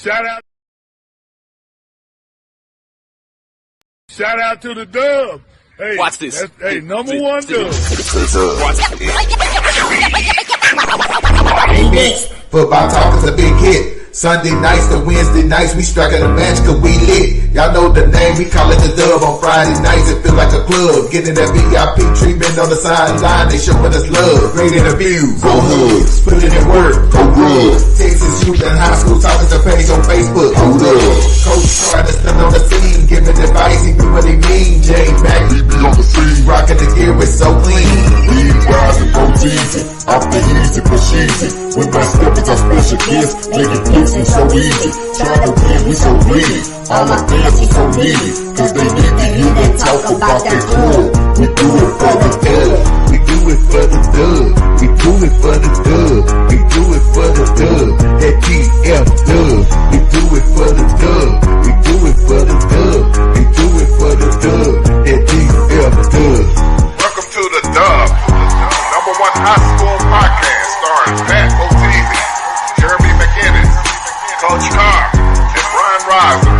Shout out to the Dub. Hey, watch this. Hey, number one Dub. Football talk is a big hit. Sunday nights to Wednesday nights, we striking a match cause we lit. Y'all know the name, we call it the Dub. On Friday nights, it feel like a club. Getting that VIP treatment on the sideline, they showing us love. Great interviews, go hoods, put it in work, go good. Texas youth and high school talking to page on Facebook, hold up. Coach trying to stand on the scene, giving advice, he do what he mean. Jay Mack, he be on the scene, rocking the gear, it's so clean. We rise and go easy, off the easy, push easy. When my steppers are special guests, make it fixing so easy. Try to win, we so greedy. All my fans are so needy, cause they need to hear them talk about that club. We do it for the dub. We do it for the dub. We do it for the dub. We do it for the dub. That GF dub. We do it for the dub. We do it for the dub. We do it for the dub. That GF dub. Welcome to the Dub, number one high school podcast starring Pat O'Teasy, Jeremy McInnes, Coach Carr, and Brian Riser.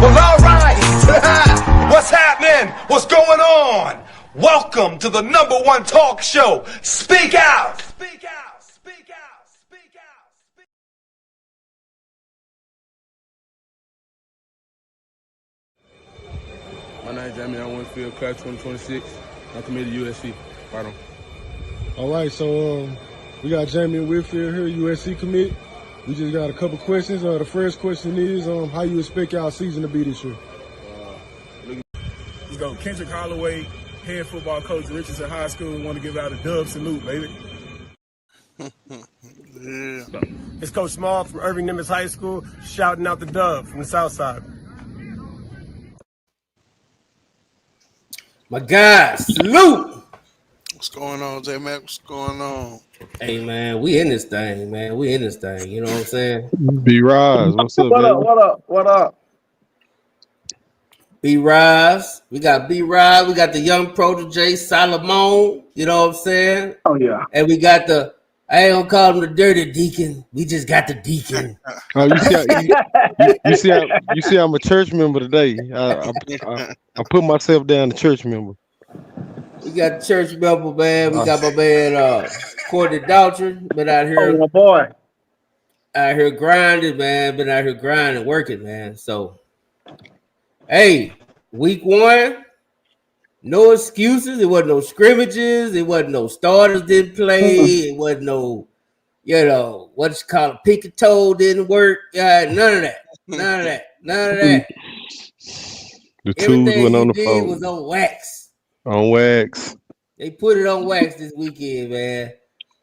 Well, all right. What's happening? What's going on? Welcome to the number one talk show. Speak out. Speak out. Speak out. Speak out. My name is Jamie Winfield, class 2026. I'm committed to USC. Right on. All right, so we got Jamie Whitfield here, USC commit. We just got a couple questions. The first question is how you expect our season to be this year? Let's go. Kendrick Holloway, head football coach, Richardson High School. Want to give out a dub salute, baby. Yeah. It's Coach Small from Irving Nimitz High School, shouting out the dub from the South Side. My guys, salute. What's going on, J-Mac? What's going on? Hey, man, we in this thing, man. We in this thing. You know what I'm saying? B-Rise, what's up, What up? What up? B-Rise. We got B-Rise. We got the young protege, Solomon. You know what I'm saying? Oh, yeah. And we got I ain't gonna call him the dirty deacon. We just got the deacon. Oh, you see, I'm a church member today. I put myself down to church member. We got the church member, man. We got my man Courtney Daltrey. Been out here. Oh, my boy. Out here grinding, man. Been out here grinding, working, man. So, hey, week one, no excuses. It wasn't no scrimmages. It wasn't no starters didn't play. It wasn't no, what you call it, pick and toe didn't work. None of that. None of that. None of that. The tools went on the phone. Was on wax. On wax. They put it on wax this weekend, man.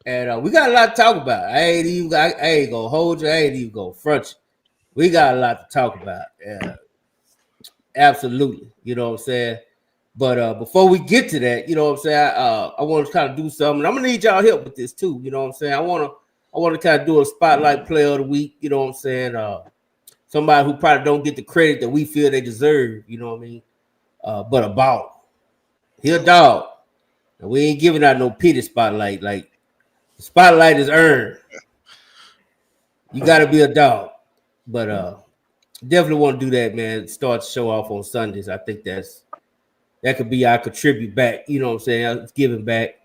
And we got a lot to talk about. I ain't gonna hold you. I ain't even gonna front you. We got a lot to talk about. Absolutely. You know what I'm saying? But before we get to that, you know what I'm saying? I want to kind of do something. I'm gonna need y'all help with this too. You know what I'm saying? I want to kind of do a spotlight player of the week. You know what I'm saying? Somebody who probably don't get the credit that we feel they deserve. You know what I mean? But a baller. He a dog. And we ain't giving out no pity spotlight. Like, the spotlight is earned. You got to be a dog. But definitely want to do that, man. Start to show off on Sundays. I think that could be our contribute back. You know what I'm saying? Giving back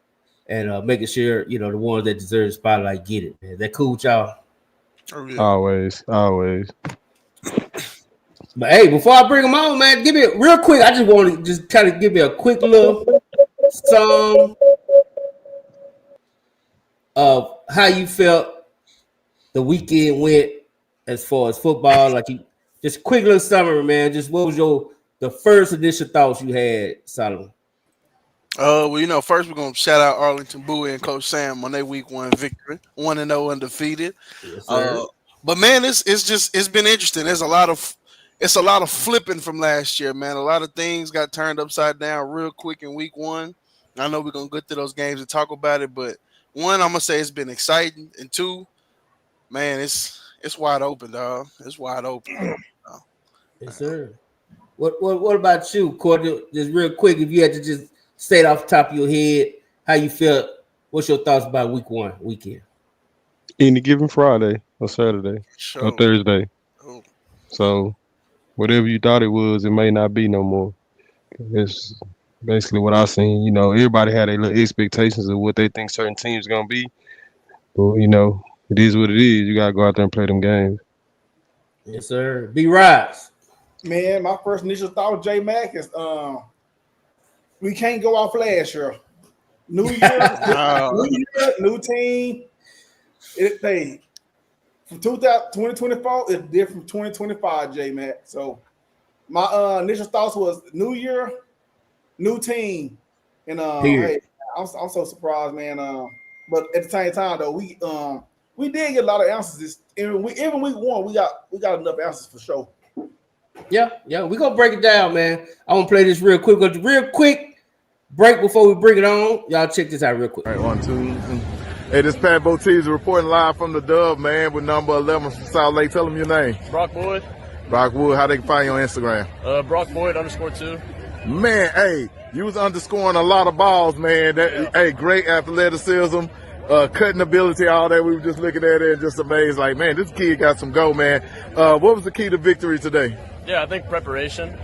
and making sure, the ones that deserve the spotlight get it, man. That cool with y'all? Oh, yeah. Always. But hey, before I bring them on, man, give me real quick. I just want to kind of give me a quick little sum of how you felt the weekend went as far as football. Like, just quick little summary, man. Just what was the first initial thoughts you had, Solomon? Well, first we're gonna shout out Arlington Bowie and Coach Sam on their week one victory, 1-0 undefeated. Yes, sir. But man, it's been interesting. There's a lot of flipping from last year, man. A lot of things got turned upside down real quick in week one. I know we're gonna get to those games and talk about it, but one, I'm gonna say it's been exciting, and two, man, it's wide open, dog. It's wide open. Yes, sir. What about you, Courtney? Just real quick, if you had to just say it off the top of your head, how you felt? What's your thoughts about week one weekend? Any given Friday or Saturday or Sure. Thursday. Oh, So whatever you thought it was, it may not be no more. It's basically what I seen. You know, everybody had their little expectations of what they think certain teams gonna be. But you know, it is what it is. You gotta go out there and play them games. Yes, sir. B Rise. Man, my first initial thought, J Mac, is we can't go off last year. New year, new team. Hey, from 2024 is different from 2025, J Mac. So my initial thoughts was new year, new team, and hey, I'm so surprised, man. But at the same time, though, we did get a lot of answers. Even week one, we got enough answers for sure. Yeah, we're gonna break it down, man. I want to play this real quick. Real quick break before we bring it on. Y'all check this out real quick. All right, 1, 2. Hey, this Pat Botees reporting live from the Dove, man, with number 11 from South Lake. Tell them your name. Brock Boyd. Brock Wood, how they can find you on Instagram? Brock Boyd _2. Man, hey, you was underscoring a lot of balls, man. Hey, great athleticism, cutting ability, all that. We were just looking at it and just amazed, like, man, this kid got some go, man. What was the key to victory today? Yeah, I think preparation.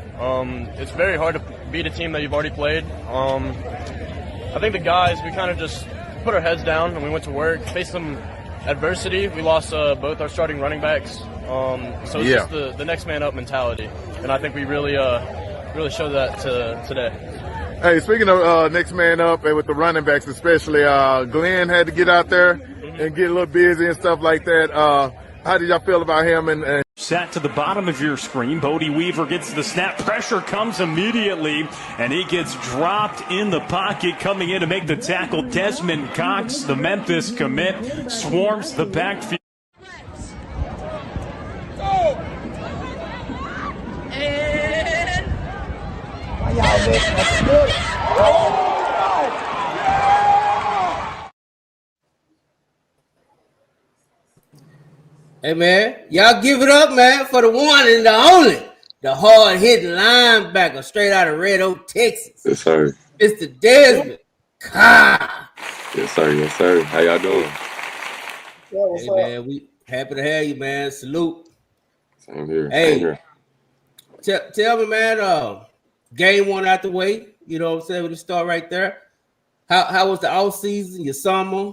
It's very hard to beat a team that you've already played. I think the guys, we kind of just put our heads down and we went to work, faced some adversity. We lost both our starting running backs. So it's just the next man up mentality. And I think we really showed that today. Hey, speaking of next man up and with the running backs especially, Glenn had to get out there and get a little busy and stuff like that. How did y'all feel about him? And Set to the bottom of your screen. Bodie Weaver gets the snap. Pressure comes immediately, and he gets dropped in the pocket. Coming in to make the tackle, Desmond Cox, the Memphis commit, swarms the backfield. Hey, man, y'all give it up, man, for the one and the only, the hard-hitting linebacker straight out of Red Oak, Texas. Yes, sir. Mr. Desmond Cox. Yes, sir. Yes, sir. How y'all doing? Hey, man, we happy to have you, man. Salute. Same here. Hey, Same here. Tell me, man, game one out the way, you know what I'm saying, we just start right there. How was the offseason, your summer?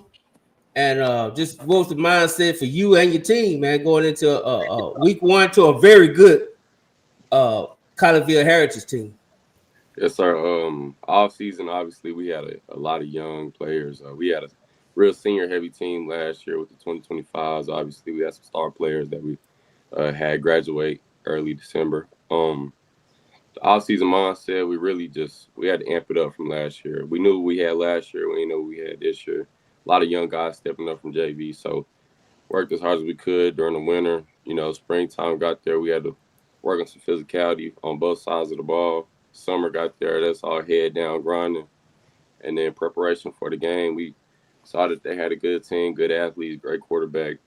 And just what was the mindset for you and your team, man, going into week one to a very good Colleyville Heritage team? Yes, sir. Off season, obviously, we had a lot of young players. We had a real senior-heavy team last year with the 2025s. Obviously, we had some star players that we had graduate early December. The off-season mindset, we had to amp it up from last year. We knew what we had last year. We didn't know what we had this year. A lot of young guys stepping up from JV, so worked as hard as we could during the winter. You know, springtime got there, we had to work on some physicality on both sides of the ball. Summer got there, that's all head down grinding. And then preparation for the game, we saw that they had a good team, good athletes, great quarterback.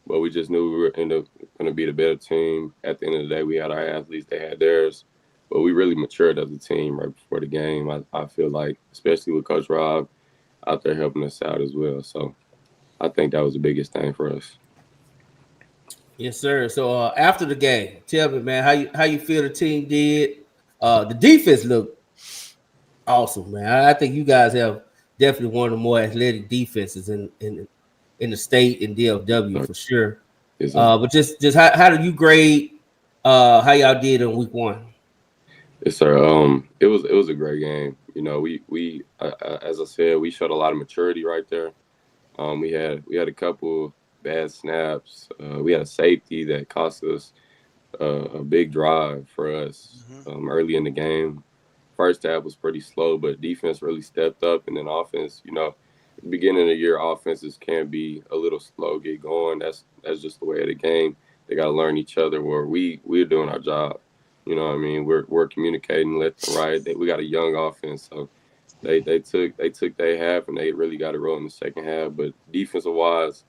But we just knew we were going to be the better team. At the end of the day, we had our athletes, they had theirs. But we really matured as a team right before the game. I feel like, especially with Coach Rob out there helping us out as well. So I think that was the biggest thing for us. Yes, sir. So after the game, tell me, man, how you feel the team did? The defense looked awesome, man. I think you guys have definitely one of the more athletic defenses in the state in DFW for sure. Yes, but just how do you grade how y'all did in week one? Yes, sir. It was a great game. You know, we as I said, we showed a lot of maturity right there. We had a couple bad snaps. We had a safety that cost us a big drive for us early in the game. First half was pretty slow, but defense really stepped up, and then offense. You know, at the beginning of the year, offenses can be a little slow, get going. That's just the way of the game. They got to learn each other. Where we're doing our job. You know what I mean? We're communicating left and right. We got a young offense, so they took their half and they really got it rolling in the second half. But defensive wise,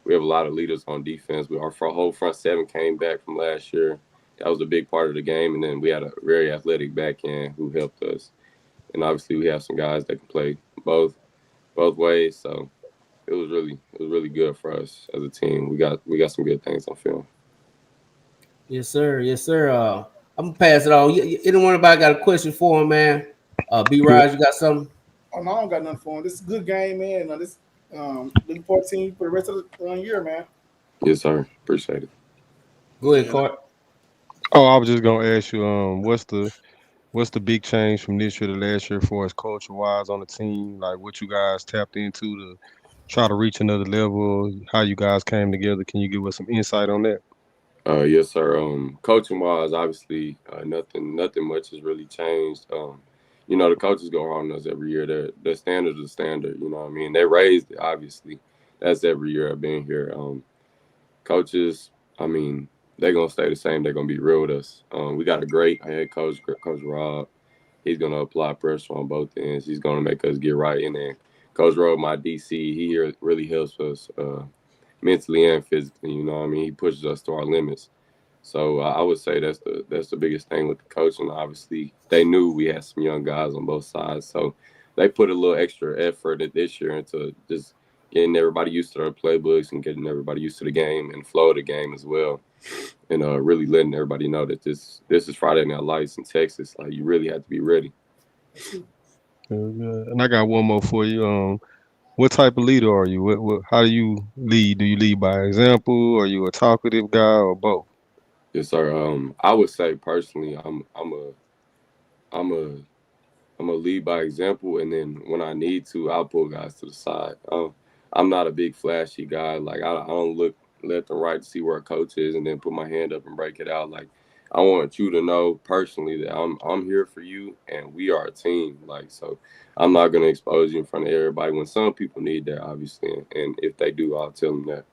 we have a lot of leaders on defense. Our whole front seven came back from last year. That was a big part of the game. And then we had a very athletic back end who helped us. And obviously we have some guys that can play both ways. So it was really good for us as a team. We got some good things on film. Yes, sir. Yes, sir. I'm gonna pass it on. Anyone got a question for him, man? B. Raj, you got something? Oh no, I don't got nothing for him. This is a good game, man. This looking forward to team for the rest of the year, man. Yes, sir. Appreciate it. Go ahead, Court. Oh, I was just gonna ask you, what's the big change from this year to last year for us culture wise on the team? Like what you guys tapped into to try to reach another level, how you guys came together. Can you give us some insight on that? Yes, sir. Coaching wise, obviously, nothing much has really changed. The coaches go on us every year. The standard is the standard. You know what I mean? They raised it, obviously. That's every year I've been here. Coaches, I mean, they're gonna stay the same. They're gonna be real with us. We got a great head coach, Coach Rob. He's gonna apply pressure on both ends. He's gonna make us get right. And then Coach Rob, my DC, he really helps us mentally and physically. You know what I mean? He pushes us to our limits. So I would say that's the biggest thing with the coaching. Obviously, they knew we had some young guys on both sides, so they put a little extra effort this year into just getting everybody used to their playbooks and getting everybody used to the game and flow of the game as well, and really letting everybody know that this is Friday Night Lights in Texas. Like you really have to be ready. And I got one more for you. What type of leader are you? How do you lead? Do you lead by example? Are you a talkative guy or both? Yes, sir. I would say personally, I'm a lead by example, and then when I need to, I'll pull guys to the side. I'm not a big flashy guy. Like I don't look left and right to see where a coach is, and then put my hand up and break it out. Like I want you to know personally that I'm here for you, and we are a team. Like so, I'm not gonna expose you in front of everybody. When some people need that, obviously, and if they do, I'll tell them that.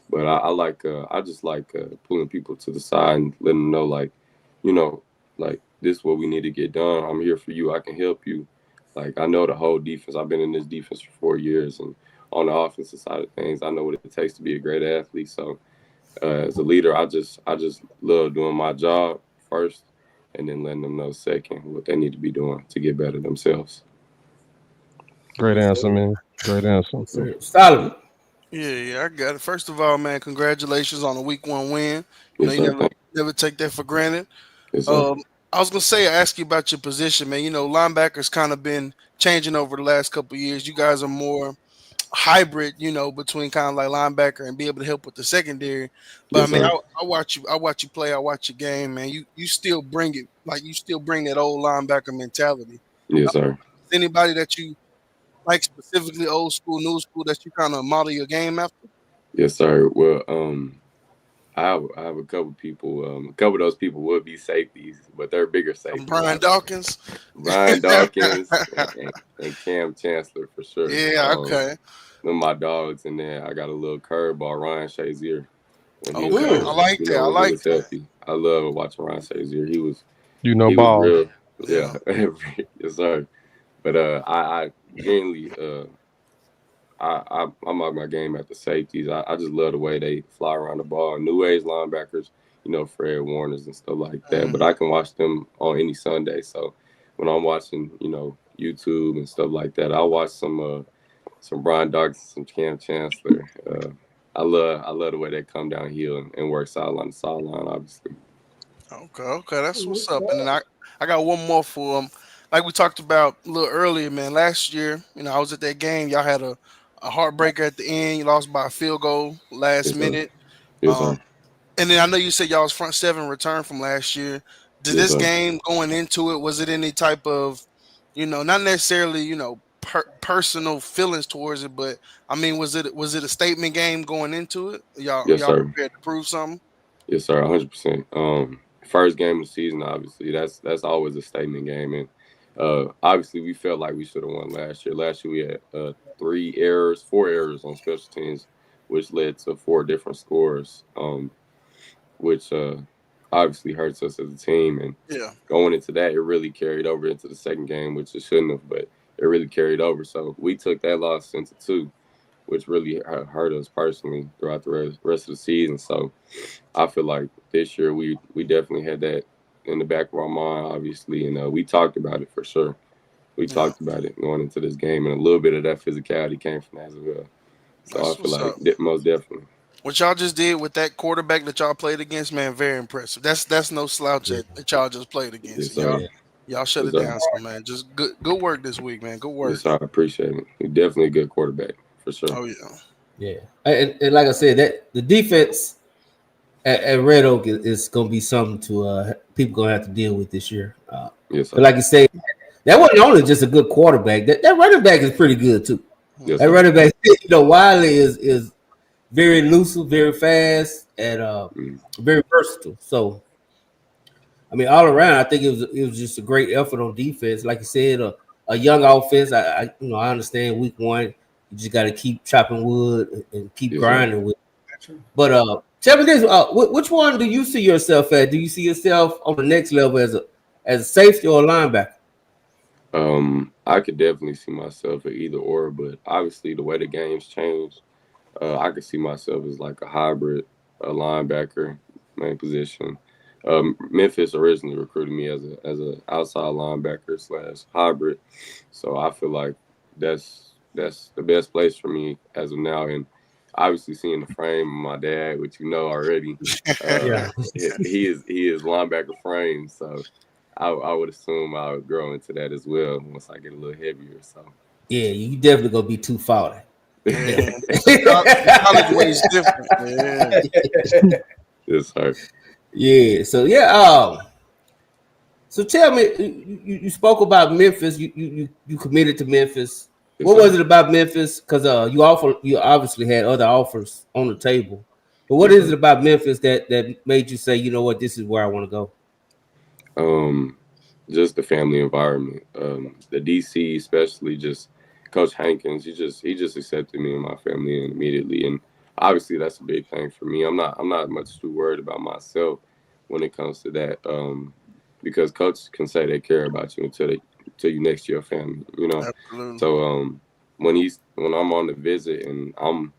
But I just like pulling people to the side and letting them know, like, like this is what we need to get done. I'm here for you. I can help you. Like I know the whole defense. I've been in this defense for 4 years, and on the offensive side of things, I know what it takes to be a great athlete. So as a leader, I just love doing my job first, and then letting them know second what they need to be doing to get better themselves. Great answer, man. Great answer. Solid. Yeah, I got it. First of all, man, congratulations on a week 1 win. Yes, You never take that for granted. Yes, sir. I was gonna say, ask you about your position, man. Linebackers kind of been changing over the last couple of years. You guys are more hybrid, between kind of like linebacker and be able to help with the secondary. But Yes, I mean, sir. I watch you play. I watch your game, man. You still bring it, like you still bring that old linebacker mentality. Yes, sir. Anybody that you like specifically, old school, new school, that you kind of model your game after? Yes, sir. Well, I have a couple people. A couple of those people would be safeties, but they're bigger safeties. Brian Dawkins, and Cam Chancellor for sure. Yeah, okay. They're my dogs, and then I got a little curveball, Ryan Shazier. Okay, I like that. I like that. Healthy. I love watching Ryan Shazier. He was ball. real. Yeah. Yes, sir. But I genuinely I mark my game at the safeties. I just love the way they fly around the ball. New age linebackers, Fred Warners and stuff like that. But I can watch them on any Sunday. So when I'm watching, YouTube and stuff like that, I'll watch some Brian Dawkins, some Cam Chancellor. I love the way they come downhill and work sideline to sideline, obviously. Okay, that's what's up. And then I got one more for them. Like we talked about a little earlier, man. Last year, I was at that game. Y'all had a heartbreaker at the end. You lost by a field goal last minute. Yes, sir. And then I know you said y'all's front seven return from last year. Did this game going into it, was it any type of, not necessarily, personal feelings towards it, but I mean, was it a statement game going into it? Y'all prepared to prove something? Yes, sir. 100%. First game of the season, obviously, that's always a statement game, and obviously we felt like we should have won last year. Last year we had 4 errors on special teams, which led to 4 different scores, which obviously hurts us as a team. And going into that, it really carried over into the second game, which it shouldn't have, but it really carried over. So we took that loss into 2, which really hurt us personally throughout the rest of the season. So I feel like this year we definitely had that in the back of our mind, obviously, and we talked about it for sure. We talked about it going into this game, and a little bit of that physicality came from that as well. So That's I feel what's like up. most definitely. What y'all just did with that quarterback that y'all played against, man, very impressive. That's no slouch that y'all just played against. Yes, And y'all sir. y'all shut Yes, it sir. down, so man. Just good work this week, man. Good work. Yes, sir. I appreciate it. He's definitely a good quarterback for sure. Oh Yeah, and like I said, that the defense at Red Oak is going to be something to people going to have to deal with this year. Yes, sir. But like you say, that wasn't only just a good quarterback. That running back is pretty good too. Yes, That sir. running back, Wiley is very elusive, very fast, and very versatile. So, I mean, all around, I think it was just a great effort on defense. Like you said, a young offense. I understand week one, you just got to keep chopping wood and keep Yes, grinding with. But tell me this: which one do you see yourself at? Do you see yourself on the next level as a safety or a linebacker? I could definitely see myself at either or, but obviously the way the game's changed, I could see myself as like a hybrid, a linebacker, main position. Memphis originally recruited me as a outside linebacker / hybrid, so I feel like that's the best place for me as of now. And obviously seeing the frame of my dad, which you know already, Yeah. he is linebacker frame, so I would assume I would grow into that as well once I get a little heavier. So Yeah, you definitely gonna be 240. yeah. College way is different. Yeah. Yes, sir. Yeah. So yeah. So tell me, you spoke about Memphis. You committed to Memphis. Yes, What sir. was it about Memphis? Because you obviously had other offers on the table. But what Yes, is sir. it about Memphis that made you say, you know what, this is where I want to go? Just the family environment. The DC, especially, just Coach Hankins. He just accepted me and my family in immediately, and obviously that's a big thing for me. I'm not much too worried about myself when it comes to that, because Coach can say they care about you until you next to your family. Absolutely. So when I'm on the visit and I'm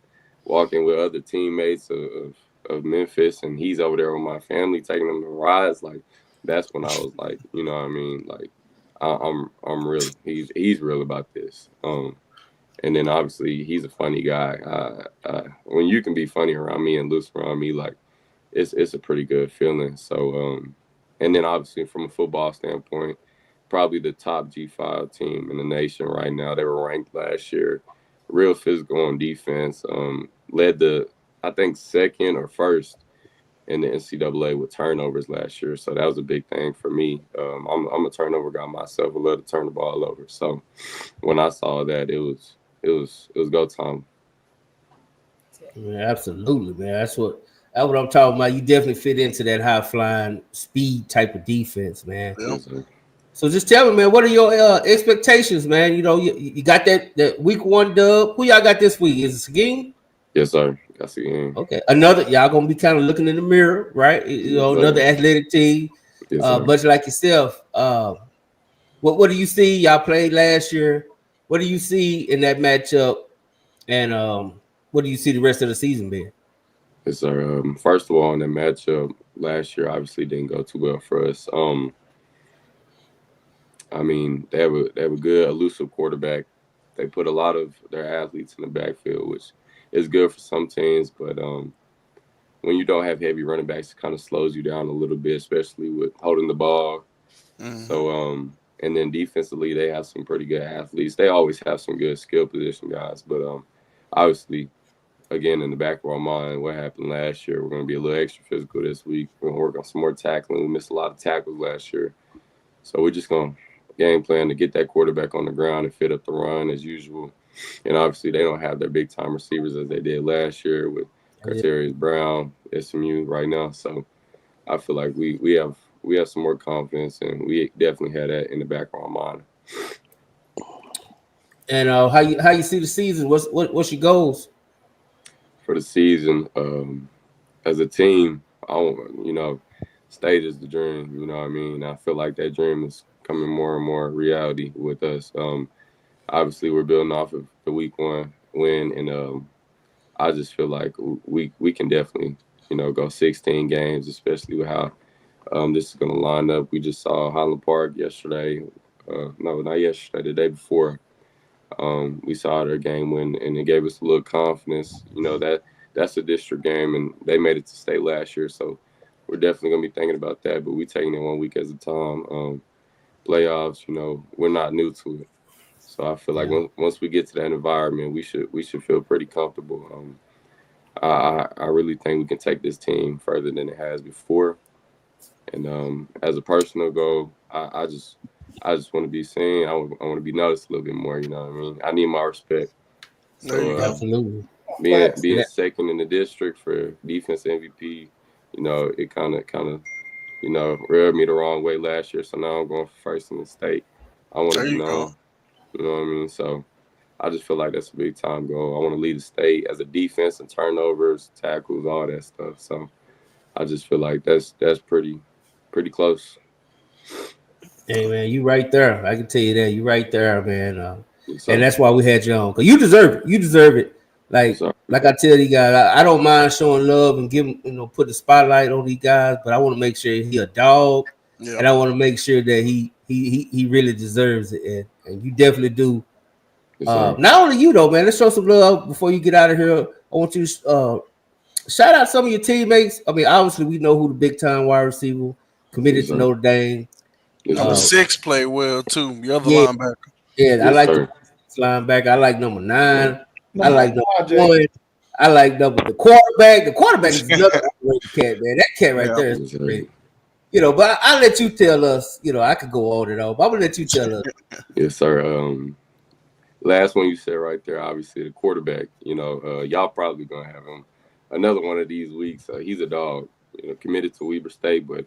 walking with other teammates of Memphis, and he's over there with my family taking them to rides, like that's when I was like, you know what I mean, like I'm real. He's real about this. And then obviously he's a funny guy. When you can be funny around me and loose around me, like it's a pretty good feeling. So and then obviously from a football standpoint, probably the top G5 team in the nation right now. They were ranked last year. Real physical on defense. Led the, I think, second or first in the NCAA with turnovers last year. So that was a big thing for me. I'm a turnover guy myself. I love to turn the ball over. So when I saw that, it was go time. Yeah, absolutely, man. That's what I'm talking about. You definitely fit into that high flying speed type of defense, man. Yeah. So just tell me, man, what are your expectations, man? You know, you got that week one dub. Who y'all got this week? Is it Seguin? Yes, sir. I see him. Okay, y'all gonna be kind of looking in the mirror, right? You know, Yes, another sir. athletic team, Yes, sir. much like yourself. What do you see? Y'all played last year. What do you see in that matchup? And what do you see the rest of the season being? Yes, sir. First of all, in the matchup last year, obviously didn't go too well for us. I mean, they have a good elusive quarterback. They put a lot of their athletes in the backfield, which is good for some teams, but when you don't have heavy running backs, it kind of slows you down a little bit, especially with holding the ball. Mm-hmm. So, and then defensively, they have some pretty good athletes. They always have some good skill position guys, but obviously, again, in the back of our mind, what happened last year, we're going to be a little extra physical this week. We're going to work on some more tackling. We missed a lot of tackles last year. So we're just going to game plan to get that quarterback on the ground and fit up the run as usual. And obviously, they don't have their big-time receivers as they did last year with Carterius Brown, SMU right now. So I feel like we have some more confidence, and we definitely had that in the back of our mind. And how you see the season? What's your goals for the season? As a team, state is the dream. You know what I mean? I feel like that dream is coming more and more reality with us. Obviously, we're building off of the week one win, and I just feel like we can definitely go 16 games, especially with how this is going to line up. We just saw Highland Park yesterday. No, not yesterday. The day before. We saw their game win, and it gave us a little confidence. You know, that's a district game, and they made it to state last year, so we're definitely going to be thinking about that, but we're taking it 1 week at a time. Playoffs, you know, we're not new to it. So I feel like once we get to that environment, we should feel pretty comfortable. I really think we can take this team further than it has before. And as a personal goal, I just want to be seen. I want to be noticed a little bit more. You know what I mean? I need my respect. So absolutely. Being second in the district for defense MVP, you know, it kind of you know, rubbed me the wrong way last year. So now I'm going for first in the state. I want to be known. You know what I mean? So I just feel like that's a big time goal. I want to lead the state as a defense and turnovers, tackles, all that stuff. So I just feel like that's pretty close. Hey man, you right there. I can tell you that. You right there, man. And that's why we had you on, because you deserve it. You deserve it. Like I tell you guys, I don't mind showing love and giving, you know, put the spotlight on these guys, but I want to make sure he a dog, and I want to make sure that he really deserves it, and you definitely do. Not only you though, man. Let's show some love before you get out of here. I want you to shout out some of your teammates. I mean, obviously we know who the big time wide receiver committed to Notre Dame. Number 6 played well too. The other linebacker. Yeah, I like the linebacker. I like number 9. I like number 1. I like the quarterback. The quarterback is another great cat, man. That cat right there is great. You know, but I'll let you tell us. You know, I could go on and on, but I'm gonna let you tell us. Yes, sir. Last one you said right there, obviously the quarterback. You know, y'all probably gonna have him another one of these weeks. He's a dog. You know, committed to Weber State, but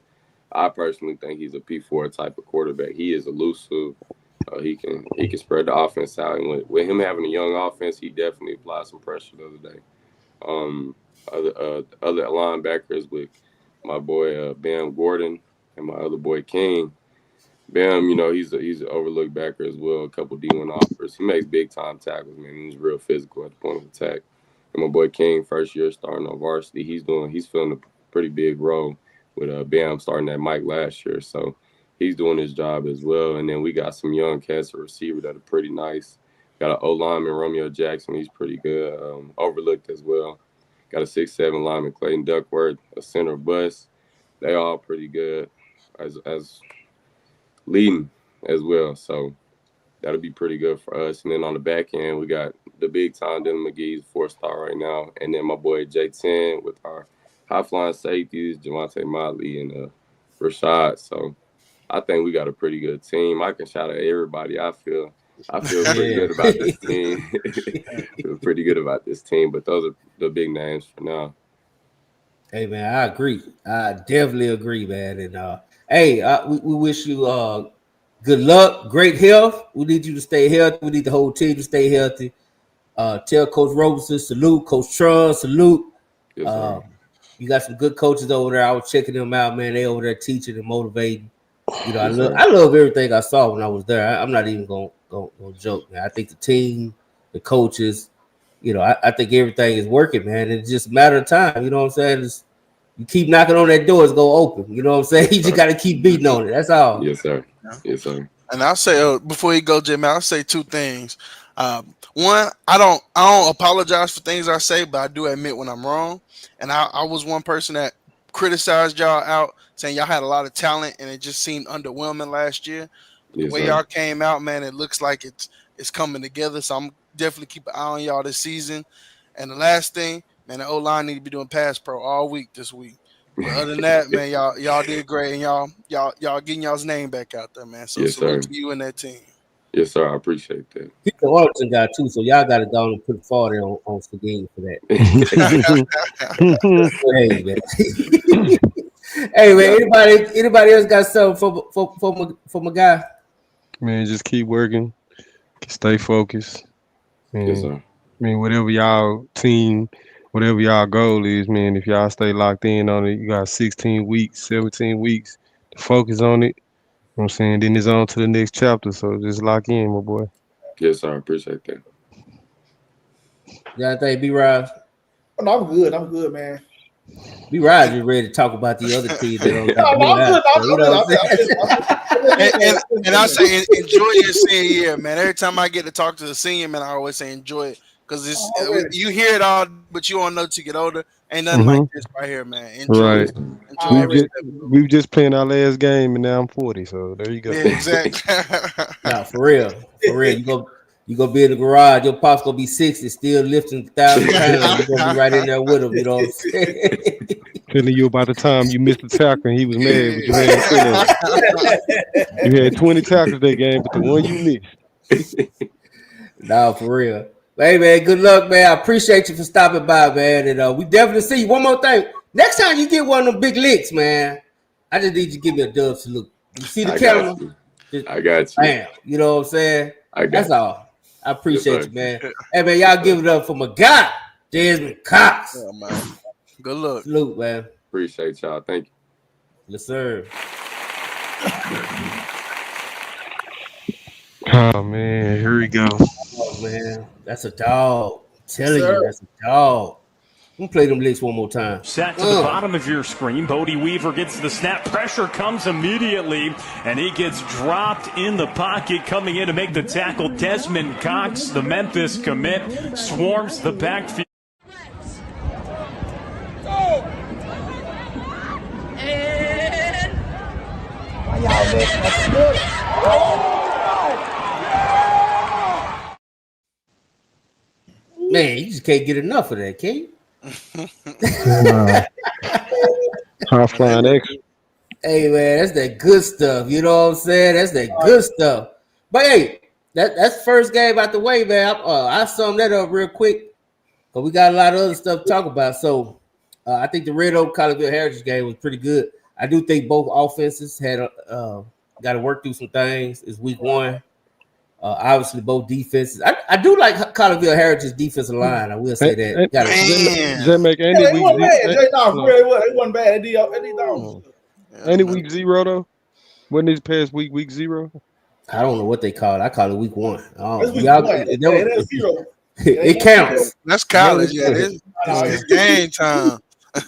I personally think he's a P4 type of quarterback. He is elusive. He can spread the offense out, and with him having a young offense, he definitely applied some pressure the other day. Other linebackers with my boy Bam Gordon and my other boy King. Bam, you know, he's an overlooked backer as well. A couple D1 offers. He makes big time tackles, man. He's real physical at the point of attack. And my boy King, first year starting on varsity, he's filling a pretty big role with Bam starting at Mike last year. So he's doing his job as well. And then we got some young cats at receiver that are pretty nice. Got an O-lineman, Romeo Jackson. He's pretty good. Overlooked as well. Got a 6'7" lineman, Clayton Duckworth, a center Bus. They all pretty good as leading as well. So that'll be pretty good for us. And then on the back end, we got the big time Dylan McGee's 4-star right now. And then my boy J10 with our high-flying safeties, Javante Motley and Rashad. So I think we got a pretty good team. I can shout out everybody. I feel pretty good about this team. Feel pretty good about this team, but those are the big names for now. Hey man, I agree. I definitely agree, man. And we wish you good luck, great health. We need you to stay healthy. We need the whole team to stay healthy. Tell Coach Roberson salute, Coach Tron salute. Yes, you got some good coaches over there. I was checking them out, man. They over there teaching and motivating. You know, I love everything I saw when I was there. I'm not even gonna joke, man. I think the team, the coaches, you know, I think everything is working, man. It's just a matter of time. You know what I'm saying? You keep knocking on that door, it's gonna open. You know what I'm saying? You just got to keep beating on it. That's all. Yes, sir. Yes, sir. And I'll say before you go, Jim, I'll say 2 things. One, I don't apologize for things I say, but I do admit when I'm wrong. And I was one person that criticized y'all out, saying y'all had a lot of talent and it just seemed underwhelming last year. The way y'all came out, man, it looks like it's coming together. So I'm definitely keep an eye on y'all this season. And the last thing, man, the O-line need to be doing pass pro all week this week. But other than that, man, y'all did great, and y'all getting y'all's name back out there, man. So salute to you and that team. Yes, sir. I appreciate that. He's the Argyle guy too, so y'all got to go and put Forney on the game for that. Hey man, hey man. Anybody else got something for my guy? Man, just keep working, stay focused. Man, yes, sir. I mean, whatever y'all team, whatever y'all goal is, man, if y'all stay locked in on it, you got 16 weeks, 17 weeks to focus on it. You know what I'm saying? Then it's on to the next chapter. So just lock in, my boy. Yes, sir. I appreciate that. Yeah, I think B-Rob. Oh, no, I'm good, man. B. Rod is ready to talk about the other teams that don't got And I say enjoy your senior year, man. Every time I get to talk to the senior, man, I always say enjoy it because you hear it all, but you don't know till you get older. Ain't nothing like this right here, man. Enjoy it. We just playing our last game, and now I'm 40. So there you go. Yeah, exactly. No, for real. You gonna be in the garage. Your pop's gonna be 60, still lifting 1,000 pounds. You gonna be right in there with him. You know what I'm saying? Telling you about the time you missed the tackle and he was mad, but you had 20 tackles that game, but the one you missed. No, for real. Hey man, good luck, man. I appreciate you for stopping by, man. And we definitely see you. One more thing. Next time you get one of them big licks, man, I just need you to give me a dub salute. You see the camera? I got you. Bam. You know what I'm saying? That's all. I appreciate you, man. Good. Hey man, y'all give it up for my guy, Desmond Cox. Yeah, man. Good luck. Salute, man. Appreciate y'all. Thank you. Yes, sir. Oh man, here we go. Oh man, that's a dog. I'm telling you, that's a dog. I'm gonna play them licks one more time. Set to the bottom of your screen. Bodie Weaver gets the snap. Pressure comes immediately, and he gets dropped in the pocket. Coming in to make the tackle, Desmond Cox, the Memphis commit, swarms the backfield. Man, you just can't get enough of that, can you? High flying X. Hey man, that's that good stuff. You know what I'm saying? That's that good stuff. But hey, that's the first game out the way, man. I summed that up real quick, but we got a lot of other stuff to talk about. So I think the Red Oak Collegeville Heritage game was pretty good. I do think both offenses had got to work through some things. It's week one. Obviously, both defenses. I do like Collegeville Heritage's defensive line. I will say that. It wasn't bad. Any week 0 though? Wasn't this past week 0? I don't know what they call it. I call it week 1. It counts. That's college. Yeah, it's game time.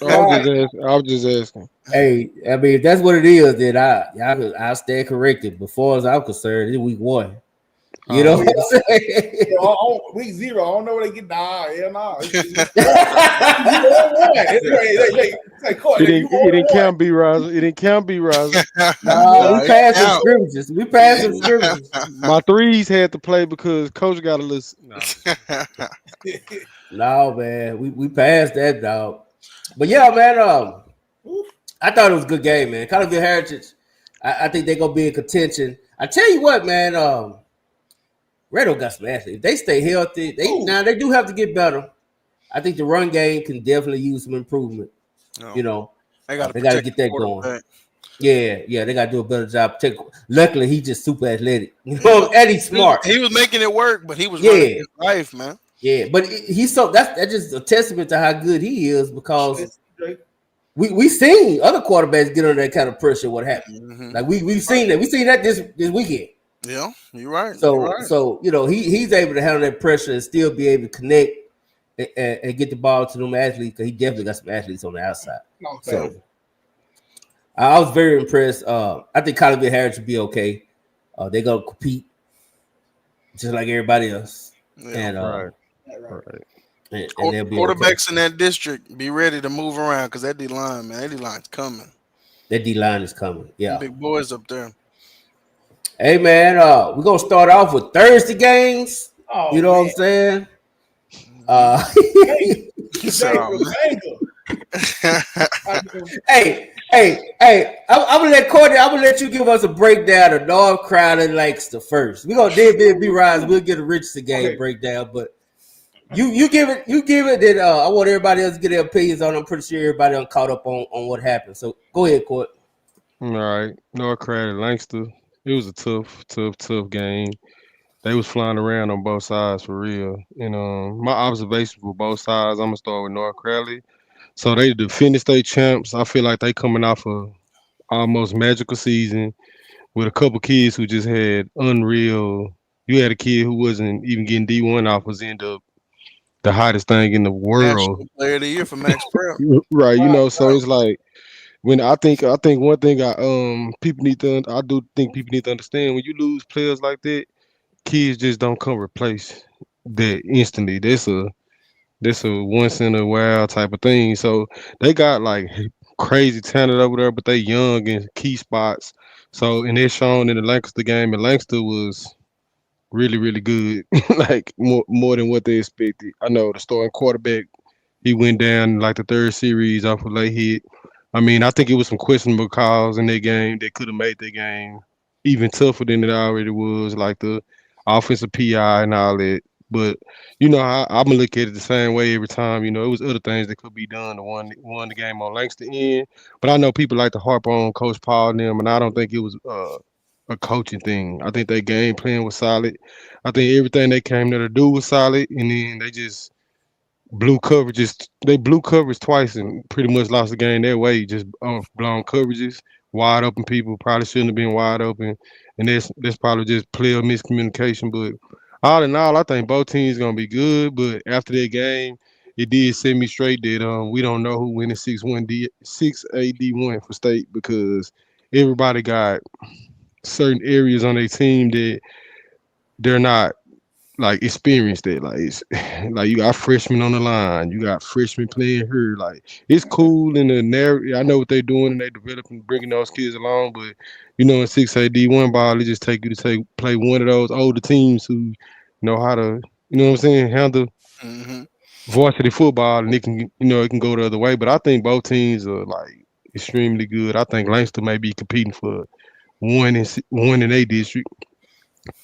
I was just asking. Hey, I mean, if that's what it is, then I'll stand corrected. Before as I'm concerned, it's week 1. You know what I'm saying? Week 0, I don't know where they get. It didn't count B Rosa. It didn't count B Rosa. No, we passed some scrimmages. My threes had to play because coach got to listen. No, man, we passed that, dog. But yeah, man, I thought it was a good game, man. Collegeville Heritage, I think they're gonna be in contention. I tell you what, man, Red Oak got some athletes. If they stay healthy, they do have to get better. I think the run game can definitely use some improvement. You know, they got to get that going. Yeah, they got to do a better job. Luckily, he's just super athletic. You know, and he's smart. He was making it work, but he was running his life, man. Yeah, but he's that's just a testament to how good he is because we seen other quarterbacks get under that kind of pressure. What happened? Mm-hmm. Like we've seen that. We seen that this weekend. Yeah, you're right. So you know he's able to handle that pressure and still be able to connect and get the ball to them athletes because he definitely got some athletes on the outside. So I was very impressed. I think Collegeville Heritage will be okay. They're gonna compete just like everybody else. Yeah, right. And quarterbacks in that district be ready to move around because that D line, man, that D line's coming. That D line is coming. Yeah, big boys up there. Hey man, we're gonna start off with Thursday games. You know what I'm saying? Hey, I'm gonna let Courtney. I'm gonna let you give us a breakdown of North Crowley Lancaster first. We're gonna be rise. We'll get a Richardson game breakdown, but you give it. Then I want everybody else to get their opinions on. I'm pretty sure everybody else caught up on what happened. So go ahead, Court. All right, North Crowley Lancaster. It was a tough game. They was flying around on both sides for real. And my observation for both sides, I'm gonna start with North Crowley. So they the Defending State champs. I feel like they coming off a almost magical season with a couple kids who just had unreal. You had a kid who wasn't even getting D1 offers end up the hottest thing in the world. National Player of the Year for Max Prep. Right, so it's like when I think one thing people need to I do think people need to understand when you lose players like that, kids just don't come replace that instantly. That's a once in a while type of thing. So they got like crazy talent over there, but they young in key spots. So and it's shown in the Lancaster game, and Lancaster was really, really good, like more than what they expected. I know the starting quarterback, he went down like the third series off a late hit. I mean, I think it was some questionable calls in that game that could have made that game even tougher than it already was, like the offensive PI and all that. But I'm gonna look at it the same way every time. It was other things that could be done to won the game on Lancaster end. But I know people like to harp on Coach Paul and them, and I don't think it was a coaching thing. I think their game plan was solid. I think everything they came there to do was solid, and then they just blew coverages. They blew coverage twice and pretty much lost the game that way. Just blown coverages, wide open people probably shouldn't have been wide open, and that's probably just player miscommunication. But all in all, I think both teams gonna be good. But after that game, it did set me straight that we don't know who winning 6A D1 for state because everybody got certain areas on their team that they're not like experienced that. Like it's like you got freshmen on the line, you got freshmen playing here. Like it's cool in the narrative. I know what they're doing and they developing, bringing those kids along. But in 6A D1 ball, it just take you to play one of those older teams who know how to, what I'm saying, handle varsity football, and it can, it can go the other way. But I think both teams are like extremely good. I think Lancaster may be competing for one in a district.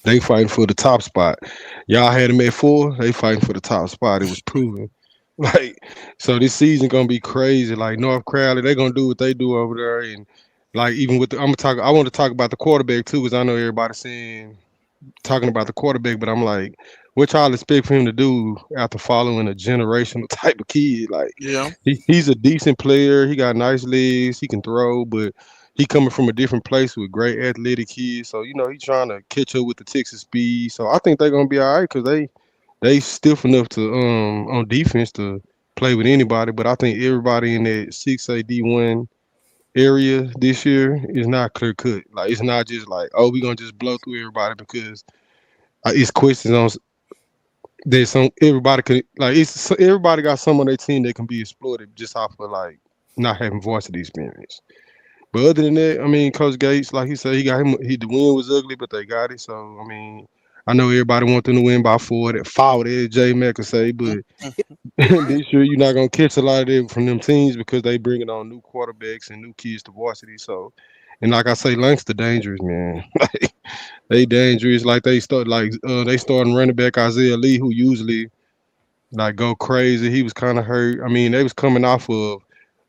They fighting for the top spot. Y'all had them at 4. They fighting for the top spot. It was proven. Like, so this season gonna be crazy. Like North Crowley, they gonna do what they do over there, and like even with I want to talk about the quarterback too, because I know everybody's talking about the quarterback, but I'm like, what y'all expect for him to do after following a generational type of kid? Like, yeah, he's a decent player. He got nice legs. He can throw, but he coming from a different place with great athletic kids. So he's trying to catch up with the Texas speed. So I think they're gonna be all right because they stiff enough to on defense to play with anybody. But I think everybody in that 6A D1 area this year is not clear cut. Like it's not just like, oh, we're gonna just blow through everybody because it's questions on there's some everybody could like it's everybody got some on their team that can be exploited just off of like not having varsity experience. But other than that, I mean, Coach Gates, like he said, the win was ugly, but they got it. So I mean, I know everybody want them to win by 4. That foul, as Jay Mack could say, but this year you're not gonna catch a lot of them from them teams because they bringing on new quarterbacks and new kids to varsity. So, and like I say, Lancaster dangerous, man. Like they dangerous. Like they starting running back Isaiah Lee, who usually like go crazy. He was kind of hurt. I mean, they was coming off of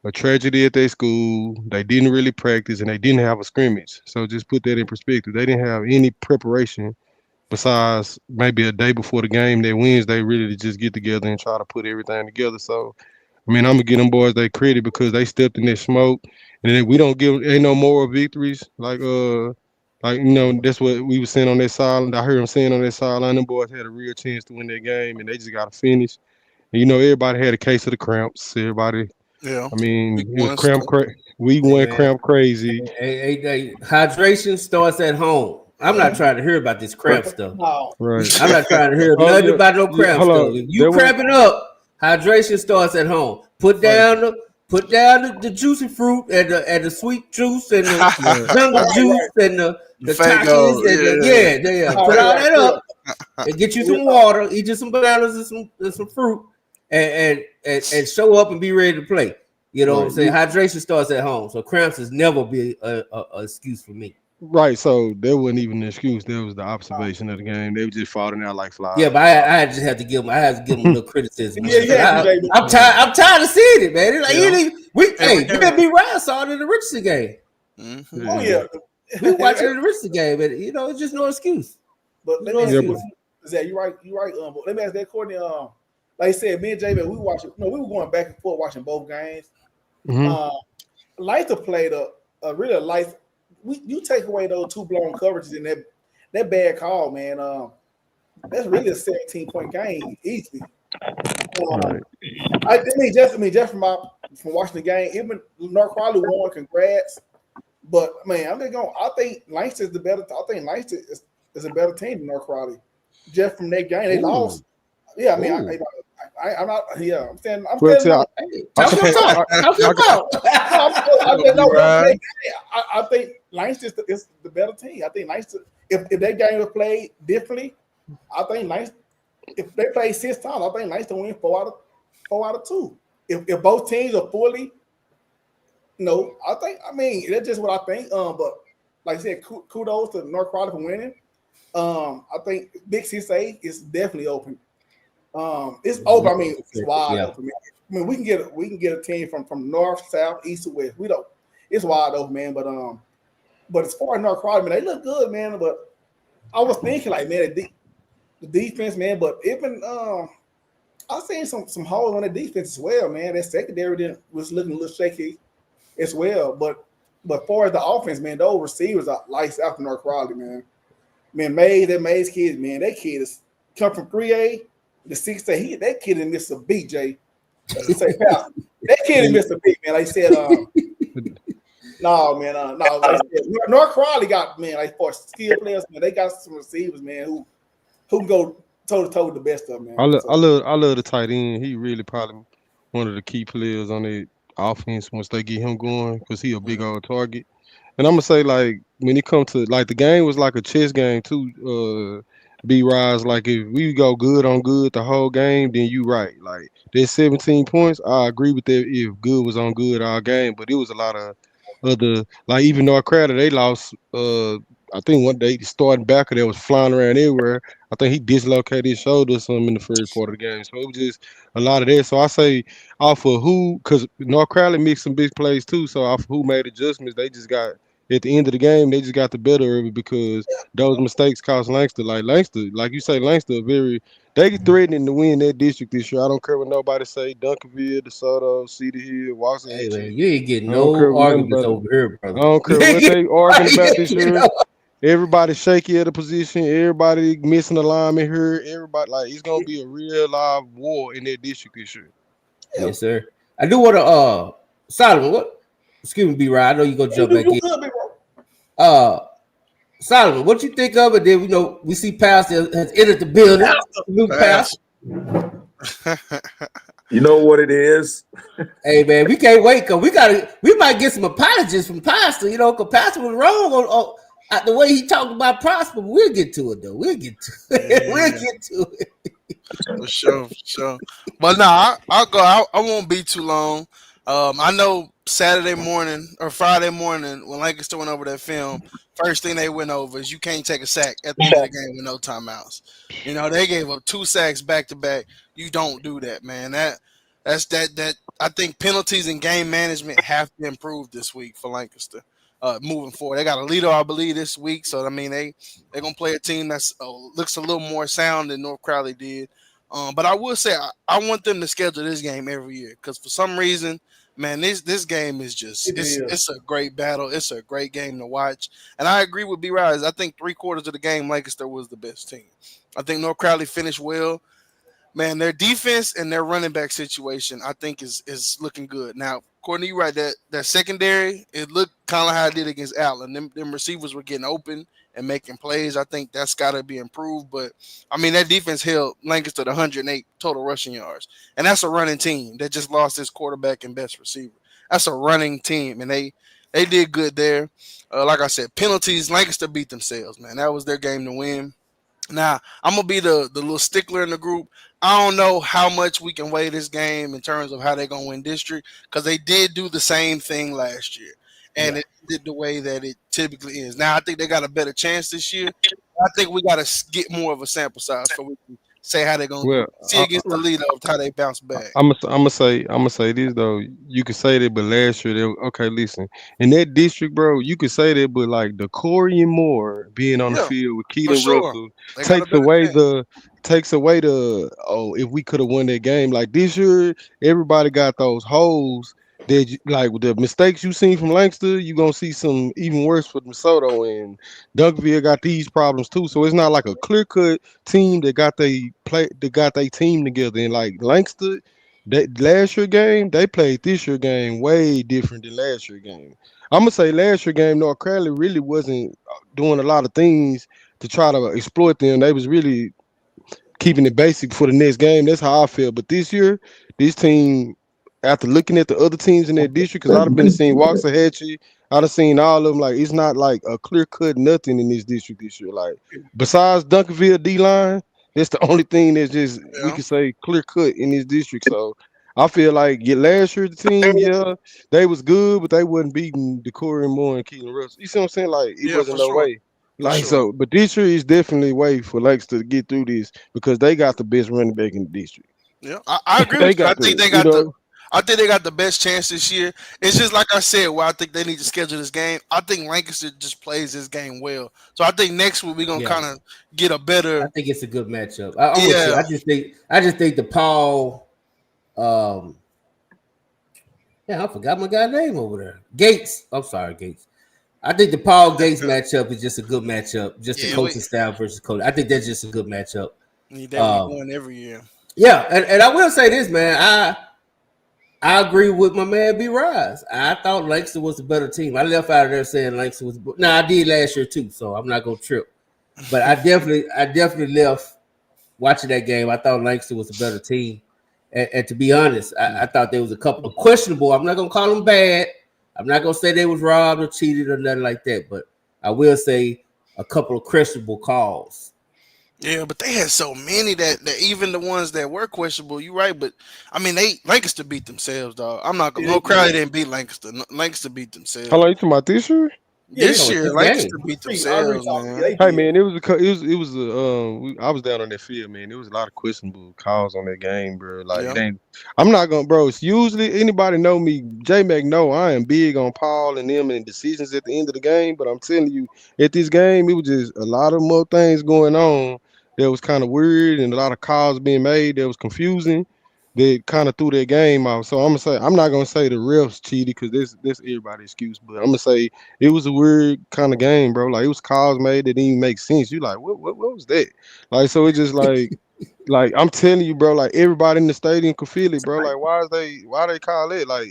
a tragedy at their school. They didn't really practice and they didn't have a scrimmage. So just put that in perspective. They didn't have any preparation besides maybe a day before the game. That Wednesday really to just get together and try to put everything together. So I mean, I'm gonna give them boys their credit because they stepped in that smoke, and then we don't ain't no moral victories. Like that's what we were saying on that sideline. I heard them saying on that sideline, them boys had a real chance to win that game, and they just got to finish. And everybody had a case of the cramps. Everybody. Yeah. I mean, it was cramp. We went cramp crazy. Hey, hydration starts at home. I'm not trying to hear about this cramp stuff. Right. I'm not trying to hear nothing about no cramp stuff. If you cramping up, hydration starts at home. Put down the juicy fruit and the sweet juice and the jungle juice and the Takis and put all that up and get you some water, eat you some bananas and some fruit, and show up and be ready to play. You know what I'm saying? Hydration starts at home, so cramps has never been a excuse for me. Right, so there wasn't even an excuse. There was the observation of the game. They were just falling out like flies. Yeah, but I just had to give them. I had to give them a little criticism. I'm tired of seeing it, man. It's like we had be Ryan saw it in the Richardson game. Mm-hmm. Oh yeah, we watching in the Richardson game, but it's just no excuse. But let me ask you, Zach, you right. But let me ask that, Courtney. Like I said, me and Jay, we were watching. We were going back and forth watching both games. Mm-hmm. Leicester played a really light. You take away those 2 blown coverages and that bad call, man. That's really a 17-point game easily. Right. I mean, just from watching the game, even North Crowley won. Congrats, but man, I'm just going. I think Lancaster is the better. I think Lancaster is a better team than North Crowley. Just from that game, they lost. Yeah, I mean, I'm not. Yeah, I'm saying. I'm Well, saying. Talk your talk. I think Lancaster is the better team. I think Lancaster. If that game was played differently, I think Lancaster. If they play 6 times, I think Lancaster win 4 out of 2. If both teams are fully, no, I mean that's just what I think. But like I said, kudos to North Crowley for winning. I think Big 6A is definitely open. It's open. I mean, it's wide open. I mean, we can get a team from north, south, east, or west. We don't. It's wide open, man. But as far as North Crowley, man, they look good, man. But I was thinking, like, man, the defense, man. But even I seen some holes on the defense as well, man. That secondary was looking a little shaky as well. But as far as the offense, man, those receivers are lights out for North Crowley, man. Man, Mays kid, man, that kid is come from 3A to 6A. That kid didn't miss a beat, Jay. That kid didn't miss a beat, man. Like I said, no, man, no. Like I said, North Crowley got, man, like for skill players, man, they got some receivers, man, who can go toe to toe with the best of them, man. I love the tight end. He really probably one of the key players on the offense once they get him going because he a big old target. And I'm gonna say, like, when it comes to, like, the game was like a chess game too. B-Rise, like, if we go good on good the whole game, then you right. Like, there's 17 points. I agree with that if good was on good all game, but it was a lot of other, like, even North Crowder, they lost. I think one day starting backer that was flying around everywhere. I think he dislocated his shoulder or something in the first part of the game. So it was just a lot of that. So I say off of who, because North Crowley mixed some big plays too. So off of who made adjustments, they just got at the end of the game, they just got the better of it because those mistakes cost Lancaster. Like you say, Lancaster they threatening to win that district this year. I don't care what nobody say. Duncanville, DeSoto, Cedar Hill, Washington. Hey, man, you ain't getting no arguments over here, brother. I don't care what they arguing about this year. Everybody shaky at a position. Everybody missing alignment here. Everybody, like, it's gonna be a real live war in that district this year. Yes, sir. I do want to Solomon. What? Excuse me, B-Rod. I know you're gonna jump back in. Solomon, what you think of it? Then we see Pastor has entered the building. New Pastor. You know what it is? Hey, man, we can't wait because we might get some apologies from Pastor. Because Pastor was wrong on the way he talked about Prosper. But we'll get to it though. We'll get to it. For sure. But nah, I'll go. I won't be too long. I know Saturday morning or Friday morning when Lancaster went over that film, first thing they went over is you can't take a sack at the end of the game with no timeouts. They gave up 2 sacks back to back. You don't do that, man. That's I think penalties and game management have to improve this week for Lancaster. Moving forward, they got a leader, I believe, this week. So I mean, they're gonna play a team that's looks a little more sound than North Crowley did. But I will say I want them to schedule this game every year because for some reason, man, this game is just it's a great battle. It's a great game to watch. And I agree with B-Rise. I think 3/4 of the game Lancaster was the best team. I think North Crowley finished well. Man, their defense and their running back situation, I think, is looking good. Now, Courtney, you're right. That secondary, it looked kind of how it did against Allen. Them receivers were getting open and making plays. I think that's got to be improved. But, I mean, that defense held Lancaster to 108 total rushing yards. And that's a running team that just lost its quarterback and best receiver. That's a running team, and they did good there. Like I said, penalties, Lancaster beat themselves, man. That was their game to win. Now, I'm going to be the little stickler in the group. I don't know how much we can weigh this game in terms of how they're going to win district because they did do the same thing last year, and it did the way that it typically is. Now, I think they got a better chance this year. I think we got to get more of a sample size so we can say how they're going to see against the leader of how they bounce back. I'm gonna say this though. You could say that, but last year listen. In that district, bro, you could say that, but like the Corey and Moore being on the field with Keaton Russell takes away the if we could have won that game. Like this year, everybody got those holes like with the mistakes you seen from Lancaster, you're gonna see some even worse for DeSoto, and Duncanville got these problems too. So it's not like a clear cut team that got they team together. And like Lancaster, that last year game, they played this year game way different than last year game. I'm gonna say last year game, North Crowley really wasn't doing a lot of things to try to exploit them. They was really keeping it basic for the next game. That's how I feel. But this year, this team, after looking at the other teams in that district, because I'd have been seeing Waxahachie, I'd have seen all of them. Like it's not like a clear cut nothing in this district this year. Like besides Duncanville D line, that's the only thing that's just we can say clear cut in this district. So I feel like last year the team, they was good, but they wasn't beating Decorey and Moore and Keelan Russell. You see what I'm saying? Like it wasn't no way. Like so, but this year is definitely a way for Lancaster to get through this because they got the best running back in the district. Yeah, I agree with you. I think they got I think they got the best chance this year. It's just like I said, I think they need to schedule this game. I think Lancaster just plays this game well. So I think next week we're gonna kind of get a better. I think it's a good matchup. I just think the Paul. I forgot my guy's name over there. Gates. I'm sorry, Gates. I think the Paul Gates matchup is just a good matchup. Just the coaching style versus coach. I think that's just a good matchup. They win every year. Yeah, and I will say this, man. I agree with my man B. Rise. I thought Lancaster was a better team. I left out of there saying Lancaster was. No, I did last year too, so I'm not gonna trip. But I definitely left watching that game. I thought Lancaster was a better team. And to be honest, I thought there was a couple of questionable. I'm not gonna call them bad. I'm not gonna say they was robbed or cheated or nothing like that, but I will say a couple of questionable calls. Yeah, but they had so many that even the ones that were questionable, you're right. But I mean, Lancaster beat themselves, dog. I'm not gonna. No, Crowley didn't beat Lancaster. Lancaster beat themselves. How long you talking about this year? This year, Lancaster beat themselves, man. Hey man, it was I was down on that field, man. There was a lot of questionable calls on that game, bro. Like I'm not gonna, bro. It's usually anybody know me, J Mac know I am big on Paul and them and decisions at the end of the game. But I'm telling you, at this game, it was just a lot of more things going on that was kind of weird and a lot of calls being made that was confusing. That kind of threw their game out. So I'm not gonna say the refs cheated because this everybody's excuse, but I'm gonna say it was a weird kind of game, bro. Like it was calls made that didn't even make sense. You like what was that? Like so it just like I'm telling you, bro. Like everybody in the stadium could feel it, bro. Like why they call it? Like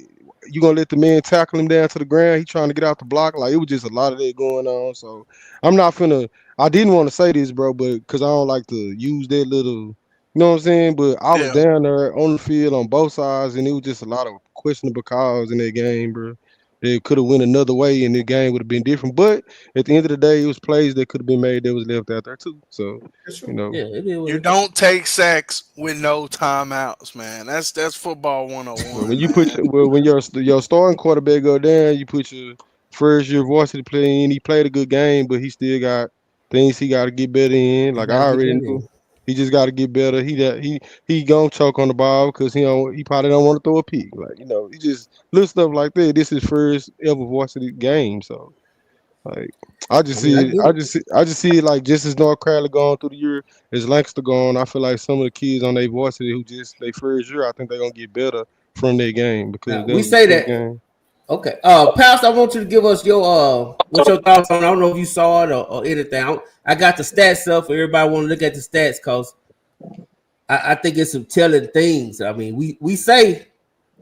you gonna let the man tackle him down to the ground? He trying to get out the block. Like it was just a lot of that going on. So I'm not finna. I didn't want to say this, bro, but because I don't like to use that little. You know what I'm saying? But I was down there on the field on both sides, and it was just a lot of questionable calls in that game, bro. They could have went another way, and the game would have been different. But at the end of the day, it was plays that could have been made that was left out there too. So you know, you don't take sacks with no timeouts, man. That's football 101. When you put when your starting quarterback go down, you put your first year varsity player in. He played a good game, but he still got things he got to get better in. Like I already knew. He just got to get better. He gonna choke on the ball because he probably don't want to throw a pick. Like he just little stuff like that. This is his first ever varsity game, so like I just see it like just as North Crowley going through the year as Lancaster going. I feel like some of the kids on their varsity who just their first year, I think they're gonna get better from their game because we say that. Game. Okay, Pastor, I want you to give us your what's your thoughts on. I don't know if you saw it or anything. I got the stats up for everybody. Want to look at the stats because I think it's some telling things. I mean, we say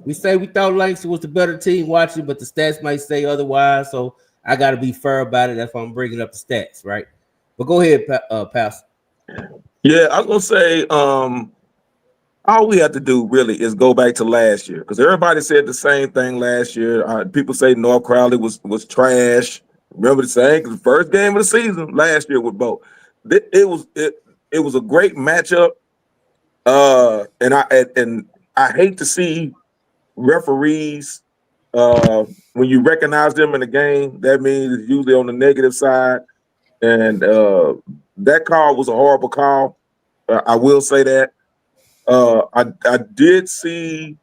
we thought Lancaster was the better team watching, but the stats might say otherwise. So I got to be fair about it. That's why I'm bringing up the stats, right? But go ahead, Pastor. Yeah, I was gonna say all we have to do really is go back to last year because everybody said the same thing last year. People say North Crowley was trash. Remember the saying? Because the first game of the season last year with both, it was a great matchup. And I hate to see referees when you recognize them in the game. That means it's usually on the negative side, and that call was a horrible call. I will say that. I did see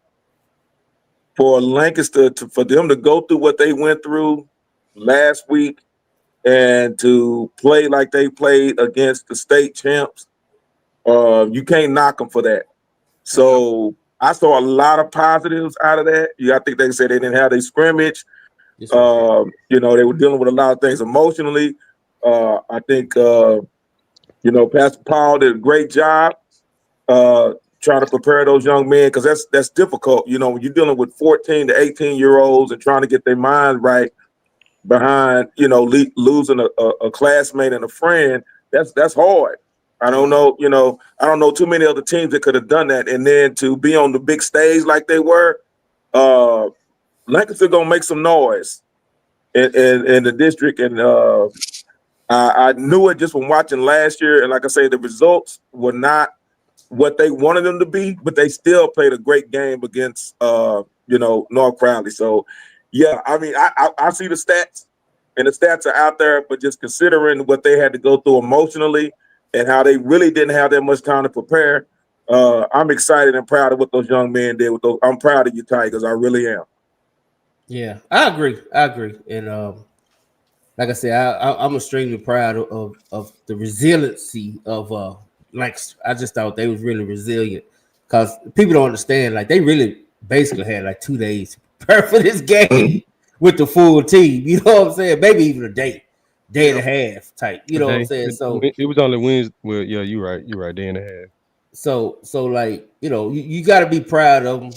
for Lancaster for them to go through what they went through last week and to play like they played against the state champs. You can't knock them for that. So I saw a lot of positives out of that. I think they said they didn't have their scrimmage. They were dealing with a lot of things emotionally. I think Pastor Paul did a great job trying to prepare those young men, because that's difficult. When you're dealing with 14 to 18-year-olds and trying to get their minds right behind, losing a classmate and a friend, that's hard. I don't know too many other teams that could have done that. And then to be on the big stage like they were, Lancaster gonna make some noise in the district. And I knew it just from watching last year. And like I say, the results were not what they wanted them to be, but they still played a great game against North Crowley. So yeah, I mean, I see the stats, and the stats are out there, but just considering what they had to go through emotionally and how they really didn't have that much time to prepare, I'm excited and proud of what those young men did with those. I'm proud of you, Tigers. I really am. Yeah, I agree. And like I said, I'm extremely proud of the resiliency of I just thought they was really resilient, because people don't understand. Like, they really basically had like 2 days to prepare for this game with the full team. You know what I'm saying? Maybe even a day and a half type. You know what I'm saying? So it was only Wednesday. Well, yeah, you're right. Day and a half. So like, you got to be proud of them.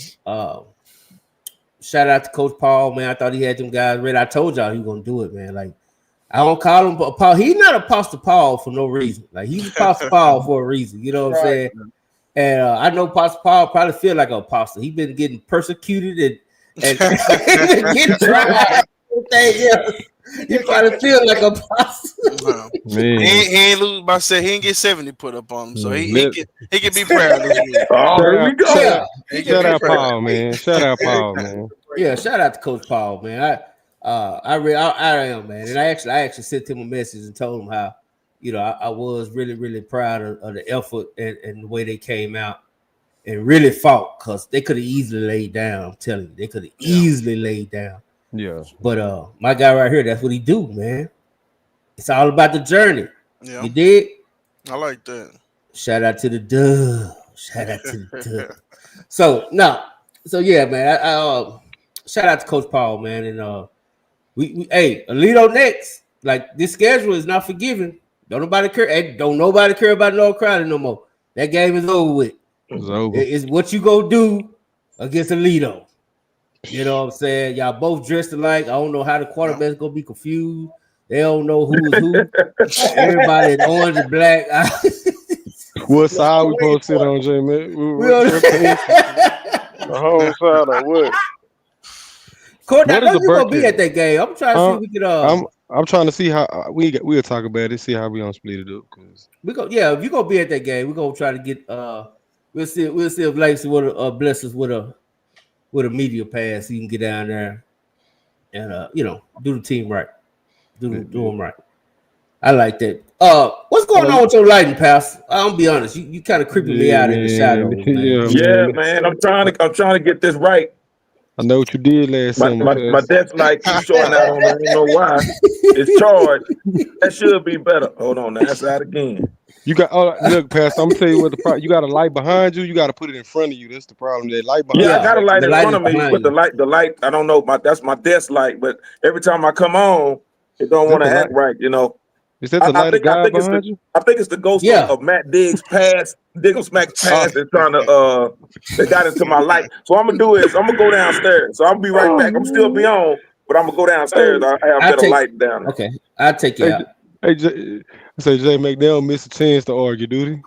Shout out to Coach Paul, man. I thought he had them guys ready. I told y'all he was gonna do it, man. Like, I don't call him Paul. He's not Apostle Paul for no reason. Like, he's Apostle Paul for a reason. You know what I'm saying? And I know Apostle Paul probably feel like an apostle. He's been getting persecuted and getting tried. You probably feel like a apostle. Man. He ain't lose by say he ain't get 70 put up on him, so he can be proud this week. Here we go. Shout out Paul, man. Shout out Paul, man. Yeah, shout out to Coach Paul, man. I am, man. And I actually sent him a message and told him how, I was really, really proud of the effort and the way they came out and really fought, because they could have easily laid down. I'm telling you, they could have easily laid down. Yeah. But my guy right here, that's what he do, man. It's all about the journey. Yeah. You dig? I like that. Shout out to the dub. Shout out to the dub. So yeah, man. I shout out to Coach Paul, man. And we Alito next. Like, this schedule is not forgiving. Don't nobody care about North Crowley no more. That game is over with. It's over. It's what you go do against Alito. You know what I'm saying? Y'all both dressed alike. I don't know how the quarterback's gonna be confused. They don't know who's who. Everybody in orange and black. What side we supposed to sit on, Jay, man? The whole side or what? Court, I know you're gonna be at that game. I'm trying to see if we can. I'm trying to see how we'll talk about it. See how we gonna split it up. Cause if you're gonna be at that game, we're gonna try to get. We'll see if Lacey will bless us with a media pass. So you can get down there and do the team right, do them right. I like that. What's going on with your lighting, Pastor? I'll be honest. You kind of creeping me out in the shadows, man. Yeah, man. I'm trying to get this right. I know what you did last summer. My desk light keeps shorting out on me. I don't know why. It's charged. That should be better. Hold on, that's out again. You got look, Pastor. I'm gonna tell you what the problem. You got a light behind you. You got to put it in front of you. That's the problem. That light behind. Yeah, I got a light in front of me, but the light. I don't know. That's my desk light. But every time I come on, it don't want to act right. Is that the light of God behind you? I think it's the ghost of Matt Diggs' pass. Diggle-Smack's pass is trying to they got into my light. So what I'm gonna do is I'm gonna go downstairs. So I'll be right back. I'm still be on, but I'm gonna go downstairs. I have better light down there. Okay, I'll take you out. Hey, Jay McDaniel missed a chance to argue, dude.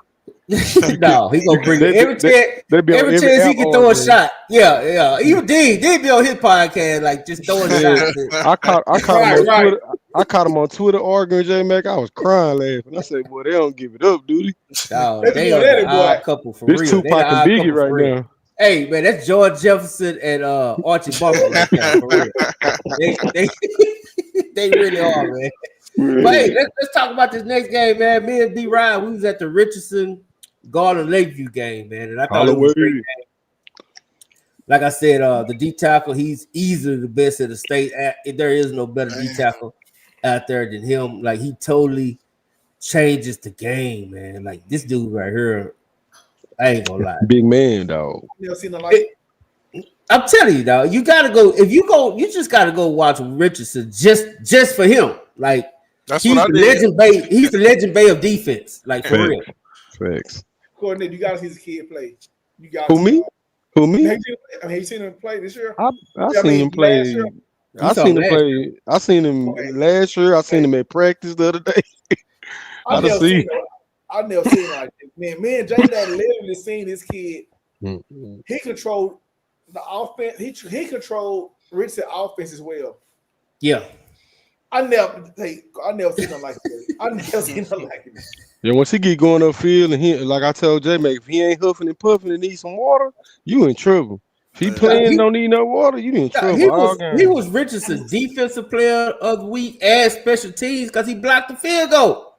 No, he gonna bring it every chance he can throw a shot. Yeah. He did be on his podcast, like just throwing shots. I caught him on Twitter. I caught him on Twitter arguing J Mac. I was crying laughing. I said, "Boy, they don't give it up, dude." No, they are an odd couple for real. This Tupac and Biggie right now. Hey man, that's George Jefferson and Archie Bunker right now, for real. They really are, man. But hey, let's talk about this next game, man. Me and D Ryan, we was at the Richardson Garden Lakeview game, man, and I thought it was a great game. Like I said, the D tackle, he's easily the best in the state. There is no better D tackle out there than him. Like, he totally changes the game, man. Like, this dude right here, I ain't gonna lie. Big man, dog. Never seen nothing like it. I'm telling you, dog. You gotta go. If you go, you just gotta go watch Richardson just for him. Like That's he's what I the did. legend bay. He's the legend bay of defense. Like for real. Facts. Coordinator, you gotta see this kid play. You got Who me? Who me? Have you seen him play this year? I seen him play. I seen him play. I seen him last year. I seen him at practice the other day. I never seen him like this. Man, me and Jay Dad literally seen this kid. He controlled the offense. He controlled Richardson offense as well. Yeah. I never seen him like this. I never seen him like this. Yeah, once he get going upfield and he, like I told J Mac, if he ain't huffing and puffing and need some water, you in trouble. If he playing don't need no water, you in trouble. He was Richardson's defensive player of the week and special teams because he blocked the field goal.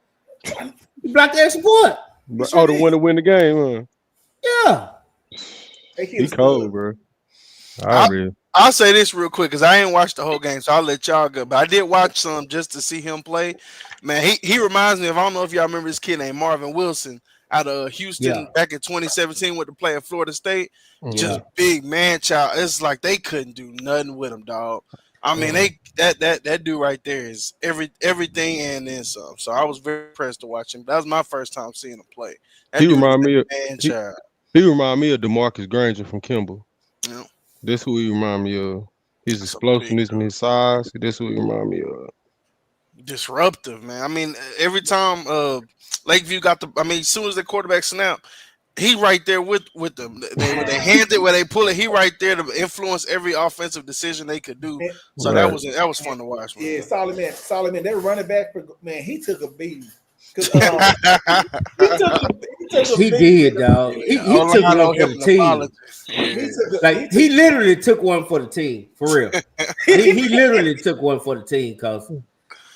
He blocked the extra point. The one to win the game, huh? Yeah. He cold, bro. I'll say this real quick because I ain't watched the whole game, so I'll let y'all go. But I did watch some just to see him play. Man, he reminds me of, I don't know if y'all remember this kid named Marvin Wilson out of Houston back in 2017 with the play at Florida State. Just big man child. It's like they couldn't do nothing with him, dog. I mean, that dude right there is everything and then some. So I was very impressed to watch him. That was my first time seeing him play. He remind me of DeMarcus Granger from Kimball. Yeah. That's who he remind me of. His explosiveness and his size. That's who he remind me of. Disruptive, man. I mean, every time Lakeview got as soon as the quarterback snap, he right there with them. They hand it where they pull it. He right there to influence every offensive decision they could do. So that was fun to watch. Man. Yeah, Solomon. That running back, man, he took a beating. He did, dog. He took one for the team. He literally took one for the team, for real. he literally took one for the team because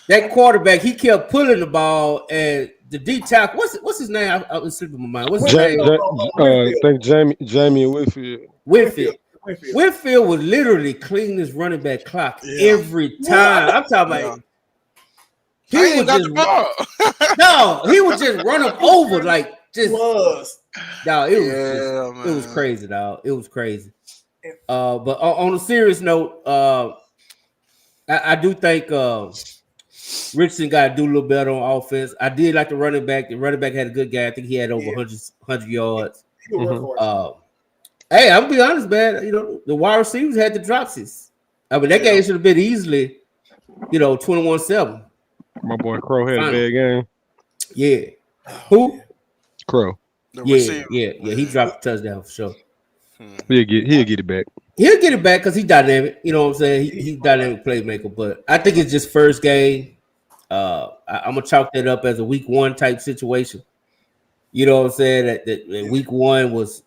that quarterback, he kept pulling the ball and the D tackle. What's his name? I was slipping my mind. What's his name? I think Jamie Whitfield. Whitfield would literally clean his running back clock every time. I'm talking about. He would just run him over like just. No, it was crazy, dog. It was crazy. But on a serious note, I do think Richardson got to do a little better on offense. I did like the running back. The running back had a good game. I think he had over 100 yards. Hey, I'm gonna be honest, man. You know, the wide receivers had the dropsies. I mean, that game should have been easily, 21-7. My boy Crow had a bad game. Yeah. Who? Crow. Yeah. He dropped the touchdown for sure. He'll get it back. He'll get it back because he's dynamic. You know what I'm saying? He's dynamic playmaker. But I think it's just first game. I'm gonna chalk that up as a week one type situation. You know what I'm saying? That week one was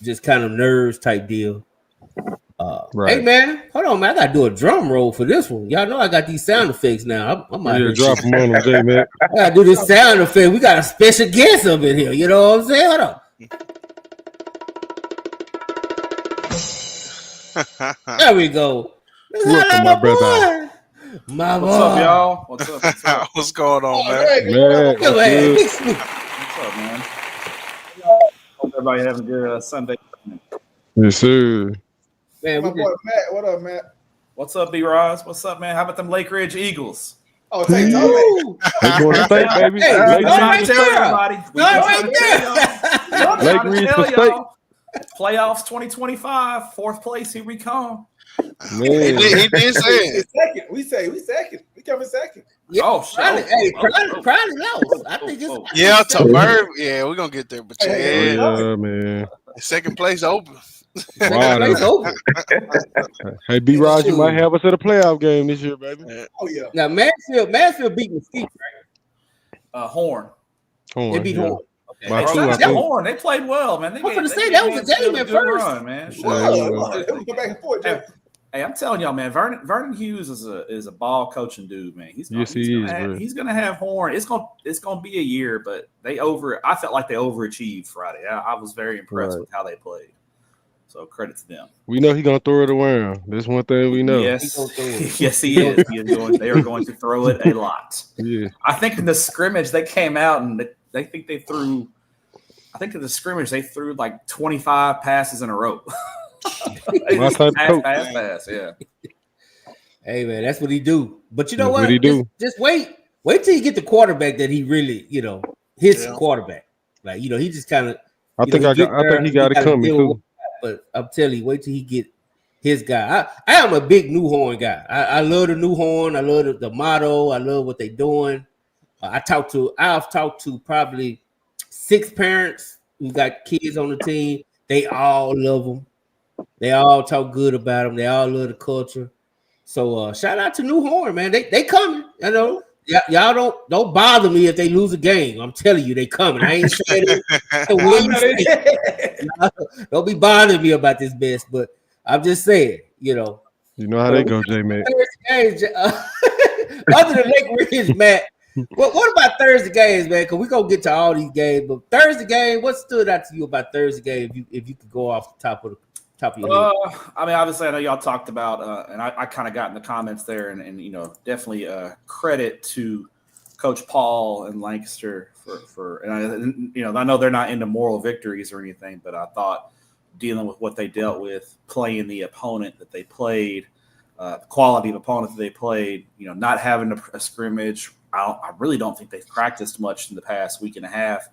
just kind of nerves type deal. Right. Hey man, hold on, man. I gotta do a drum roll for this one. Y'all know I got these sound effects now. I'm out here. Drop them on J man. I gotta do this sound effect. We got a special guest up in here. You know what I'm saying? Hold on. There we go. Welcome, my brother. My boy. What's up, y'all? What's up? What's going on, man? What's up, man? Hope everybody having a good Sunday. Yes, sir. Man, my boy Matt. What up, Matt? What's up, B. Ross? What's up, man? How about them Lake Ridge Eagles? Oh, thanks. They going to state, baby. Hey, Lake right there. Lake Ridge for state. Playoffs 2025, fourth place. Here we come. Man. He did say it. Second. We second. We coming second. Yeah. Oh, shit. Crowley knows. I think it's we're gonna get there, but man. Second place open. Hey, B. Rod, you might have us at a playoff game this year, baby. Oh yeah. Now Mansfield beat Mesquite, right? Horn. They beat Horn. Okay. Horn. They played well, man. I'm gonna say that was a game at first. Run, man. Go back and forth, Jeff. Hey, I'm telling y'all, man. Vernon Hughes is a ball coaching dude, man. He's gonna have Horn. It's gonna be a year, but I felt like they overachieved Friday. I was very impressed with how they played. So credit to them. We know he's gonna throw it around. That's one thing we know. Yes, yes, he is. They are going to throw it a lot. Yeah. I think in the scrimmage they came out and they think they threw I think at the scrimmage they threw like 25 passes in a row. Pass, yeah. Hey man, that's what he do. But you know That's what? he do. Just wait till you get the quarterback that he really, hits the quarterback. Like, he just kind of. I think he got it coming too. But I'm telling you, wait till he get his guy. I am a big new horn guy. I love the new horn. I love the motto. I love what they're doing. I've talked to probably 6 parents who got kids on the team. They all love them. They all talk good about them. They all love the culture. So shout out to New Horn, man. They coming. Y'all don't bother me if they lose a game. I'm telling you, they coming. I ain't saying it. Don't be bothering me about this mess, but I'm just saying, You know how they go, J-Man. Other than Lake Ridge, Matt, what about Thursday games, man? Because we're going to get to all these games. But Thursday game, what stood out to you about Thursday game if you could go off the top of your head? I mean, obviously, I know y'all talked about, and I kind of got in the comments there, and definitely credit to Coach Paul and Lancaster for and I know they're not into moral victories or anything, but I thought dealing with what they dealt with, playing the opponent that they played, the quality of opponent that they played, not having a scrimmage. I really don't think they've practiced much in the past week and a half,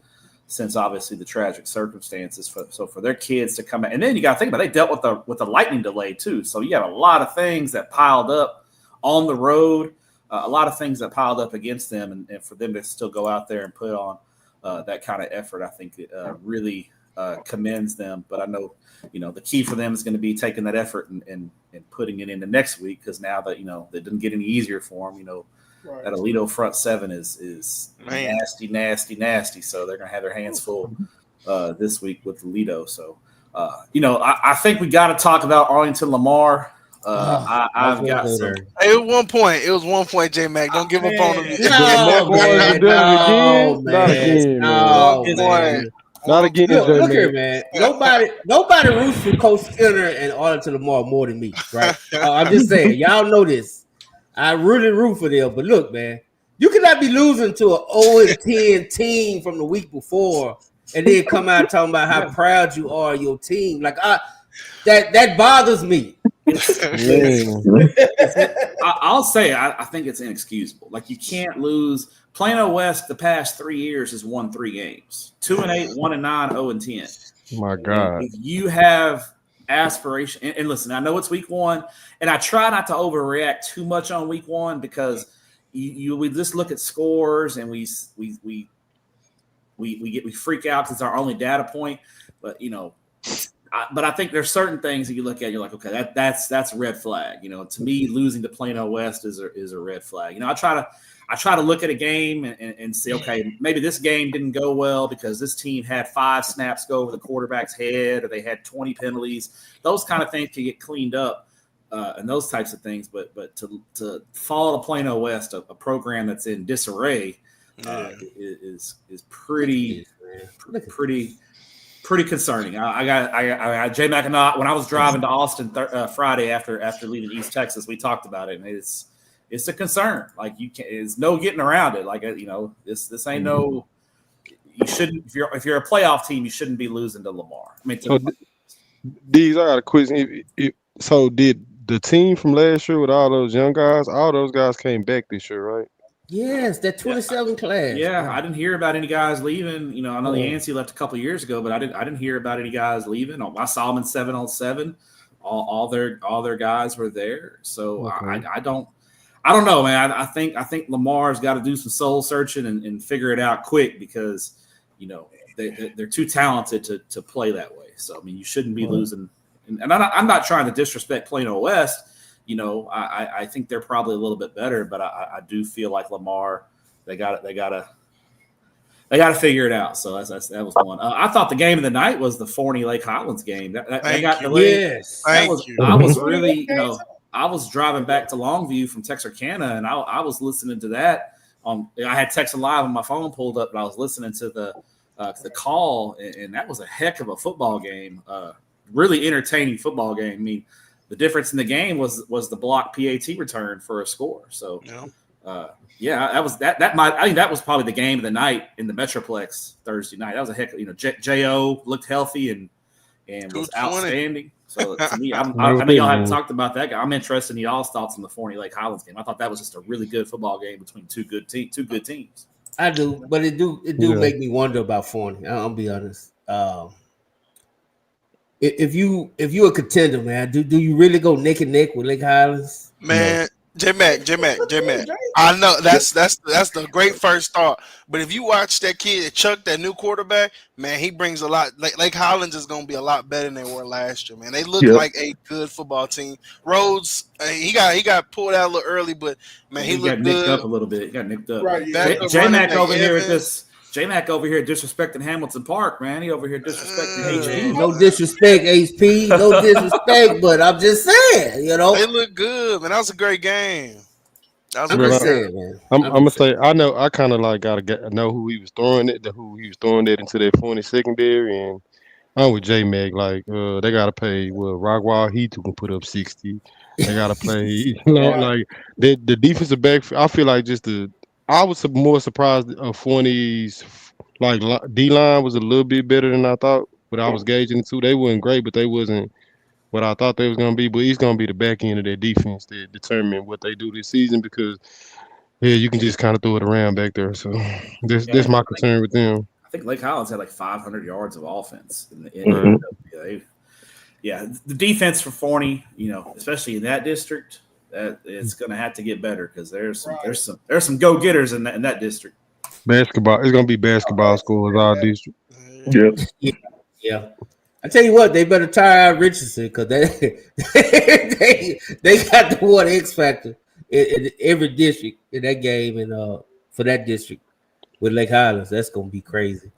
since obviously the tragic circumstances. For their kids to come in, and then you got to think about, they dealt with the lightning delay too. So you have a lot of things that piled up on the road, a lot of things that piled up against them, and for them to still go out there and put on that kind of effort, I think really commends them. But I know, the key for them is going to be taking that effort and putting it into next week, because now that it didn't get any easier for them. Right. That Alito front seven is nasty. So they're gonna have their hands full this week with Alito. So I think we got to talk about Arlington Lamar. I've got some. It was one point, J Mac. Don't give up on him. Not again. Look here, man. Nobody roots for Coach Skinner and Arlington Lamar more than me, right? I'm just saying, y'all know this. I really root for them, but look, man, you cannot be losing to an 0-10 team from the week before and then come out talking about how proud you are of your team. Like that bothers me. I'll say I think it's inexcusable. Like, you can't lose. Plano West the past 3 years has won 3 games: 2-8, 1-9, 0-10. My God! If you have aspiration, and listen, I know it's week 1, and I try not to overreact too much on week 1, because we just look at scores and we freak out because it's our only data point. But but I think there's certain things that you look at, you're like, okay, that's a red flag. To me, losing to Plano West is a red flag. I try to look at a game and say, okay, maybe this game didn't go well because this team had 5 snaps go over the quarterback's head, or they had 20 penalties. Those kind of things can get cleaned up, and those types of things. But to follow to Plano West, a program that's in disarray, is pretty concerning. I got J Mac and I, when I was driving to Austin Friday after leaving East Texas, we talked about it, and it's a concern. Like, there's no getting around it. Like, this ain't no. You shouldn't. If you're a playoff team, you shouldn't be losing to Lamar. I mean, I got a question. So did the team from last year with all those young guys? All those guys came back this year, right? Yes, that 27 class. Yeah, I didn't hear about any guys leaving. I know the Yancey left a couple of years ago, but I didn't hear about any guys leaving. I saw them in 7-on-7. All their guys were there. So okay. I don't know, man. I think Lamar's got to do some soul searching and figure it out quick, because they're too talented to play that way. So I mean, you shouldn't be losing. And I'm not trying to disrespect Plano West. I think they're probably a little bit better, but I do feel like Lamar, they got to figure it out. So that was one. I thought the game of the night was the Forney Lake Highlands game. That got delayed. Yes, I was really, I was driving back to Longview from Texarkana, and I was listening to that. I had Texas Live on my phone pulled up, and I was listening to the call, and that was a heck of a football game. Really entertaining football game. I mean, the difference in the game was the block PAT return for a score. So, Yeah, I think that was probably the game of the night in the Metroplex Thursday night. That was a heck of, J.O. looked healthy and was outstanding. So to me, I know y'all haven't talked about that guy. I'm interested in y'all's thoughts on the Forney Lake Highlands game. I thought that was just a really good football game between two good teams. I do, but it do make me wonder about Forney. I'll be honest. If you a contender, man, do you really go neck and neck with Lake Highlands? Man, J-Mac. I know that's the great first thought. But if you watch that kid, Chuck, that new quarterback, man, he brings a lot. Lake Highlands is going to be a lot better than they were last year, man. They look like a good football team. Rhodes, he got pulled out a little early, but man, he looked got good. nicked up a little bit. He got nicked up. Right, J-Mac over here at this. J-Mac over here disrespecting Hamilton Park, man. He over here disrespecting HP. No disrespect, HP. No disrespect, but I'm just saying, They look good, man. That was a great game. I'm just saying, man. I'm gonna say I know. I kind of like gotta know who he was throwing it, into that Forney secondary, and I'm with J-Mac. Like they gotta pay Rockwall Heath who can put up 60. They gotta play, like the defensive back. I feel like I was more surprised Forney's like D line was a little bit better than I thought, but I was gauging it too. They weren't great, but they wasn't what I thought they was gonna be. But it's gonna be the back end of their defense that determine what they do this season because you can just kind of throw it around back there. So this my concern with them. I think Lake Highlands had like 500 yards of offense in the the defense for Forney, especially in that district. That it's going to have to get better because there's some go getters in that district. Basketball, it's going to be basketball schools our district. Yeah. I tell you what, they better tire out Richardson because they got the one X factor in every district in that game and for that district with Lake Highlands. That's going to be crazy.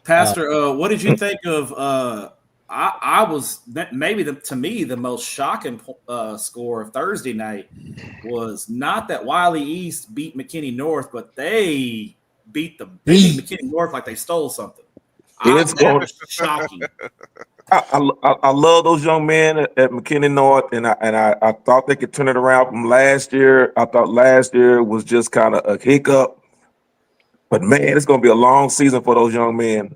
Pastor, what did you think of? I was maybe to me the most shocking score of Thursday night was not that Wally East beat McKinney North, but they beat McKinney North like they stole something. That was shocking. I love those young men at McKinney North, and I thought they could turn it around from last year. I thought last year was just kind of a hiccup. But man, it's gonna be a long season for those young men.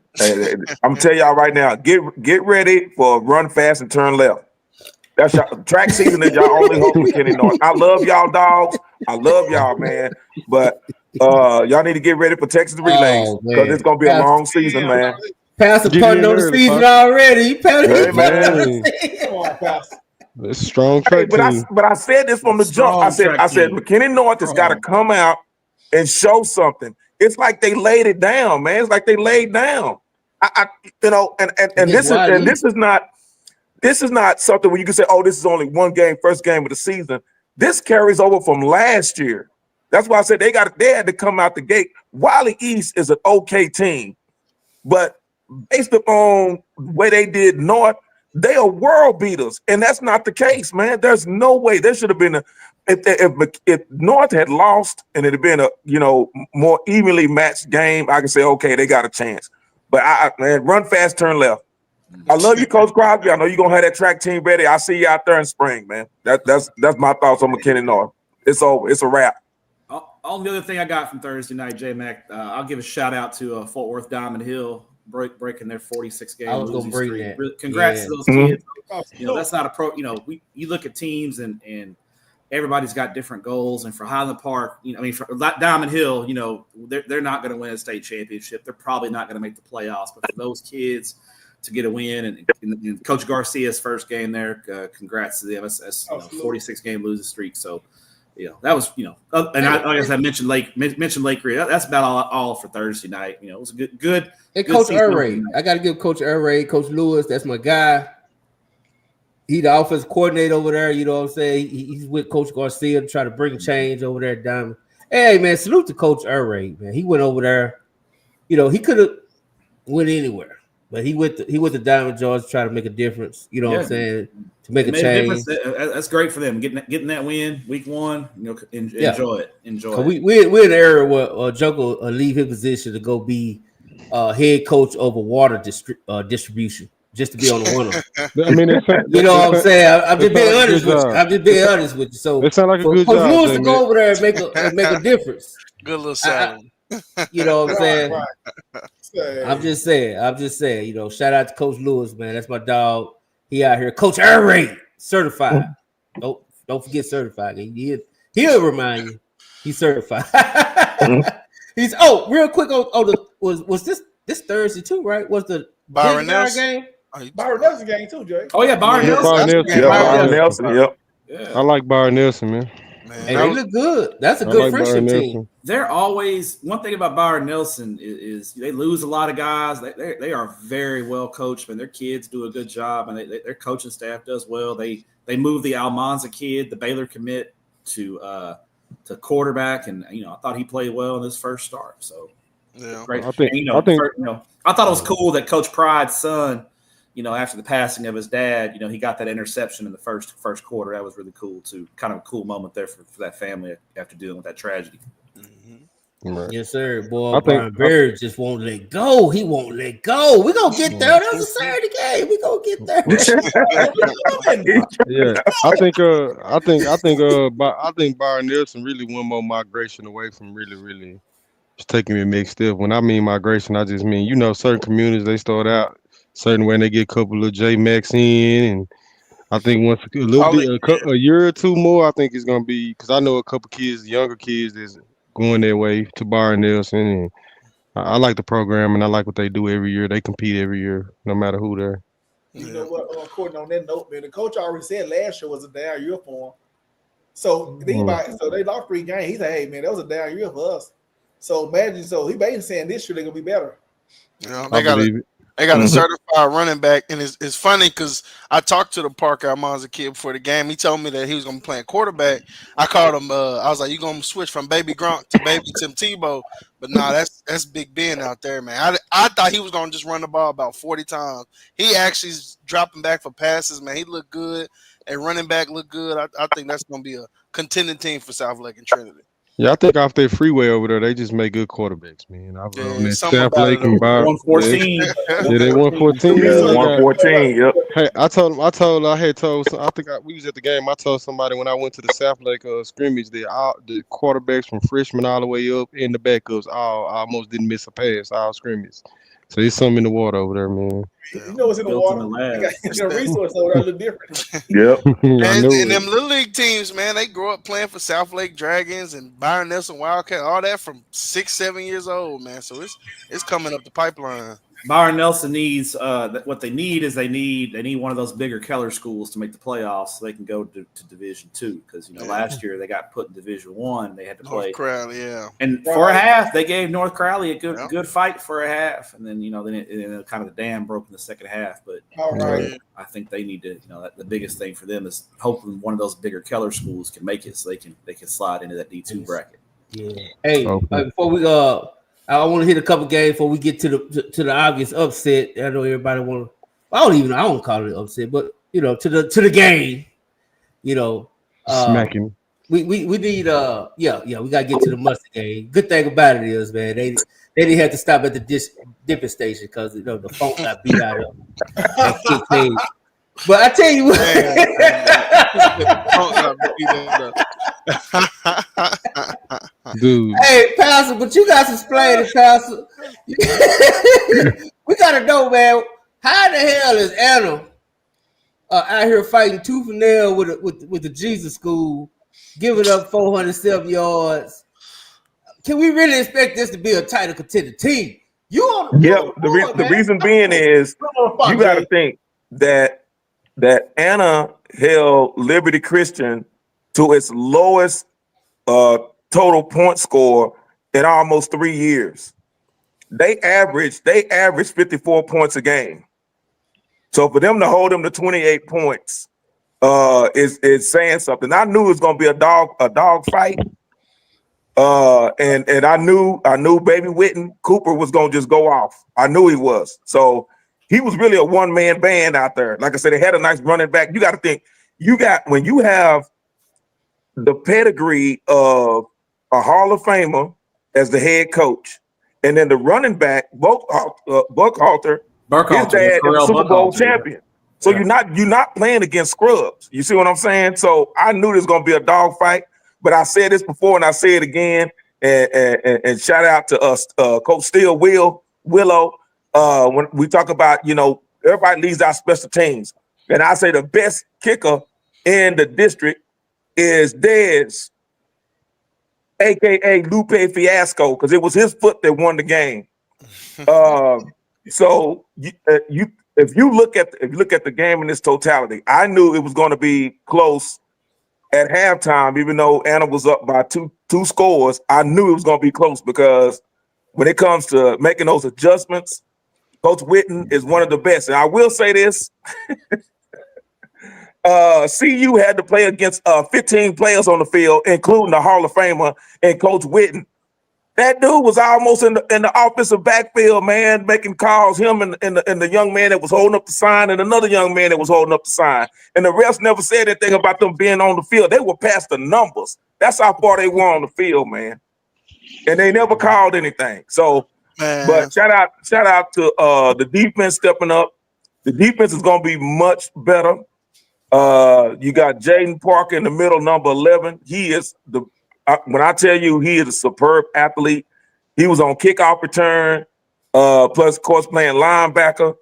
I'm telling y'all right now, get ready for a run fast and turn left. That's track season is y'all only hope for McKinney North. I love y'all dogs. I love y'all, man. But y'all need to get ready for Texas relays because it's gonna be a long season, man. Pastor punting on the season already. It's a strong track team. But I said this from the jump. I said McKinney North has got to come out and show something. It's like they laid it down, man. It's like they laid down. This is not something where you can say, oh, this is only one game, first game of the season. This carries over from last year. That's why I said they had to come out the gate. Wally East is an okay team, but based upon the way they did North, they are world beaters, and that's not the case, man. There's no way. There should have been if North had lost and it had been a more evenly matched game, I could say okay, they got a chance. But man, run fast, turn left. I love you, Coach Crowley. I know you're gonna have that track team ready. I'll see you out there in spring, man. That's my thoughts on McKinney North. It's over. It's a wrap. Only other thing I got from Thursday night, J-Mac, I'll give a shout out to Fort Worth Diamond Hill breaking their 46-game losing streak. Congrats to those kids. That's not a pro. You look at teams and everybody's got different goals. And for Highland Park, for Diamond Hill, they're not going to win a state championship. They're probably not going to make the playoffs. But for those kids to get a win and Coach Garcia's first game there, congrats to them. That's 46-game losing streak. So. That was, and I guess I mentioned Lake Ridge. That's about all for Thursday night. It was a good. And Coach Urray, I got to give Coach Urray, Coach Lewis. That's my guy. He the offensive coordinator over there. You know what I'm saying? He's with Coach Garcia to try to bring change over there at Diamond. Hey man, salute to Coach Urray, man. He went over there. He could have went anywhere, but he went to Diamond George to try to make a difference. You know what I'm saying? To make a change. That's great for them. Getting that win week one. Enjoy it. Enjoy it. We're in an era where Jungle leave his position to go be head coach over water distribution. just to be on the winner. I mean, you know what I'm saying? I'm just being honest with you. I'm just being honest with you. So it sounds like a for good Coach job. Lewis to go over there and make a difference. Good little salary. You know what I'm saying? Right. I'm just saying. You know, shout out to Coach Lewis, man. That's my dog. He out here, Coach Air Raid, certified. Don't forget certified. He'll remind you. He's certified. He's real quick on the was this Thursday too, right? Was the Byron Nelson game? Byron Nelson game too, Jay. Oh yeah, Byron Nelson. Byron Nelson. Yep. Yeah. I like Byron Nelson, man. Hey, they look good. That's a good friendship team. They're always one thing about Byron Nelson is they lose a lot of guys. They are very well coached, and their kids do a good job, and their coaching staff does well. They moved the Almanza kid, the Baylor commit, to quarterback, and I thought he played well in his first start. So yeah, great. I think I thought it was cool that Coach Pride's son, after the passing of his dad, he got that interception in the first quarter. That was really cool too. Kind of a cool moment there for that family after dealing with that tragedy. Right. Yes, sir. Boy, Brian Baird just won't let go. He won't let go. We're gonna get there. That was a Saturday game. We're gonna get there. Yeah, I think Byron Nelson really one more migration away from really just taking me mixed up. When I mean migration, I just mean certain communities they start out certain way and they get a couple of J Max in, and I think once a year or two more, I think it's gonna be because I know a couple kids, younger kids, that's going their way to Byron Nelson, and I like the program and I like what they do every year. They compete every year, no matter who they're. You know what? According on that note, man, the coach already said last year was a down year for him. So they lost 3 games. He said, "Hey, man, that was a down year for us." So imagine, he basically saying this year they're gonna be better. They got a certified running back, and it's funny because I talked to the Parker Almanza kid before the game. He told me that he was going to be playing quarterback. I called him. I was like, "You going to switch from Baby Gronk to Baby Tim Tebow?" But nah, that's Big Ben out there, man. I thought he was going to just run the ball about 40 times. He actually is dropping back for passes, man. He looked good, and running back looked good. I think that's going to be a contending team for South Lake and Trinity. Yeah, I think off their freeway over there, they just make good quarterbacks, man. I've on that South Lake and Byron. 114. Yeah, they 114. Yeah, 114. Yep. Hey, we was at the game. I told somebody when I went to the South Lake scrimmage that the quarterbacks from freshmen all the way up in the backups almost didn't miss a pass all scrimmage. So there's something in the water over there, man. You know what's in the water? The resource over there a little different. Yep. And them little league teams, man, they grow up playing for South Lake Dragons and Byron Nelson Wildcat, all that from 6-7 years old, man. So it's coming up the pipeline. Byron Nelson needs what they need is they need one of those bigger Keller schools to make the playoffs so they can go to Division II because last year they got put in Division I. They had to play Crowley, and for a half they gave North Crowley a good fight for a half, and then then kind of the dam broke in the second half. But I think they need to the biggest thing for them is hoping one of those bigger Keller schools can make it so they can slide into that D2 bracket. Yeah. Hey, before we I want to hit a couple games before we get to the obvious upset. I know everybody want to. I don't call it an upset, but to the game. Smacking. We need we gotta get to the mustard game. Good thing about it is, man, they didn't have to stop at the dipping station because the phone got beat out of them. But I tell you what, dude. Hey, Pastor, but you got to explain it, Pastor. We gotta know, man. How the hell is Anna out here fighting tooth and nail with the Jesus School, giving up 407 yards? Can we really expect this to be a title contender team? The reason being is you got to think that Anna held Liberty Christian to its lowest total point score in almost 3 years. They averaged 54 points a game. So for them to hold them to 28 points is saying something. I knew it was going to be a dog fight. And I knew Baby Witten Cooper was going to just go off. I knew he was. So he was really a one-man band out there. Like I said, they had a nice running back. You got to think, when you have the pedigree of a Hall of Famer as the head coach, and then the running back, Buckhalter, His dad is a Super Bowl champion. So you're not playing against scrubs. You see what I'm saying? So I knew this was gonna be a dogfight, but I said this before and I say it again. And shout out to us, Coach Steele Willow. When we talk about, everybody leads our special teams, and I say the best kicker in the district is Dez, aka Lupe Fiasco, because it was his foot that won the game. So if you look at the game in its totality, I knew it was going to be close at halftime, even though Anna was up by two scores. I knew it was going to be close because when it comes to making those adjustments, Coach Witten is one of the best. And I will say this. CU had to play against 15 players on the field, including the Hall of Famer and Coach Witten. That dude was almost in the offensive backfield, man, making calls. Him and the young man that was holding up the sign, and another young man that was holding up the sign. And the refs never said anything about them being on the field. They were past the numbers. That's how far they were on the field, man. And they never called anything. So, but shout out to the defense stepping up. The defense is going to be much better. You got Jaden Parker in the middle, number 11. He is when I tell you he is a superb athlete. He was on kickoff return, plus of course playing linebacker.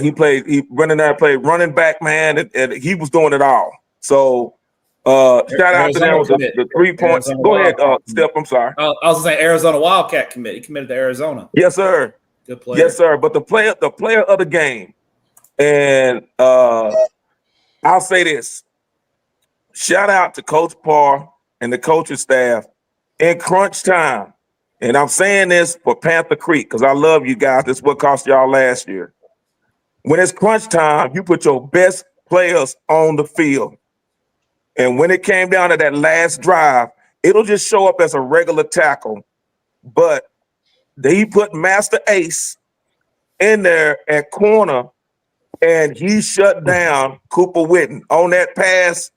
He played running back, man, and he was doing it all. So shout out to them with the 3 points. Go ahead, Steph. I'm sorry. I was gonna say Arizona Wildcat commit. He committed to Arizona. Yes, sir. Good player. Yes, sir. But the player of the game, and I'll say this. Shout out to Coach Parr and the coaching staff in crunch time. And I'm saying this for Panther Creek because I love you guys. This is what cost y'all last year. When it's crunch time, you put your best players on the field. And when it came down to that last drive, it'll just show up as a regular tackle. But he put Master Ace in there at corner, and he shut down Cooper Witten on that pass.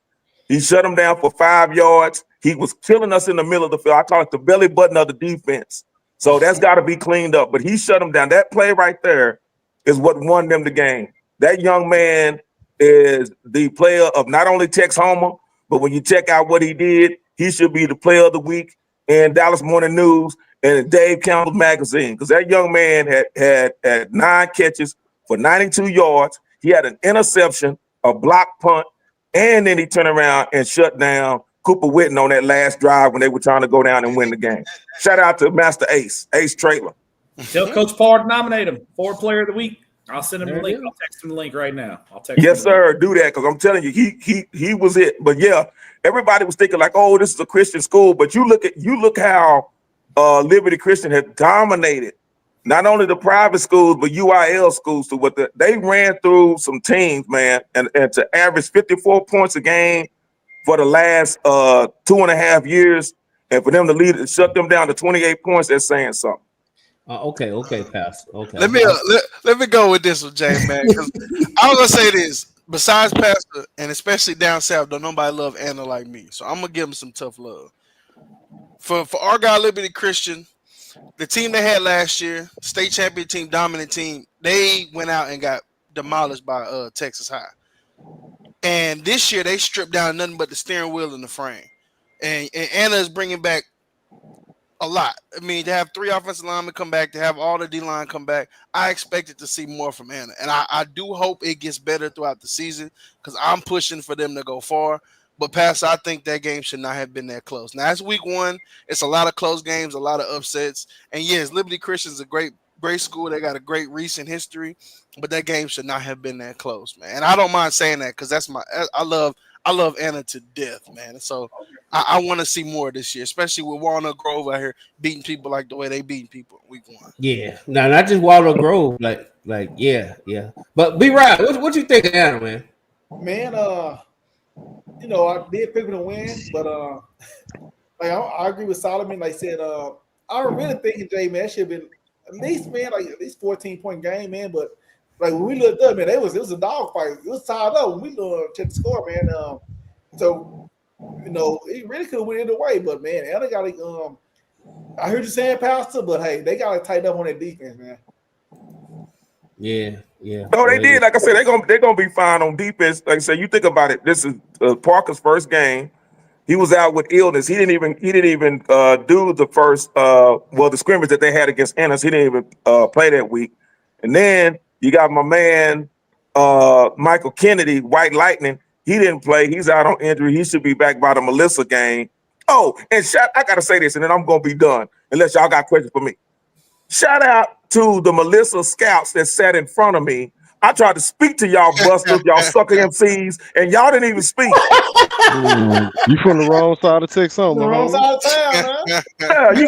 He shut him down for 5 yards. He was killing us in the middle of the field. I call it the belly button of the defense. So that's got to be cleaned up. But he shut him down. That play right there is what won them the game. That young man is the player of not only Tex Homer, but when you check out what he did, he should be the player of the week in Dallas Morning News and Dave Campbell magazine. Because that young man had 9 catches for 92 yards. He had an interception, a block punt, and then he turned around and shut down Cooper Witten on that last drive when they were trying to go down and win the game. Shout out to Master Ace Traylor. Tell Coach Parr to nominate him for Player of the Week. I'll send him the link. I'll text him the link right now. Yes, sir. Do that because I'm telling you, he was it. But yeah, everybody was thinking like, oh, this is a Christian school. But you look how Liberty Christian had dominated not only the private schools but UIL schools. So they ran through some teams, man, and to average 54 points a game for the last 2.5 years, and for them to shut them down to 28 points, that's saying something. Okay, Pastor. Okay. Let me go with this one, James, man. I was gonna say this. Besides Pastor, and especially down south, don't nobody love Anna like me. So I'm gonna give him some tough love. For Argyle Liberty Christian, the team they had last year, state champion team, dominant team, they went out and got demolished by Texas High. And this year they stripped down nothing but the steering wheel and the frame. And Anna is bringing back a lot. I mean, to have 3 offensive linemen come back, to have all the D-line come back, I expected to see more from Anna. And I do hope it gets better throughout the season because I'm pushing for them to go far. But, Pastor, I think that game should not have been that close. Now, it's week 1. It's a lot of close games, a lot of upsets. And, yes, Liberty Christian's a great school. They got a great recent history. But that game should not have been that close, man. And I don't mind saying that because I love Anna to death, man. So I want to see more this year, especially with Walnut Grove out here beating people like the way they beating people in week 1. Yeah, no, not just Walnut Grove, like yeah. But be right. What you think of Anna, man? Man, I did pick him to win, but I agree with Solomon. Like I said, I really think Jay, man, should have been at least 14-point game, man. But like when we looked up, man, it was a dog fight. It was tied up when we checked the score, man. So it really could have went either way. But man, Anna got to. I heard you saying, Pastor, but hey, they got to tighten up on that defense, man. Yeah. No, they did. Like I said, they're gonna be fine on defense. Like I said, you think about it. This is Parker's first game. He was out with illness. He didn't even do the first the scrimmage that they had against Ennis. He didn't even play that week. And then you got my man Michael Kennedy, White Lightning. He didn't play. He's out on injury. He should be back by the Melissa game. Oh, and I gotta say this, and then I'm gonna be done. Unless y'all got questions for me. Shout out to the Melissa scouts that sat in front of me. I tried to speak to y'all busters, y'all sucker MCs, and y'all didn't even speak. You from the wrong side of Texas, The wrong side of town, man. Yeah, you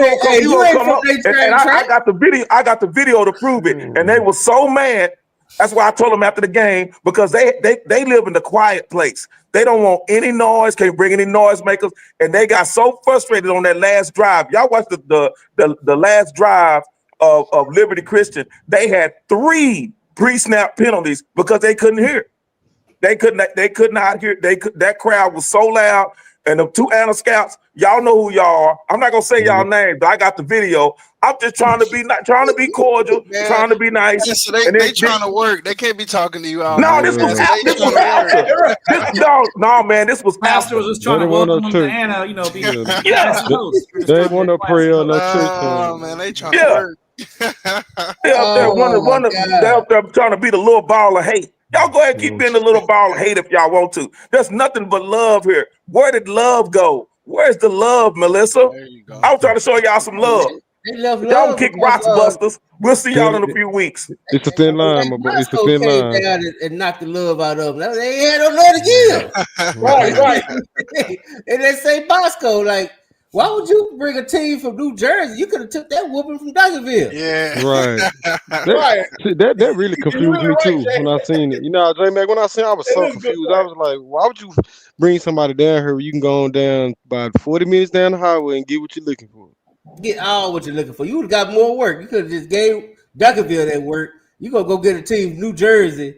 gonna come up. And I got the video. I got the video to prove it. And they were so mad. That's why I told them after the game, because they live in the quiet place. They don't want any noise, can't bring any noisemakers, and they got so frustrated on that last drive. Y'all watched the last drive of Liberty Christian. They had 3 pre-snap penalties because they couldn't hear. They could not hear. That crowd was so loud. And the 2 Anna scouts, y'all know who y'all are. I'm not gonna say y'all names, but I got the video. I'm just trying to be cordial, trying to be nice. Yeah, so they trying to work. They can't be talking to you out. No, this was after. No, man, this was Pastor was just trying to welcome them to Anna. You know, be They want to pray on the church. Oh man, they trying to work. They're trying to be the little ball of hate. Y'all go ahead and keep being the little ball of hate if y'all want to. There's nothing but love here. Where did love go? Where's the love, Melissa? I was trying to show y'all some love. Y'all kick rocks, busters. We'll see y'all in a few weeks. It's a thin line, my boy. It's a thin line. Down and knock the love out of them. They ain't had no love to give. right. And they say Bosco, like, why would you bring a team from New Jersey? You could have took that whooping from Duncanville. Yeah. Right. That really confused me too when I seen it. You know, J-Mac, when I seen it, I was so confused. I was like, why would you bring somebody down here where you can go on down about 40 minutes down the highway and get what you're looking for? Get all what you're looking for. You would have got more work. You could have just gave Duncanville that work. You gonna go get a team from New Jersey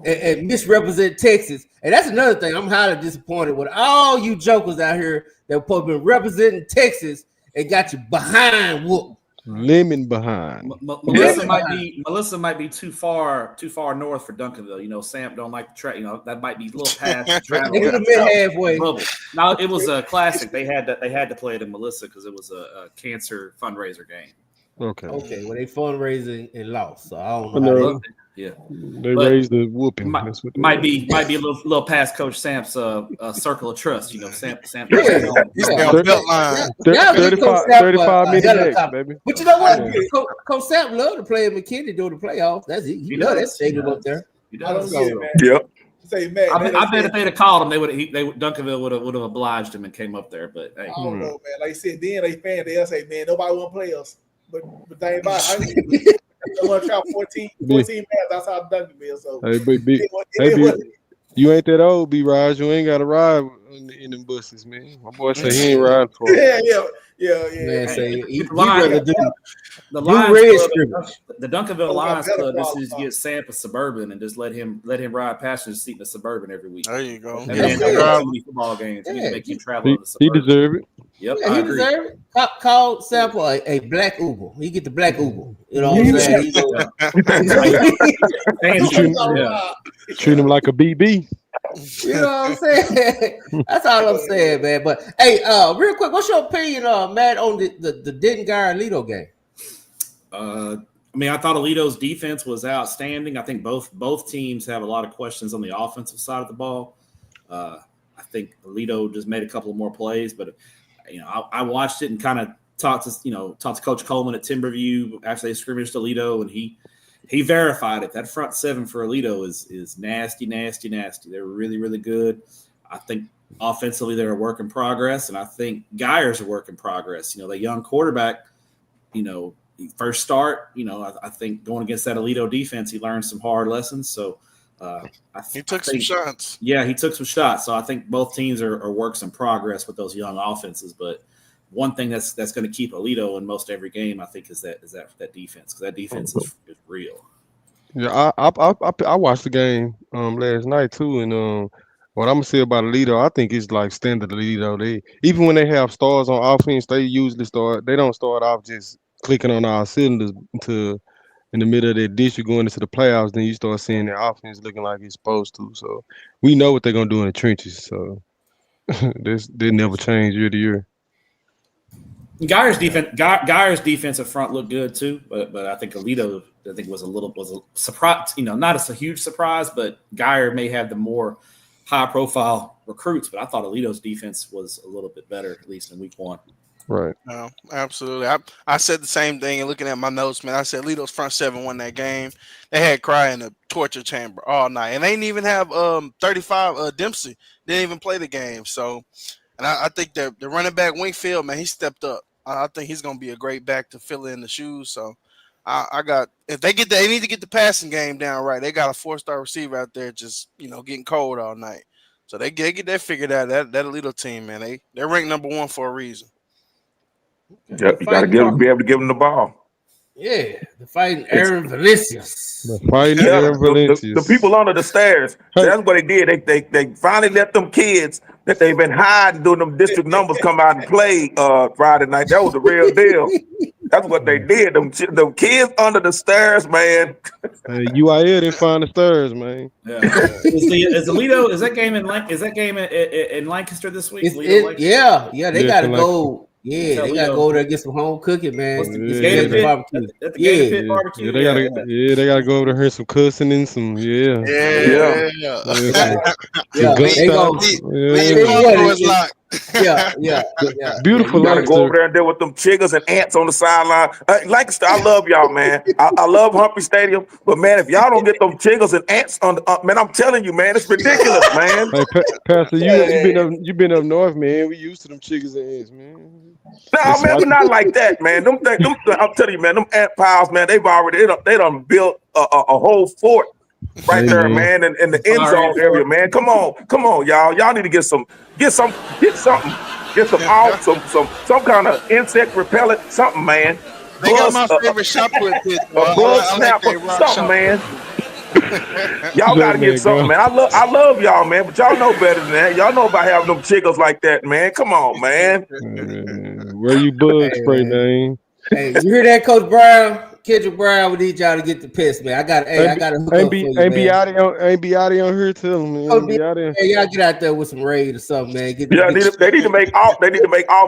and misrepresent Texas. And that's another thing. I'm highly disappointed with all you jokers out here that have been representing Texas and got you behind whoop. Lemon behind. Melissa might be too far north for Duncanville. You know, Sam don't like the track. You know, that might be a little past. They could have been halfway. Now it was a classic. They had to play it in Melissa because it was a cancer fundraiser game. Okay. Well, they fundraising and lost, so I don't know. They raised the whooping. Might be a little past Coach Samp's circle of trust. You know, Samp. He's got a belt line. 35 minutes, baby. But you know what? Coach Samp loved to play at McKinney during the playoffs. That's it. He loved that stadium up there. Yep. Say, man, I bet if they'd have called him, Duncanville would have obliged him and came up there. But hey, I don't know, man. Like I said, then they they'll say, man, nobody want to play us. But they ain't about it. I want to try 14 man outside of Duncanville. So you ain't that old, B-Raj. You ain't got to ride in them buses, man. My boy said he ain't riding for it. Yeah. Man, say the Duncanville Lions Club just needs to get Samp a Suburban and just let him ride passenger seat in the Suburban every week. There you go. And then football games. You need to make him travel in the Suburban. He deserve it. Yep, he deserve it. Call Sample a black Uber. He get the black Uber. You know what I'm saying? Treat him like a BB. You know what I'm saying? That's all I'm saying, man. But hey, real quick, what's your opinion, Matt, on the Denton Guy Alito game? I mean, I thought Alito's defense was outstanding. I think both teams have a lot of questions on the offensive side of the ball. I think Alito just made a couple of more plays, but you know, I watched it and kind of talked to Coach Coleman at Timberview after they scrimmaged Alito, and he verified it. That front seven for Alito is nasty. They're really, really good. I think offensively they're a work in progress, and I think Geyer's a work in progress. You know, the young quarterback, you know, first start, you know, I think going against that Alito defense, he learned some hard lessons. So he took some shots. Yeah, he took some shots. So I think both teams are works in progress with those young offenses. But one thing that's going to keep Alito in most every game, I think, is that defense, because that defense is real. Yeah, I watched the game last night too, and what I'm gonna say about Alito, I think it's like standard Alito. They even when they have stars on offense, they usually start. They don't start off just clicking on our cylinders. in the middle of that district going into the playoffs, then you start seeing their offense looking like it's supposed to. So we know what they're gonna do in the trenches. So they never change year to year. Geyer's defensive front looked good too, but I think Alito was a surprise. Not a huge surprise, but Geyer may have the more high profile recruits. But I thought Alito's defense was a little bit better, at least in week 1. Right. No, absolutely. I said the same thing, and looking at my notes, man, I said Alito's front 7 won that game. They had Cry in the torture chamber all night, and they didn't even have 35 Dempsey didn't even play the game. So, and I think that the running back Wingfield, man, he stepped up. I think he's going to be a great back to fill in the shoes. So, if they need to get the passing game down right. They got a 4-star receiver out there just getting cold all night. So they get that figured out. That Alito team, man, they're ranked number 1 for a reason. Yep, you got to be able to give them the ball. Yeah, the fighting Aaron Valencius. The people under the stairs. That's what they did. They finally let them kids that they've been hiding doing them district numbers come out and play Friday night. That was the real deal. That's what they did. Them kids under the stairs, man. UIL didn't find the stairs, man. Yeah. Is Alito? Is that game in Lancaster this week? They got to go. Yeah, they gotta go there and get some home cooking, man. Barbecue. Barbecue. They gotta go over there and hear some cussing and some Beautiful. You gotta go over there and deal with them chiggers and ants on the sideline. Lancaster, I love y'all, man. I love Humphrey Stadium, but man, if y'all don't get them chiggers and ants on, man, I'm telling you, man, it's ridiculous, man. Hey, Pastor, you been up north, man. We used to them chiggers and ants, man. No, man, we're not like that, man. I'm telling you, man, them ant piles, man, they done built a whole fort right there, man, in the end zone area, man. Come on, y'all. Y'all need to get some kind of insect repellent, something, man. They got my favorite shot put. A bug snapper, something, man. Y'all gotta get something, man. I love y'all, man, but y'all know better than that. Y'all know about having them chiggers like that, man. Come on, man. Where you bug spray, man? Hey, you hear that, Coach Brown? Kendrick Brown, we need y'all to get the piss, man. I got to hook up for you, man. Ain't be out on here too, man. Hey, y'all get out there with some raid or something, man. They need to make off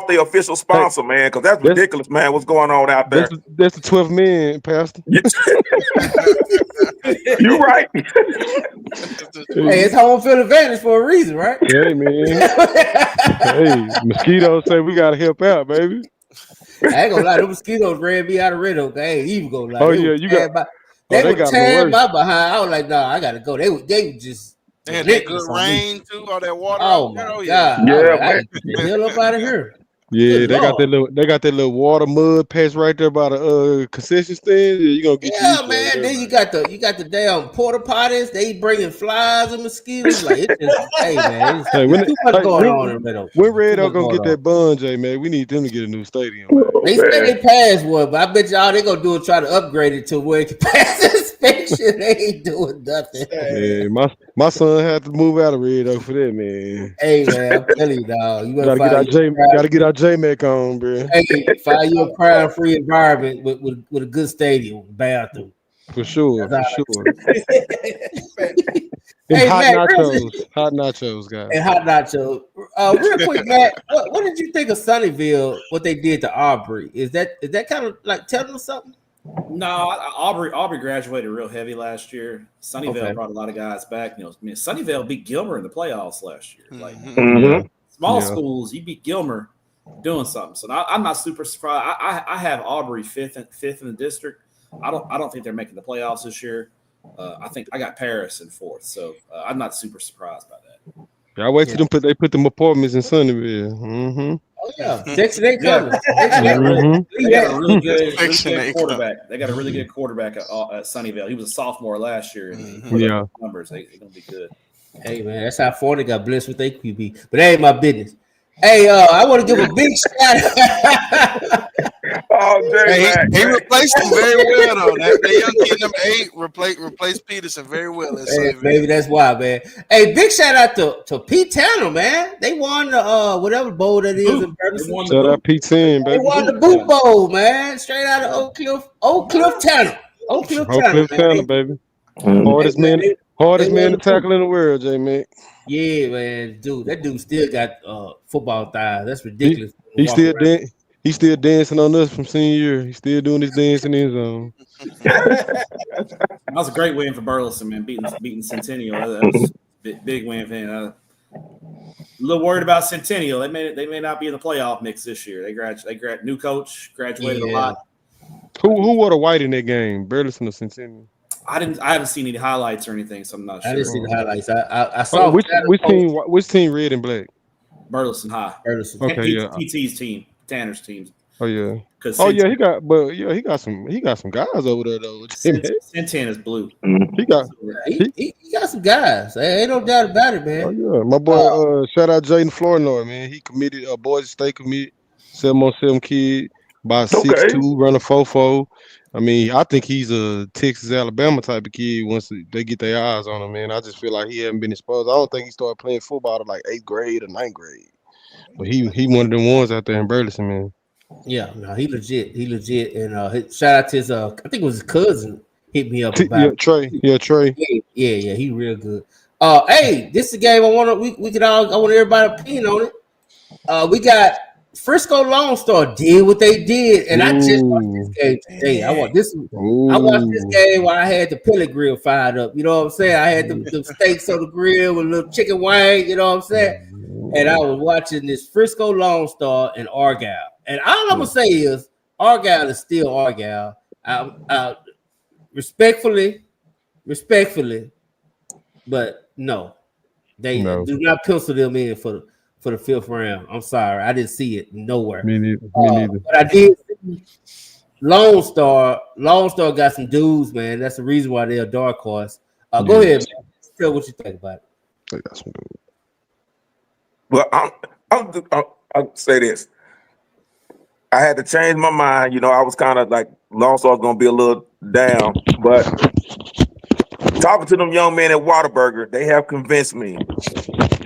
the official sponsor, man, because that's ridiculous, man. What's going on out there? That's the 12th man, Pastor. You right. Hey, it's home field advantage for a reason, right? Hey, man. Hey, mosquitoes say we gotta help out, baby. I ain't gonna lie, those mosquitoes ran me out of Red Oak. I ain't even gonna lie. Oh yeah, you got. They were tearing my behind. I was like, nah, I gotta go. They were just. They had that good rain too, all that water. Oh my god! Yeah, man. Get the hell up out of here. Yeah, they got that little water mud patch right there by the concession stand. Yeah, you gonna get man. Then you got the damn porta potties. They bringing flies and mosquitoes. Like it's just, hey man, it's too much going on in Red Oak. When Red Oak gonna get that bun, Jay, man? We need them to get a new stadium. Man. They say they passed one, but I bet y'all they gonna do it, try to upgrade it to where it can pass inspection. They ain't doing nothing. Yeah, my son had to move out of Red Oak for that, man. Hey man, I'm telling you, dog. You gotta get our J-Mac on, bro. Hey, find you a crime-free environment with a good stadium, bathroom. For sure. And Hey, hot Matt, nachos, guys. And hot nachos. Real quick, Matt, what did you think of Sunnyvale? What they did to Aubrey? Is that kind of like telling us something? No, Aubrey graduated real heavy last year. Sunnyvale brought a lot of guys back. Sunnyvale beat Gilmer in the playoffs last year. Like small schools, you beat Gilmer doing something. So I'm not super surprised. I have Aubrey fifth in the district. I don't think they're making the playoffs this year. I think I got Paris in fourth, so I'm not super surprised by that. Yeah, I wait till they put them apartments in Sunnyvale. Mm-hmm. Oh yeah, Dixon ain't coming. They got a really good quarterback. They got a really good quarterback at Sunnyvale. He was a sophomore last year, and numbers they're gonna be good. Hey man, that's how Forney got blessed with their QB. But that ain't my business. Hey, I want to give a big shout out. He replaced him very well, though. That young kid, number 8, replaced Peterson very well. Hey, maybe that's why, man. Hey, big shout out to Pete Tanner, man. They won the whatever bowl that is in Ferguson. Shout out Pete Tanner, baby. They won the Boot Bowl, man. Straight out of Oak Cliff Tanner. Oak Cliff Oak Tanner, Cliff man. Tanner, baby. Hardest man to tackle in the world, J Mac. Yeah, man, dude, that dude still got football thighs. That's ridiculous. He still dancing on us from senior year. He's still doing his dancing in his zone. That was a great win for Burleson, man. Beating Centennial. That was a big win for him. A little worried about Centennial. They may not be in the playoff mix this year. They new coach, graduated a lot. Who wore the white in that game? Burleson or Centennial? I haven't seen any highlights or anything, so I'm not sure. I didn't see the highlights. I saw which team red and black? Burleson High. Burleson. Okay, PT's team, Tanner's team. Oh yeah. He got some guys over there though. Centennial's blue. He got some guys. Ain't no doubt about it, man. Oh yeah, my boy. Shout out Jaden Flournoy, man. He committed. Boys State commit 7-on-7 kid by 6'2", running 4.4. I mean, I think he's a Texas Alabama type of kid. Once they get their eyes on him, man, I just feel like he hasn't been exposed. I don't think he started playing football to like 8th grade or 9th grade. But he one of them ones out there in Burleson, man. Yeah, no, he legit, and shout out to his I think it was his cousin hit me up about Trey. Yeah, he real good. Hey, this is a game I want everybody's opinion on it. We got Frisco Lone Star did what they did, and I just watched this game today. I watched this game while I had the pellet grill fired up. You know what I'm saying? I had the steaks on the grill with a little chicken wing. You know what I'm saying? And I was watching this Frisco Lone Star and Argyle. And all I'm gonna say is Argyle is still Argyle. Respectfully, but no, they do not pencil them in for the 5th round. I'm sorry, I didn't see it nowhere. Me neither. But I did see Lone Star. Lone Star got some dudes, man. That's the reason why they're a dark horse. Go ahead, man. Tell what you think about it. They got some dudes. Well, I'll say this. I had to change my mind. You know, I was kind of like Lone Star was going to be a little down, but talking to them young men at Whataburger, they have convinced me.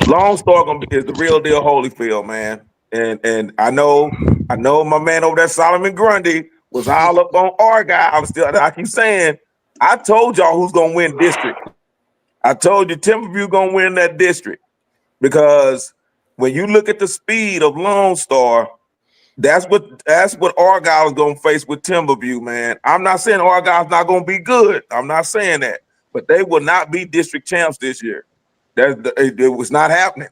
Lone Star is the real deal Holyfield, man. And I know my man over there, Solomon Grundy, was all up on Argyle. I keep saying, I told y'all who's going to win district. I told you Timberview going to win that district because when you look at the speed of Lone Star, that's what Argyle is going to face with Timberview, man. I'm not saying Argyle's not going to be good. I'm not saying that. But they will not be district champs this year. It was not happening.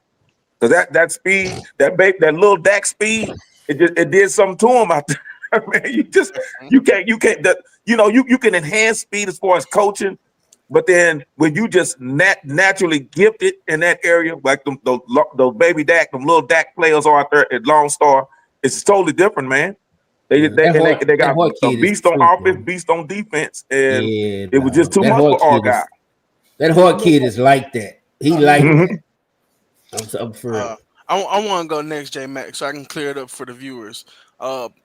Because that speed, that little Dak speed, it did something to him out there. Man, you can enhance speed as far as coaching, but then when you just naturally gifted in that area, like those baby Dak, them little Dak players are out there at Lone Star, it's totally different, man. They got a beast on offense, beast on defense, and it was just too much for Argyle. That Hart kid is like that. He like that. I'm for real. I want to go next, J Mac, so I can clear it up for the viewers.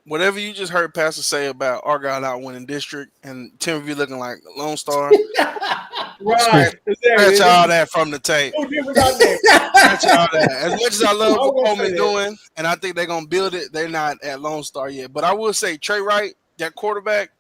Whatever you just heard Pastor say about Argyle not winning district and Timberview looking like Lone Star, right? Scratch all that from the tape. Scratch all that. As much as I love what Coleman doing, and I think they're gonna build it, they're not at Lone Star yet. But I will say Trey Wright, that quarterback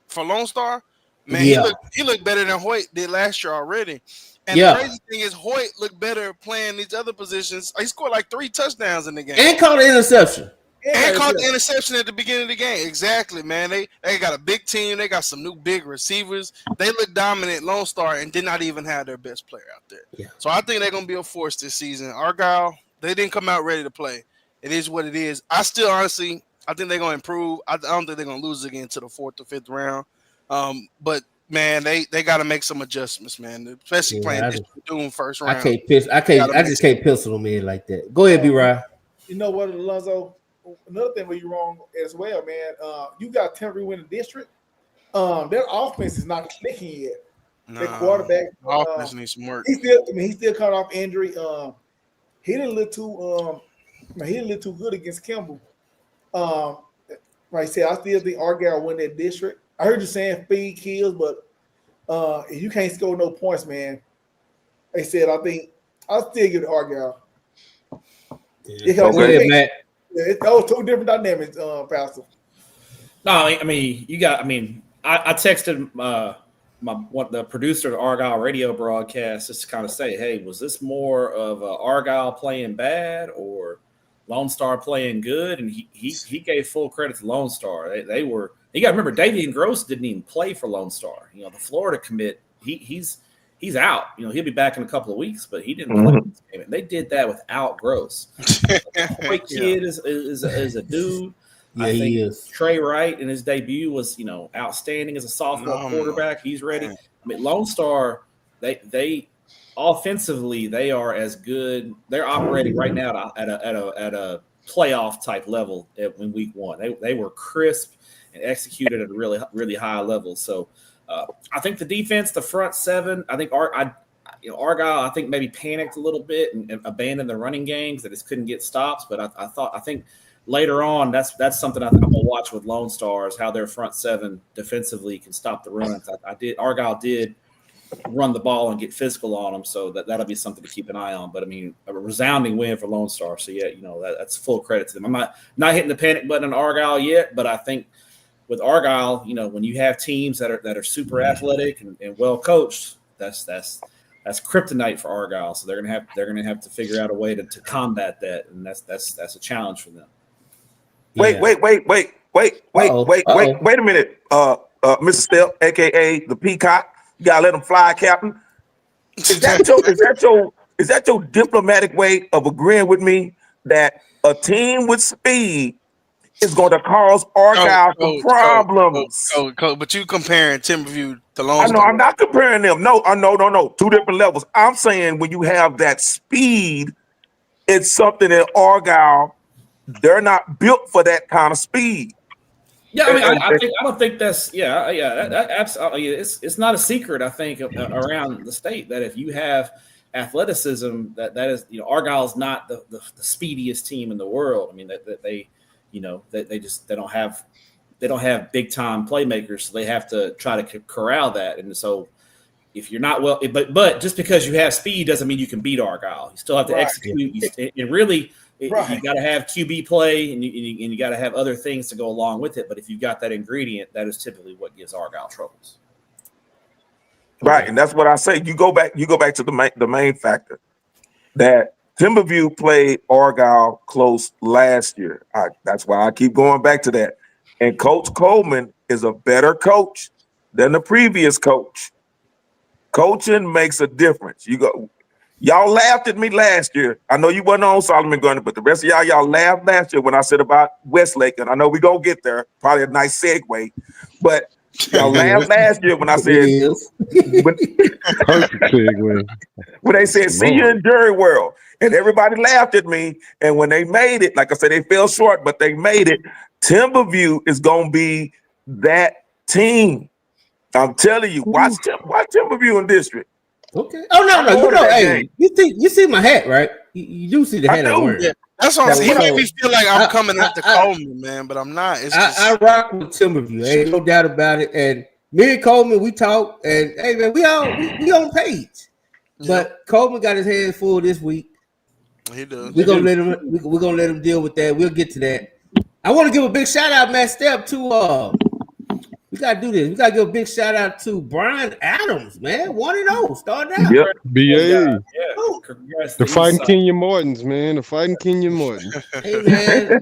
for Lone Star, man, he looked better than Hoyt did last year already. And the crazy thing is, Hoyt looked better playing these other positions. He scored like 3 touchdowns in the game. And caught an interception. And caught the interception at the beginning of the game. Exactly, man. They got a big team. They got some new big receivers. They look dominant Lone Star and did not even have their best player out there. Yeah. So I think they're going to be a force this season. Argyle, they didn't come out ready to play. It is what it is. I still honestly, I think they're going to improve. I don't think they're going to lose again to the 4th or 5th round. But man, they got to make some adjustments, man. Especially playing this doing first round. I just can't pencil them in like that. Go ahead, B-Ryan. You know what, Alonzo? Another thing where you're wrong as well, man. You got Timberview winning district. Their offense is not clicking yet. Their quarterback offense needs some work. He still caught off injury. He didn't look too good against Kimball. Like I said, I still think Argyle win that district. I heard you saying speed kills, but if you can't score no points, man, like I said, I think I'll still give it to Argyle. Okay, Matt. It's those two different dynamics, Pastor. No, I mean, I texted the producer of the Argyle radio broadcast just to kind of say, hey, was this more of Argyle playing bad or Lone Star playing good? And he gave full credit to Lone Star. They were. You got to remember, Davian Gross didn't even play for Lone Star. The Florida commit, he's out. He'll be back in a couple of weeks, but he didn't play this game. And they did that without Gross. Great kid is a dude. Yeah, I think he is. Trey Wright in his debut was, outstanding as a sophomore quarterback. He's ready. I mean, Lone Star, they offensively, they are as good. They're operating right now at a playoff type level in week one. They were crisp and executed at a really, really high level. So I think the defense, the front seven, I think Argyle, I think maybe panicked a little bit and abandoned the running games that just couldn't get stops. But I think later on, that's something I'm gonna watch with Lone Stars, how their front seven defensively can stop the runs. Argyle did run the ball and get physical on them, so that'll be something to keep an eye on. But I mean, a resounding win for Lone Star. So yeah, that's full credit to them. I'm not hitting the panic button on Argyle yet, but I think with Argyle, when you have teams that are super athletic and well coached, that's kryptonite for Argyle. So they're gonna have to figure out a way to combat that, and that's a challenge for them. Wait a minute, Mr. Step, aka the Peacock. You gotta let him fly, Captain. Is that your diplomatic way of agreeing with me that a team with speed is going to cause Argyle some problems? But you comparing Timberview to Lone I know Star. I'm not comparing them. No. 2 different levels. I'm saying when you have that speed, it's something that Argyle, they're not built for that kind of speed. Yeah, I mean, I don't think that's that absolutely. It's not a secret. I think around the state that if you have athleticism, that is, Argyle's not the speediest team in the world. I mean, that they don't have big time playmakers, so they have to try to corral that. And so, if you're not but just because you have speed doesn't mean you can beat Argyle. You still have to execute. And really. You got to have QB play, and you got to have other things to go along with it. But if you've got that ingredient, that is typically what gives Argyle troubles. Right, and that's what I say. You go back to the main factor that Timberview played Argyle close last year. That's why I keep going back to that. And Coach Coleman is a better coach than the previous coach. Coaching makes a difference. Y'all laughed at me last year. I know you wasn't on Solomon Gunner, but the rest of y'all laughed last year when I said about Westlake, and I know we're going to get there. Probably a nice segue. But y'all laughed last year when I said when they said, see you in Jury World. And everybody laughed at me. And when they made it, like I said, they fell short, but they made it. Timberview is going to be that team. I'm telling you, watch Timberview in district. Okay. Oh no! Hey, you see my hat, right? You do see the hat I'm wearing. Yeah. That's what I'm saying. He made me feel like I'm coming at the Coleman, man, but I'm not. I rock with Timberview. Ain't no doubt about it. And me and Coleman, we talk, and hey man, we on page. Yeah. But Coleman got his hands full this week. He does. We're gonna let him deal with that. We'll get to that. I want to give a big shout out, Matt Step, to we gotta do this. We gotta give a big shout out to Brian Adams, man. 1-0, start out. Yep. BA. Yeah. The fighting Kenya Martins, man. The fighting Kenya Martins. Hey man,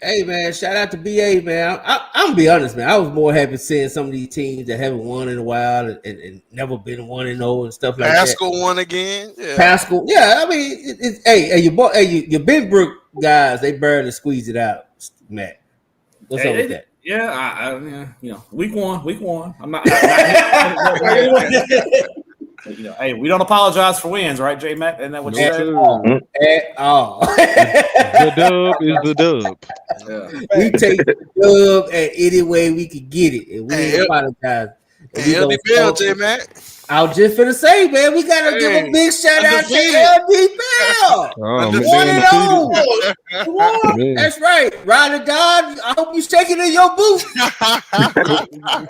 hey man. Shout out to BA, man. I'm gonna be honest, man. I was more happy seeing some of these teams that haven't won in a while and never been 1-0 and stuff like Pascal that. won again. Yeah. Pascal, yeah. I mean, your Big Brook guys, they barely squeeze it out, Matt. What's up with that? Yeah, week one. I'm not. Hey, we don't apologize for wins, right, J Mac? Isn't that what you said? At all. The dub is the dub. Yeah. We take the dub at any way we can get it, and we ain't apologize. LD Bell, J Mac. I was just finna say, man, we gotta give a big shout out to LD Bell. 1-0. Come on. That's right. Ride or die. I hope you shaking in your boots.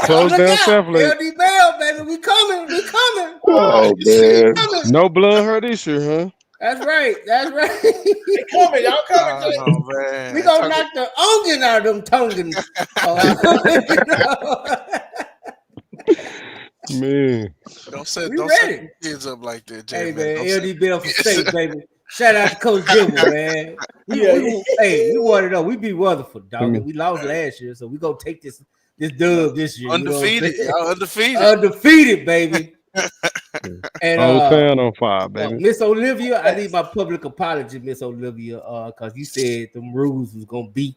Close down Chevrolet. LD Bell, baby, we coming. Oh man, no blood hurt this year, huh? That's right. They coming, y'all coming. Man. We gonna knock the onion out of them tongues. Man, Don't set kids up like that, Jay. Hey man, LD Bell for state, baby. Shout out to Coach Dibble, man. We wanted to know. We beat Rutherford, dog. We lost last year, so we gonna take this dub this year. Undefeated, undefeated, baby. And whole town on fire, baby. Miss Olivia, I need my public apology, Miss Olivia, because you said them rules was gonna beat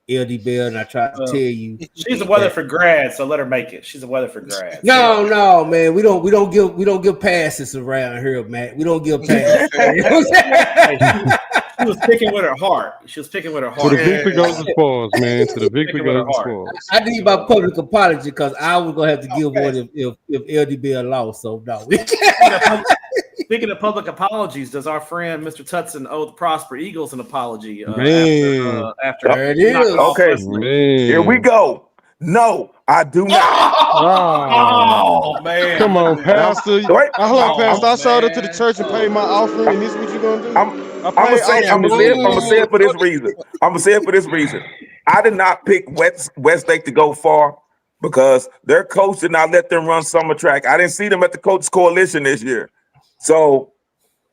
LD Bell, and I tried to tell you she's a Weatherford grad, so let her make it. She's a Weatherford grad. No, man, we don't give passes around here, man. We don't give passes. She was picking with her heart. To the victory goes the spoils, man. To the victory goes the spoils. I need my public apology because I was gonna have to give one if LD Bell lost. So no. Speaking of public apologies, does our friend Mr. Tutson owe the Prosper Eagles an apology? After there it is. Okay, here we go. No, I do not. Oh man! Come on, Pastor. Hold on, Pastor. I showed up to the church and paid my offering, and this is what you gonna do? I'm gonna say it for this reason. I did not pick Westlake to go far because their coach did not let them run summer track. I didn't see them at the Coaches Coalition this year. So,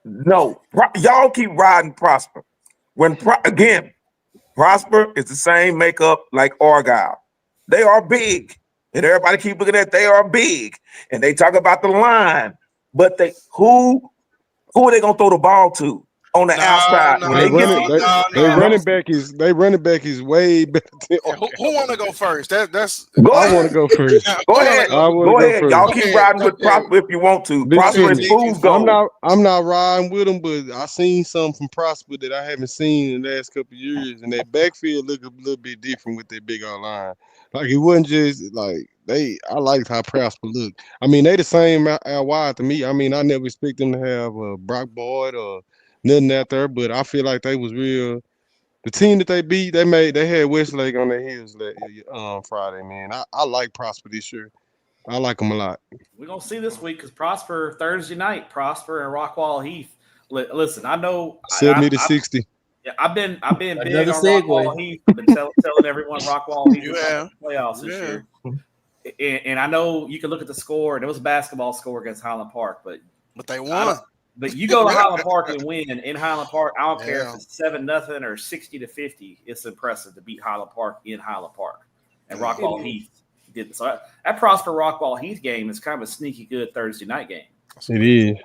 no, y'all keep riding Prosper. Prosper is the same makeup like Argyle. They are big, and everybody keep looking at they are big, and they talk about the line, but who are they gonna throw the ball to on the outside? Their running back is way better. Who want to go first? I want to go first. Go ahead. Y'all keep riding with Prosper if you want to. Prosper is fool's gold. I'm not riding with them, but I seen something from Prosper that I haven't seen in the last couple of years, and that backfield look a little bit different with that big old line. Like it wasn't just like I liked how Prosper looked. I mean, they the same out wide to me. I mean, I never expect them to have Brock Boyd or nothing out there, but I feel like they was real. The team that they beat, they had Westlake on their heels Friday, man. I like Prosper this year. I like them a lot. We're gonna see this week because Prosper Thursday night, Prosper and Rockwall Heath. Listen, I know 70-60. Yeah, I've been big on Rockwall Heath. I've been telling everyone Rockwall Heath is playoffs this year. And I know you can look at the score, and it was a basketball score against Highland Park, but they won. But you go to Highland Park and win in Highland Park. I don't care if it's 7-0 or 60-50. It's impressive to beat Highland Park in Highland Park. And Rockwall Heath did so. That Prosper Rockwall Heath game is kind of a sneaky good Thursday night game. It is.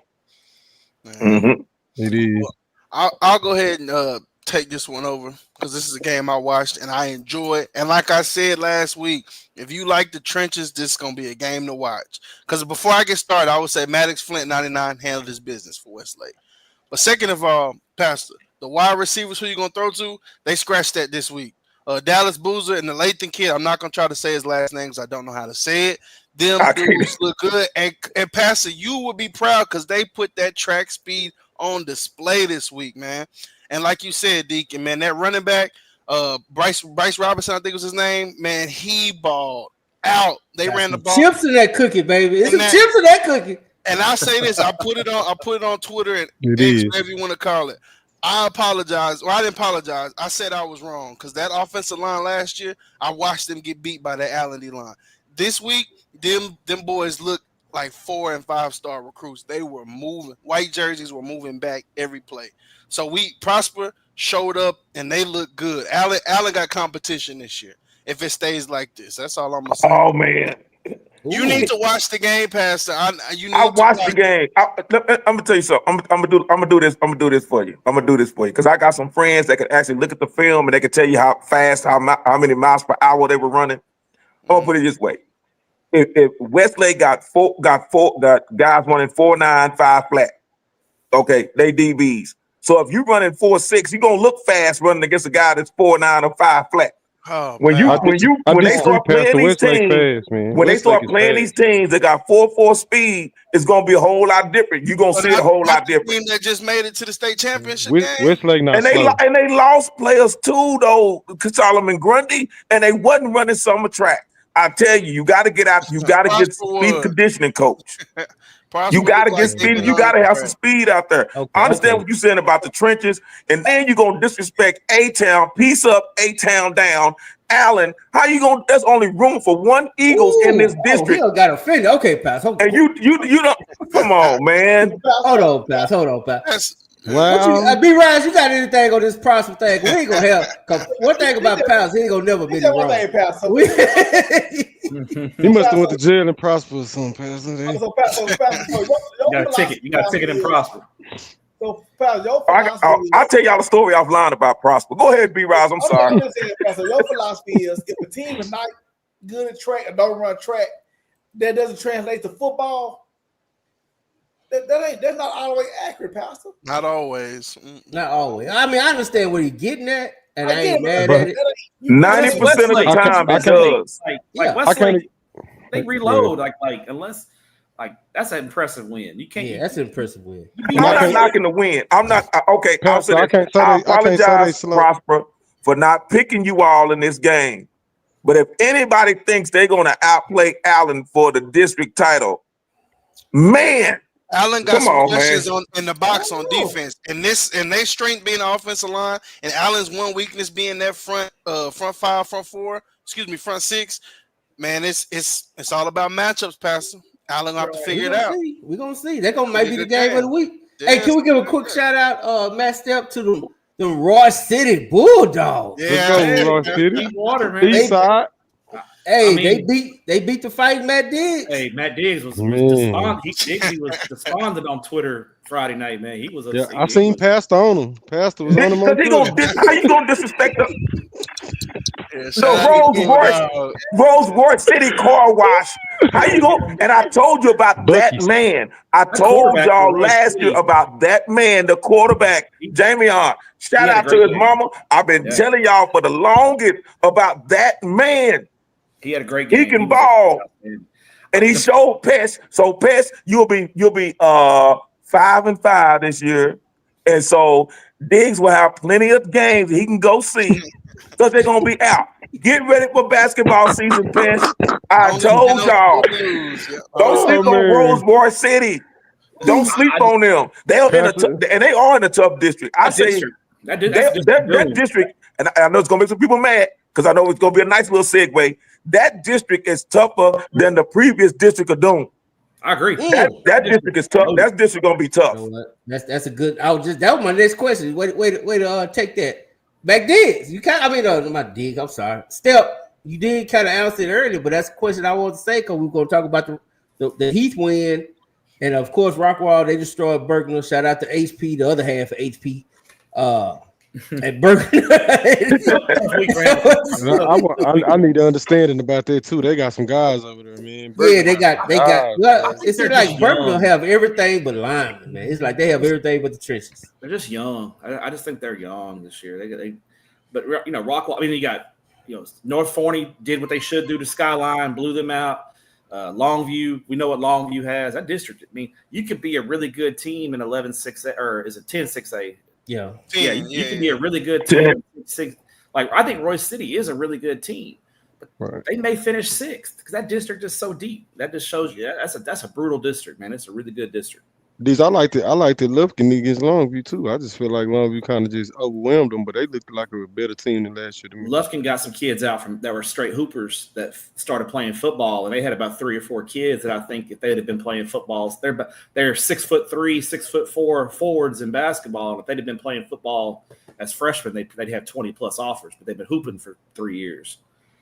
Mm-hmm. It is. I'll go ahead and take this one over because this is a game I watched and I enjoy. And like I said last week, if you like the trenches, this is going to be a game to watch. Because before I get started, I would say Maddox Flint 99 handled his business for Westlake. But second of all, Pastor, the wide receivers who you're going to throw to, they scratched that this week. Dallas Boozer and the Lathan kid, I'm not going to try to say his last name because I don't know how to say it. Them dudes look good. And Pastor, you would be proud because they put that track speed on display this week, man. And like you said, Deacon, man, that running back, Bryce Robinson, I think was his name, man, he balled out. They ran the ball. Chips in that cookie, baby. It's some chips in that cookie. And I say this, I put it on Twitter and whatever you want to call it. I apologize. Well, I didn't apologize. I said I was wrong because that offensive line last year, I watched them get beat by that Allen D line. This week, them boys look like 4- and 5-star recruits. They were moving. White jerseys were moving back every play. So Prosper showed up and they look good. Allen got competition this year. If it stays like this, that's all I'm gonna say. Oh man, you need to watch the game, Pastor. I watched the game. I'm gonna tell you something. I'm gonna do this. I'm gonna do this for you because I got some friends that can actually look at the film and they can tell you how fast, how many miles per hour they were running. I'm gonna put it this way: if Westlake got guys running 4.9, 5 flat, okay, they DBs. So if you're running 4.6, you're gonna look fast running against a guy that's 4.9 or 5 flat. Oh, when they start playing these teams that got 4.4 speed, it's gonna be a whole lot different. You're gonna see it a whole lot different. Team that just made it to the state championship game. Westlake not slow. And they lost players too, though. Solomon Grundy, and they wasn't running summer track. I tell you, you got to get out. You got to get speed conditioning coach. You got to get speed. You got to have some speed out there. Okay, I understand what you're saying about the trenches, and then you're gonna disrespect A-Town, piece up A-Town down, Allen. How you gonna? There's only room for one Eagles in this district. He got offended. Okay, pass. Okay. And you don't. Come on, man. Hold on, pass. Wow. B. Rise, you got anything on this Prosper thing? We ain't gonna help. Cause one thing about Pass, he ain't gonna never be wrong. He must have went to jail and Prosper or something, Pastor. You got a ticket. You got a ticket in Prosper. So, Pal, I'll tell y'all a story offline about Prosper. Go ahead, B. Rise. I'm sorry. Your philosophy is if a team is not good at track or don't run track, that doesn't translate to football. That's not all the way accurate, Pastor. Not always. Not always. I mean, I understand what he's getting at, and I ain't mad at it. 90% of the time, because they reload like unless that's an impressive win. You can't. Yeah, that's an impressive win. I'm not knocking the win. I'm not okay. Pastor, I apologize, Prosper, for not picking you all in this game. But if anybody thinks they're going to outplay Allen for the district title, man. Allen got some questions in the box on defense, and their strength being the offensive line, and Allen's one weakness being that front six. Man, it's all about matchups, Pastor. Allen have to figure it out. We're gonna see. They're gonna maybe the game of the week. Hey, can we give a quick shout out, Matt Step, to the Royce City Bulldogs? Yeah, Royce City. Water, man. East side. Hey, they beat the fight Matt Diggs. Hey, Matt Diggs was despondent. He was despondent on Twitter Friday night, man. He was upset. I seen Pastor on him. Pastor was on him. How you gonna disrespect them? Rolls Royce City car wash. How you going? And I told you about that man. I told y'all last year about that man, the quarterback, Jamie Hart. Shout out to his mama. I've been telling y'all for the longest about that man. He had a great game. He can ball. And he showed Pest. So Pest, you'll be 5-5 this year. And so Diggs will have plenty of games he can go see because they're gonna be out. Get ready for basketball season, Pest. I told y'all. Don't sleep on Rolls Royce City. Don't sleep on them. They are in a tough district. I say that district, and I know it's gonna make some people mad because I know it's gonna be a nice little segue. That district is tougher than the previous district of Doom. I agree. That district is tough. That district gonna be tough. You know that's a good. That was my next question. Wait to take that. Back Diggs, you kind. Not Diggs. I'm sorry. Step, you did kind of answer it earlier, but that's a question I want to say because we're gonna talk about the Heath win, and of course Rockwall they destroyed Berkner. Shout out to HP, the other half of HP. At Berkner. I need to understanding about that too. They got some guys over there, man. Yeah, they got. Well, it's like Berkner have everything but linemen, man. It's like they have everything but the trenches. They're just young. I just think they're young this year. But Rockwall. I mean, you got North Forney did what they should do to Skyline, blew them out. Longview, we know what Longview has. That district. I mean, you could be a really good team in 11-6A or is it 10-6A? Yeah, you can be a really good team. I think Royce City is a really good team, but they may finish 6th because that district is so deep. That just shows you that's a brutal district, man. It's a really good district. I like the Lufkin against Longview too. I just feel like Longview kind of just overwhelmed them, but they looked like a better team than last year to me. Lufkin got some kids out that were straight hoopers that started playing football, and they had about 3 or 4 kids that I think if they had been playing footballs, they're 6'3", 6'4" forwards in basketball. And if they'd have been playing football as freshmen, they'd have 20 plus offers, but they've been hooping for 3 years.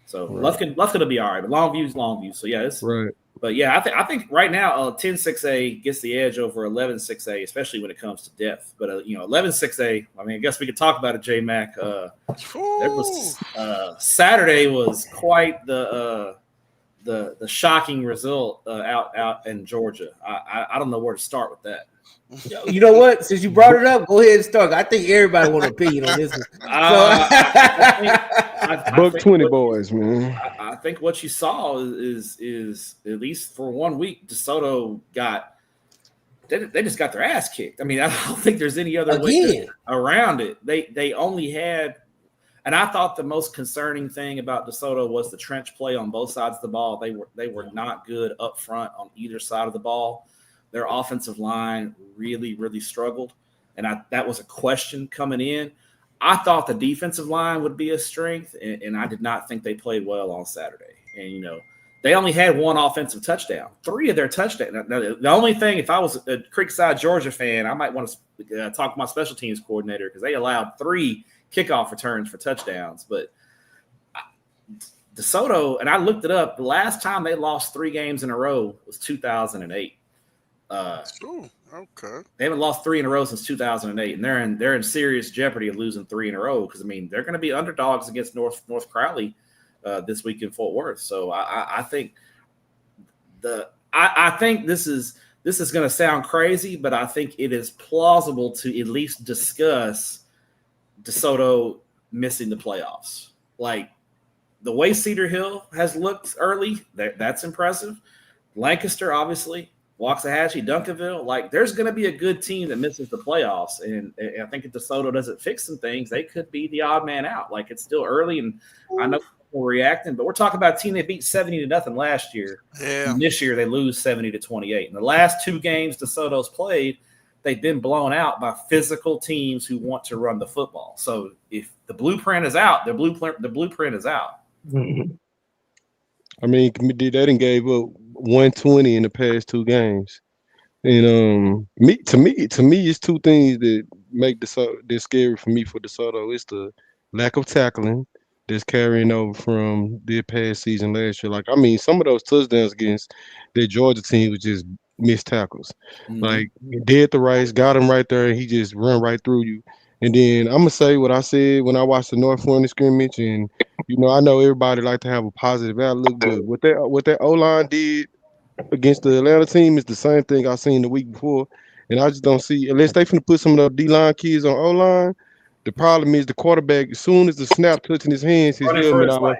So Lufkin will be all right, but Longview's Longview. So yeah, it's right. But yeah, I think right now 10-6A gets the edge over 11-6A, especially when it comes to depth. But 11-6A, I mean, I guess we could talk about it, J Mac. Saturday was quite the shocking result out in Georgia. I don't know where to start with that. You know what? Since you brought it up, go ahead and start. I think everybody want an opinion on this one. Book 20 boys, man. I think what you saw is at least for 1 week, DeSoto they just got their ass kicked. I mean, I don't think there's any other way around it. They only had, and I thought the most concerning thing about DeSoto was the trench play on both sides of the ball. They were not good up front on either side of the ball. Their offensive line really, really struggled, and that was a question coming in. I thought the defensive line would be a strength, and I did not think they played well on Saturday. And, they only had one offensive touchdown. 3 of their touchdowns. Now, the only thing, if I was a Creekside, Georgia fan, I might want to talk to my special teams coordinator because they allowed 3 kickoff returns for touchdowns. But DeSoto, and I looked it up, the last time they lost 3 games in a row was 2008. Okay. They haven't lost 3 in a row since 2008, and they're in serious jeopardy of losing 3 in a row because they're going to be underdogs against North Crowley this week in Fort Worth. So I think I think this is going to sound crazy, but I think it is plausible to at least discuss DeSoto missing the playoffs. Like the way Cedar Hill has looked early, that's impressive. Lancaster, obviously. Waxahachie, Duncanville, like there's going to be a good team that misses the playoffs. And I think if DeSoto doesn't fix some things, they could be the odd man out. Like it's still early and I know people are reacting, but we're talking about a team that beat 70-0 last year. Yeah. And this year they lose 70-28. In the last 2 games DeSoto's played, they've been blown out by physical teams who want to run the football. So if the blueprint is out, the blueprint is out. I mean, they done gave up 120 in the past 2 games, and to me, it's 2 things that make this scary for me for DeSoto. It's the lack of tackling that's carrying over from their past season last year. Like, I mean, some of those touchdowns against the Georgia team was just missed tackles. Mm-hmm. Like, dead to rights, got him right there, and he just run right through you. And then I'm gonna say what I said when I watched the North Forney scrimmage, and I know everybody like to have a positive outlook, but what that O-line did against the Atlanta team is the same thing I seen the week before, and I just don't see, unless they finna put some of the D-line kids on O-line. The problem is the quarterback, as soon as the snap touching his hands, his helmet out,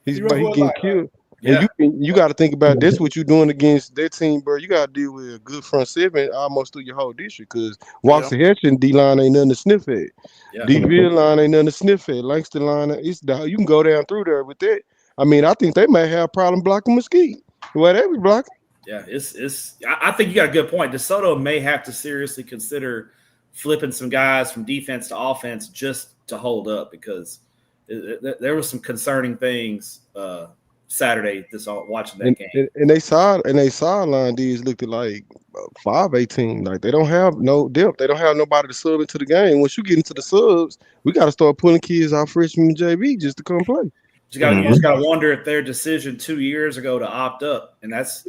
he getting killed. Yeah. And you got to think about this. What you're doing against that team, bro? You got to deal with a good front 7 almost through your whole district. Because Waxahachie D line ain't nothing to sniff at. Yeah. DeVille line ain't nothing to sniff at. Langston line, you can go down through there with that. I mean, I think they might have a problem blocking Mesquite. Well, they be blocking. Yeah, I think you got a good point. DeSoto may have to seriously consider flipping some guys from defense to offense just to hold up because there was some concerning things Saturday watching that game. And they sideline D's looked like 5'18". Like they don't have no depth. They don't have nobody to sub into the game. Once you get into the subs, we got to start pulling kids out freshman and JV just to come play. You just got to wonder if their decision 2 years ago to opt up, and that's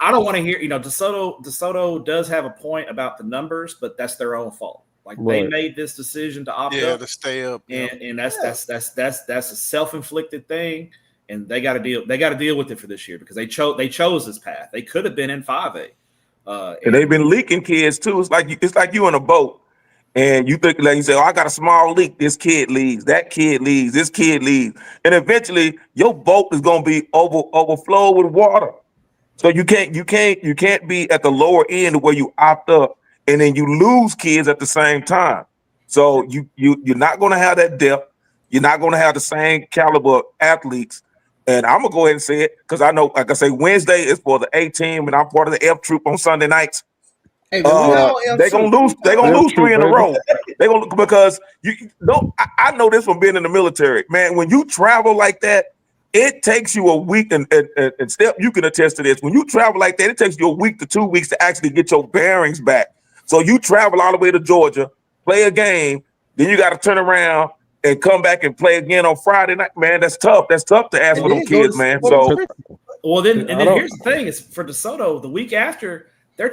I don't want to hear DeSoto does have a point about the numbers, but that's their own fault. Like they made this decision to opt up to stay up, and that's a self-inflicted thing, and they got to deal with it for this year because they chose this path. They could have been in 5A, and they've been leaking kids too. It's like you in a boat. And you think, like you say, I got a small leak. This kid leaves. That kid leaves. This kid leaves. And eventually, your boat is going to be overflow with water. So you can't be at the lower end where you opt up and then you lose kids at the same time. So you're not going to have that depth. You're not going to have the same caliber athletes. And I'm gonna go ahead and say it because I know, like I say, Wednesday is for the A team, and I'm part of the F troop on Sunday nights. Hey, they're gonna lose 3 in a row. They're gonna because I know this from being in the military, man. When you travel like that, it takes you a week, and Steph, you can attest to this. When you travel like that, it takes you a week to 2 weeks to actually get your bearings back. So you travel all the way to Georgia, play a game, then you got to turn around and come back and play again on Friday night. Man, that's tough. That's tough to ask for them kids, man. So, well, then here's the thing: is for DeSoto, the week after. They're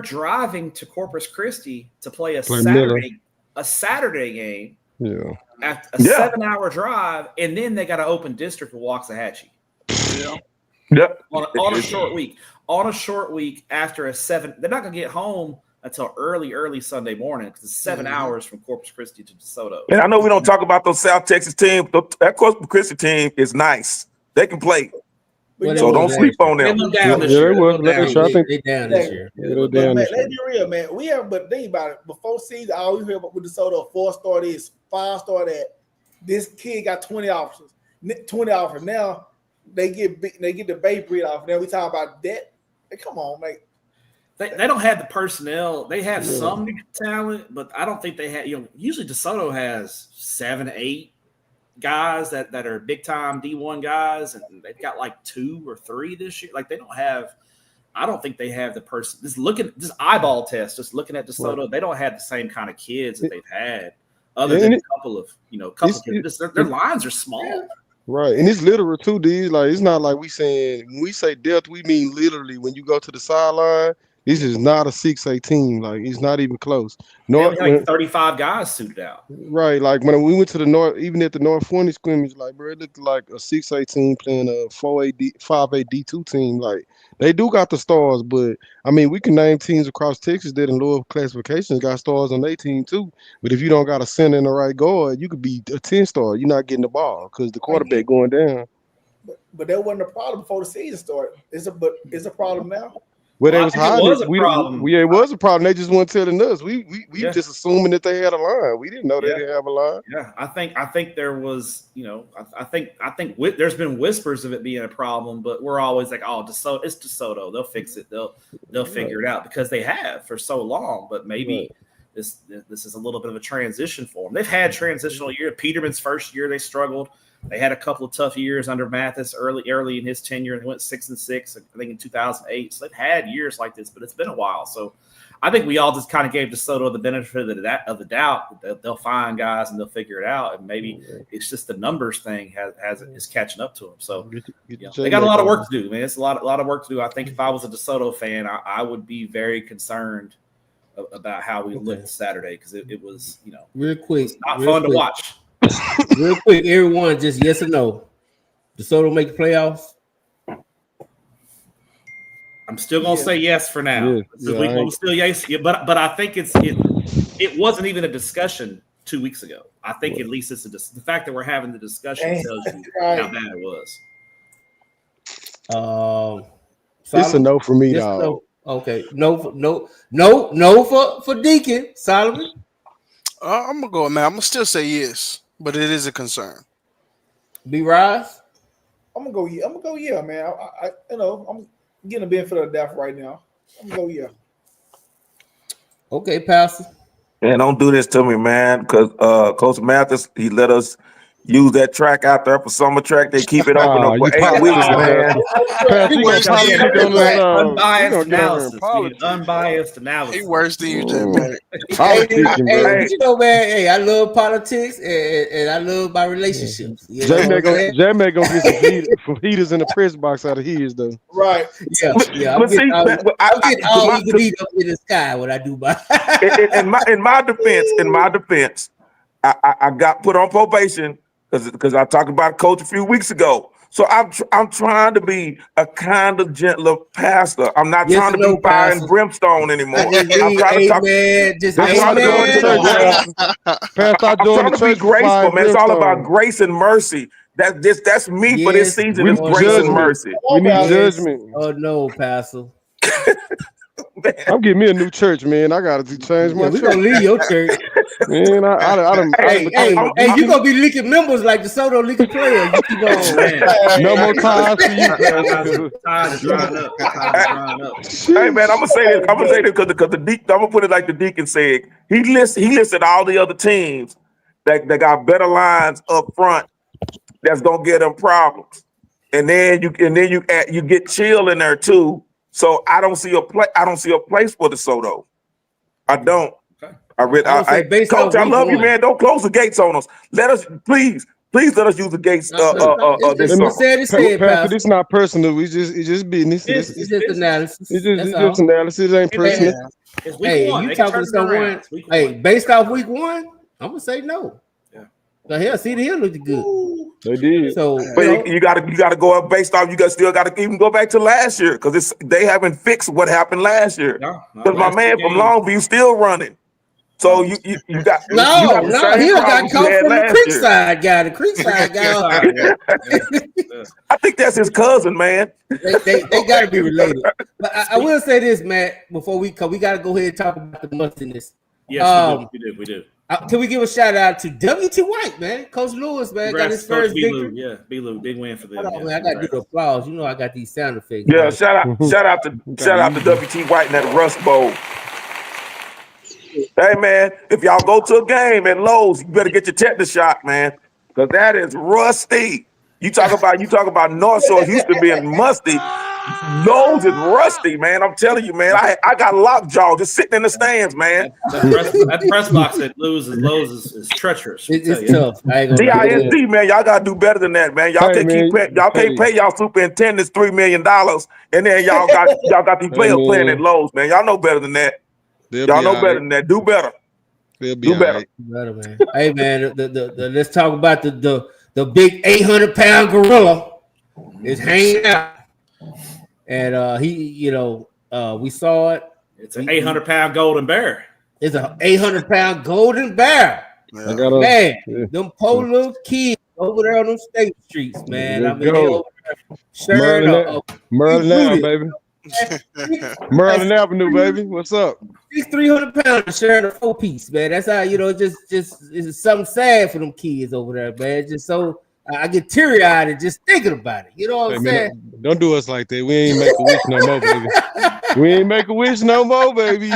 driving to Corpus Christi to play a Saturday game. Yeah. After a 7-hour drive, and then they got an open district with Waxahachie. Yep. On a short week. On a short week after they're not gonna get home until early Sunday morning because it's 7 hours from Corpus Christi to DeSoto. And I know we don't talk about those South Texas teams. That Corpus Christi team is nice. They can play. So don't sleep on them. They down this year. They down this year. Let's be real, man. But think about it. Before season, all we heard about with DeSoto, 4-star this, 5-star that. This kid got 20 offers. Now they get the Bay breed off. Now we talk about that. Hey, come on, mate. They don't have the personnel. They have some talent, but I don't think they have. Usually DeSoto has 7, 8 guys that are big time D1 guys, and they've got like 2 or 3 this year. Like they don't have. I don't think they have the person. This eyeball test. Just looking at DeSoto, they don't have the same kind of kids that they've had, other than a couple of kids. Their lines are small. Right, and it's literal too, dude. Like it's not like when we say depth, we mean literally. When you go to the sideline, this is not a 6A team. Like it's not even close. They only had like 35 guys suited out. Right, like when we went to the North, even at the North Forney scrimmage, like bro, it looked like a 6A team playing a 5A D2 team. Like they do got the stars, but I mean we can name teams across Texas that in lower classifications got stars on their team too. But if you don't got a center and the right guard, you could be a 10-star. You're not getting the ball because the quarterback going down. But that wasn't a problem before the season started. It's a problem now. Well, it was hiding. It was a problem. It was a problem. They just weren't telling us. We just assuming that they had a line. We didn't know they didn't have a line. Yeah, I think there was, I think there's been whispers of it being a problem, but we're always like, oh, DeSoto, it's DeSoto. They'll fix it. They'll figure it out because they have for so long. But maybe this is a little bit of a transition for them. They've had transitional year. Peterman's first year they struggled. They had a couple of tough years under Mathis early in his tenure, and they went 6-6, I think in 2008. So they've had years like this, but it's been a while. So I think we all just kind of gave DeSoto the benefit of the doubt that they'll find guys and they'll figure it out. And maybe it's just the numbers thing is catching up to them. So they got a lot of work to do, man. It's a lot of work to do. I think if I was a DeSoto fan, I would be very concerned about how we looked Saturday because it was, real quick, it's not fun to watch. Real quick, everyone, just yes or no. DeSoto make the playoffs? I'm still gonna say yes for now. Still yes, but I think it wasn't even a discussion 2 weeks ago. I think at least it's the fact that we're having the discussion tells you how bad it was. It's a no for me, dog. No. Okay, no for Deacon Solomon. I'm gonna go, man. I'm gonna still say yes, but it is a concern. B-Rise? I'm gonna go yeah, man. I'm getting a benefit of the doubt right now. I'm gonna go yeah. Okay, Pastor. Man, don't do this to me, man, because Coach Mathis, he let us use that track out there for summer track. They keep it open for 8 weeks, man. Unbiased analysis. He worse than you, man. You know, man. Hey, I love politics and I love my relationships. J-May gonna get some heaters in the press box out of his though. Right. Yeah. I'm getting all you can eat up in the sky when I do my. in my defense, I got put on probation because I talked about a coach a few weeks ago. So I'm trying to be a kind of gentler pastor. I'm not trying to be fire and brimstone anymore. I'm trying to talk. I'm trying to be graceful, man. It's all about grace and mercy. That's me for this season. Is grace and mercy. We need judgment. Oh no, Pastor. I'm getting me a new church, man. I gotta change my church. We're gonna leave your church. Man, Hey, you gonna be leaking members like DeSoto leaking players. You keep on, man. No more ties for you. Hey man, I'm gonna say this because the deacon, I'm gonna put it like the deacon said. He listed all the other teams that got better lines up front that's gonna get them problems. And then you get Chill in there too. So I don't see a place for DeSoto. I don't. Okay. Coach, I love you, man. Don't close the gates on us. Let us please let us use the gates. This summer. This not personal. It's just business. It's just analysis. It's just analysis. It ain't personal. Hey, you talking to someone? Hey, based off week 1, I'm gonna say no. The hell, see the hill looked good. They did. So, but you gotta go up based off. You still gotta even go back to last year because they haven't fixed what happened last year. Because my man from Longview still running. So you got he got caught from the Creekside guy. The Creekside guy. I think that's his cousin, man. They got to be related. But I will say this, Matt, before we gotta go ahead and talk about the mustiness. Yes, we do. Can we give a shout out to W.T. White, man? Coach Lewis, man, got his first victory. Yeah, B-Lou, big win for them. Hold on, man, I got to do the applause. You know, I got these sound effects. Yeah, man. shout out to W.T. White and that Rust Bowl. Hey man, if y'all go to a game at Lowe's, you better get your tetanus shot, man, because that is rusty. You talk about North Shore Houston being musty. Lowe's is rusty, man. I'm telling you, man. I got lockjaw just sitting in the stands, man. That press box at Lowe's is treacherous. It's tough. TISD, man. Y'all gotta do better than that, man. Y'all can't pay y'all superintendents $3 million, and then y'all got these players playing at Lowe's, man. Y'all know better than that. Y'all know better than that. Do better. Do better. Man. Hey man, the let's talk about the big 800-pound gorilla is hanging out, and we saw it. It's an 800-pound golden bear. It's an 800-pound golden bear. Them poor little kids over there on them state streets, man. I mean, they over there Merlin Avenue, baby. Merlin Avenue, baby. What's up? He's 300 pounds sharing a 4-piece, man. That's how just it's something sad for them kids over there, man. Just so I get teary eyed and just thinking about it. You know what I'm saying? Man, don't do us like that. We ain't make a wish no more, baby. We ain't make a wish no more, baby. I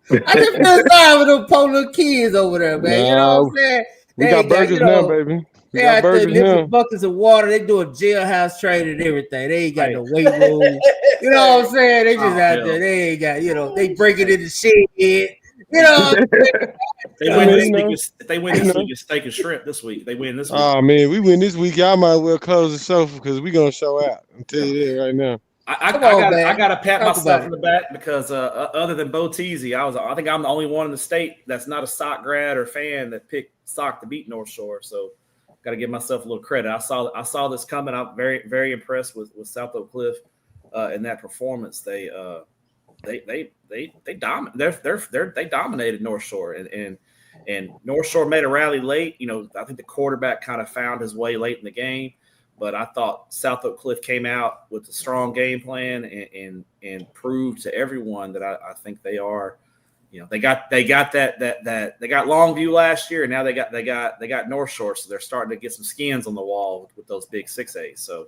just feel sorry for them poor little kids over there, man. You know what I'm saying? We got burgers now, baby. They out there lifting buckets of water. They doing jailhouse training and everything. They ain't got no weight room. You know what I'm saying? They just out there. They ain't got, they break it in the shed. You know what I'm saying? They win this week. It's steak and shrimp this week. They win this week. Oh, man. We win this week. Y'all might well close the show because we're going to show out. I'm telling you that right now. I got to pat myself in the back because other than Bo Teasy, I think I'm the only one in the state that's not a Sock grad or fan that picked Sock to beat North Shore. So got to give myself a little credit. I saw this coming. I'm very, very impressed with South Oak Cliff in that performance. They dominated North Shore and North Shore made a rally late. I think the quarterback kind of found his way late in the game, but I thought South Oak Cliff came out with a strong game plan and proved to everyone that I think they are. They got that they got Longview last year, and now they got North Shore, so they're starting to get some skins on the wall with those big 6As. So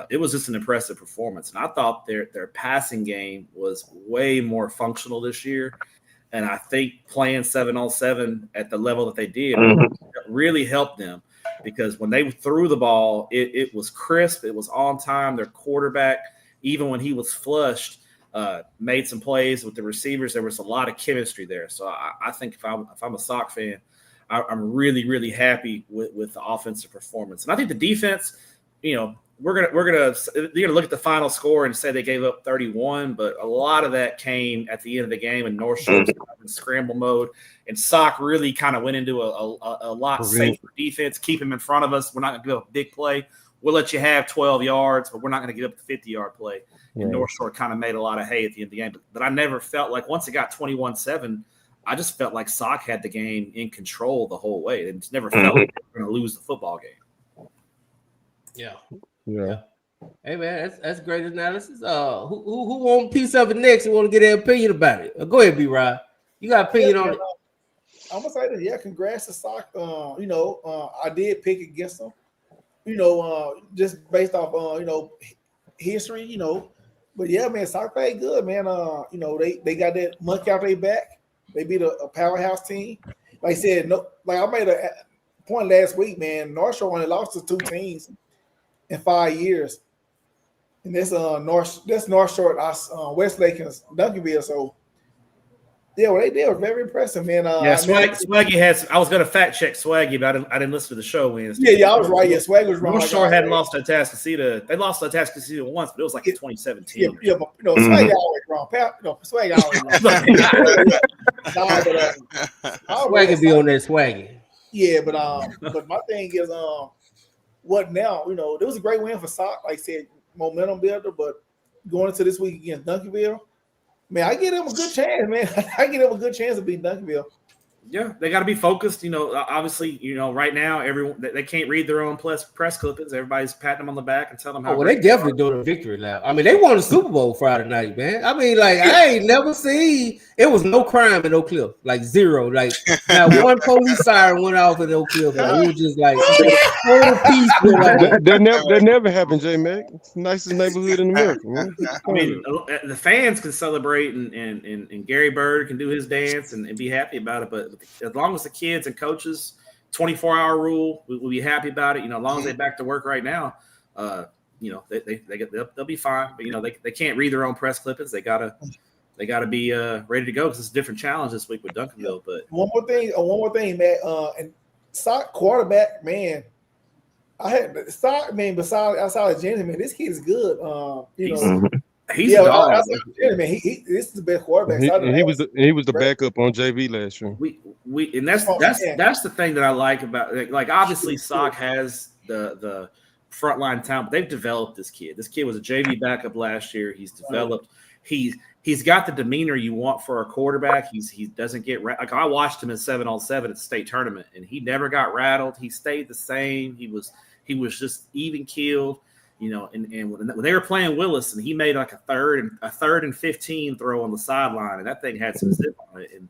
it was just an impressive performance, and I thought their passing game was way more functional this year, and I think playing 7-on-7 at the level that they did really helped them because when they threw the ball, it was crisp, it was on time. Their quarterback, even when he was flushed, made some plays with the receivers. There was a lot of chemistry there. So I think if I'm a Sock fan, I'm really, really happy with the offensive performance. And I think the defense, you're gonna look at the final score and say they gave up 31, but a lot of that came at the end of the game and North Shore was in scramble mode, and Sock really kind of went into a lot safer defense. Keep him in front of us. We're not gonna give up a big play. We'll let you have 12 yards, but we're not going to give up the 50-yard play. And North Shore kind of made a lot of hay at the end of the game. But I never felt like once it got 21-7, I just felt like Sock had the game in control the whole way. It just never felt like they were going to lose the football game. Yeah. Hey, man, that's great analysis. Who want a piece of it next and want to get their opinion about it? Go ahead, B-Rod. You got an opinion on it? I'm going to say that, congrats to Sock. I did pick against them. Just based off, history, but yeah, man, Sock played good, man. They got that monkey out their back. They beat a powerhouse team. Like I said, I made a point last week, man. North Shore only lost to 2 teams in 5 years, and that's North Shore, Westlake and Duncanville. So yeah, they were very impressive, man. Swaggy has. I was going to fact check Swaggy, but I didn't listen to the show Wednesday. Yeah, I was right. Yeah, Swaggy was wrong. North Shore hadn't lost to Atascocita. They lost to Atascocita once, but it was like in 2017. Yeah, but Swaggy always wrong. Swaggy always wrong. Swaggy be on that Swaggy. Yeah, but my thing is, what now? It was a great win for Sock. Like I said, momentum builder, but going into this week against Duncanville. Man, I give them a good chance, man. I give them a good chance of beating Duncanville. Yeah, they got to be focused. Obviously, right now, everyone they can't read their own press clippings. Everybody's patting them on the back and telling them how. Oh, well, they definitely doing a victory lap. I mean, they won the Super Bowl Friday night, man. I mean, like, I ain't never seen it was no crime in Oak Cliff, like zero. Like, not one police siren went off in Oak Cliff. Like, it was just like total peaceful. Like, that never happened, J Mac. It's the nicest neighborhood in America, man. I mean, the fans can celebrate and Gary Bird can do his dance and be happy about it, but as long as the kids and coaches 24-hour rule, we'll be happy about it. As long as they're back to work right now, they'll be fine. But they can't read their own press clippings. They gotta be ready to go because it's a different challenge this week with Duncanville. But one more thing, Matt. And Sock quarterback, man. I had Sock, man. Outside of Jenny, man, this kid is good. He's a dog. Man, this is the best quarterback. He was the backup on JV last year. And that's the thing that I like about like obviously Sock has the frontline talent, but they've developed this kid. This kid was a JV backup last year. He's developed. He's got the demeanor you want for a quarterback. He doesn't get like I watched him in 7-on-7 at the state tournament, and he never got rattled. He stayed the same. He was just even keeled. And when they were playing Willis, and he made like a third and 15 throw on the sideline, and that thing had some zip on it, and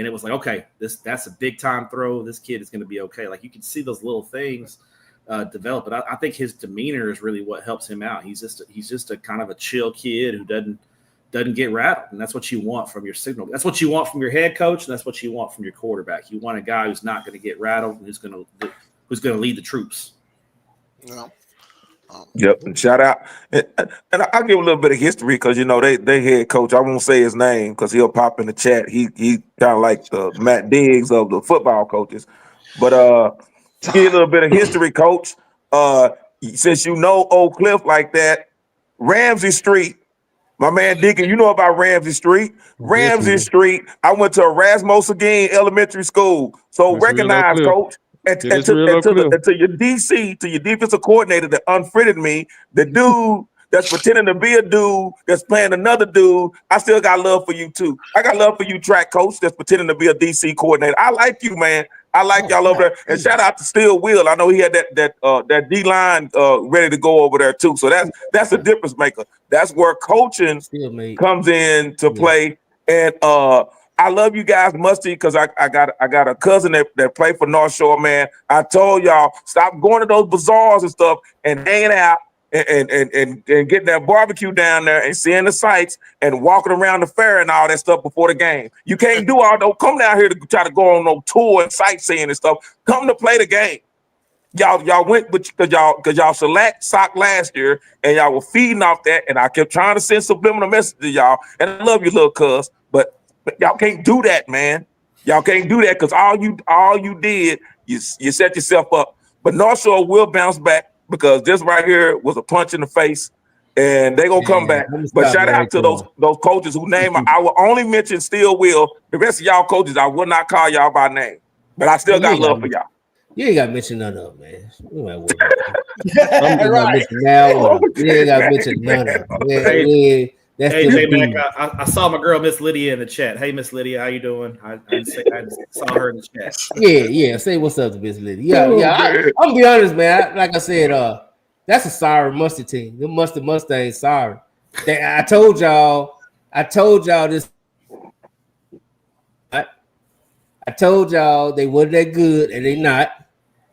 it was like, okay, that's a big time throw. This kid is going to be okay. Like you can see those little things develop, but I think his demeanor is really what helps him out. He's just a kind of a chill kid who doesn't get rattled, and that's what you want from your signal. That's what you want from your head coach, and that's what you want from your quarterback. You want a guy who's not going to get rattled and who's going to lead the troops. Yeah. Yep, and shout out, and I'll give a little bit of history because they head coach. I won't say his name because he'll pop in the chat. He kind of like the Matt Diggs of the football coaches, but give a little bit of history, coach. Since Oak Cliff like that, Ramsey Street, my man Deacon, you know about Ramsey Street. Ramsey Street. I went to Erasmus again Elementary School, so recognize, coach. And to your DC, to your defensive coordinator that unfriended me, the dude that's pretending to be a dude that's playing another dude, I still got love for you too. I got love for you, track coach, that's pretending to be a DC coordinator. I like you, man. I like y'all over there. And shout out to Still Will. I know he had that D line ready to go over there too. So that's a difference maker. That's where coaching comes in to play. And I love you guys, Musty, because I got a cousin that played for North Shore, man. I told y'all, stop going to those bazaars and stuff and hanging out and getting that barbecue down there and seeing the sights and walking around the fair and all that stuff before the game. You can't do all those. Come down here to try to go on no tour and sightseeing and stuff. Come to play the game. Y'all went because y'all select Sock last year and y'all were feeding off that, and I kept trying to send subliminal messages to y'all. And I love you, little cuz, but y'all can't do that, man. Y'all can't do that because all you did, you set yourself up. But North Shore will bounce back because this right here was a punch in the face, and they gonna come back. But shout out to those coaches who name I will only mention Still Will. The rest of y'all coaches, I will not call y'all by name, but I still got love for y'all. You ain't got to mention none of them, man. You ain't got to mention none of them. Hey, J-Mac, I saw my girl, Miss Lydia, in the chat. Hey, Miss Lydia, how you doing? I saw her in the chat. Yeah. Say what's up to Miss Lydia. Yeah. I'm going to be honest, man. Like I said, that's a sorry Musty team. The Musty Mustangs sorry. I told y'all this. I told y'all they weren't that good, and they not.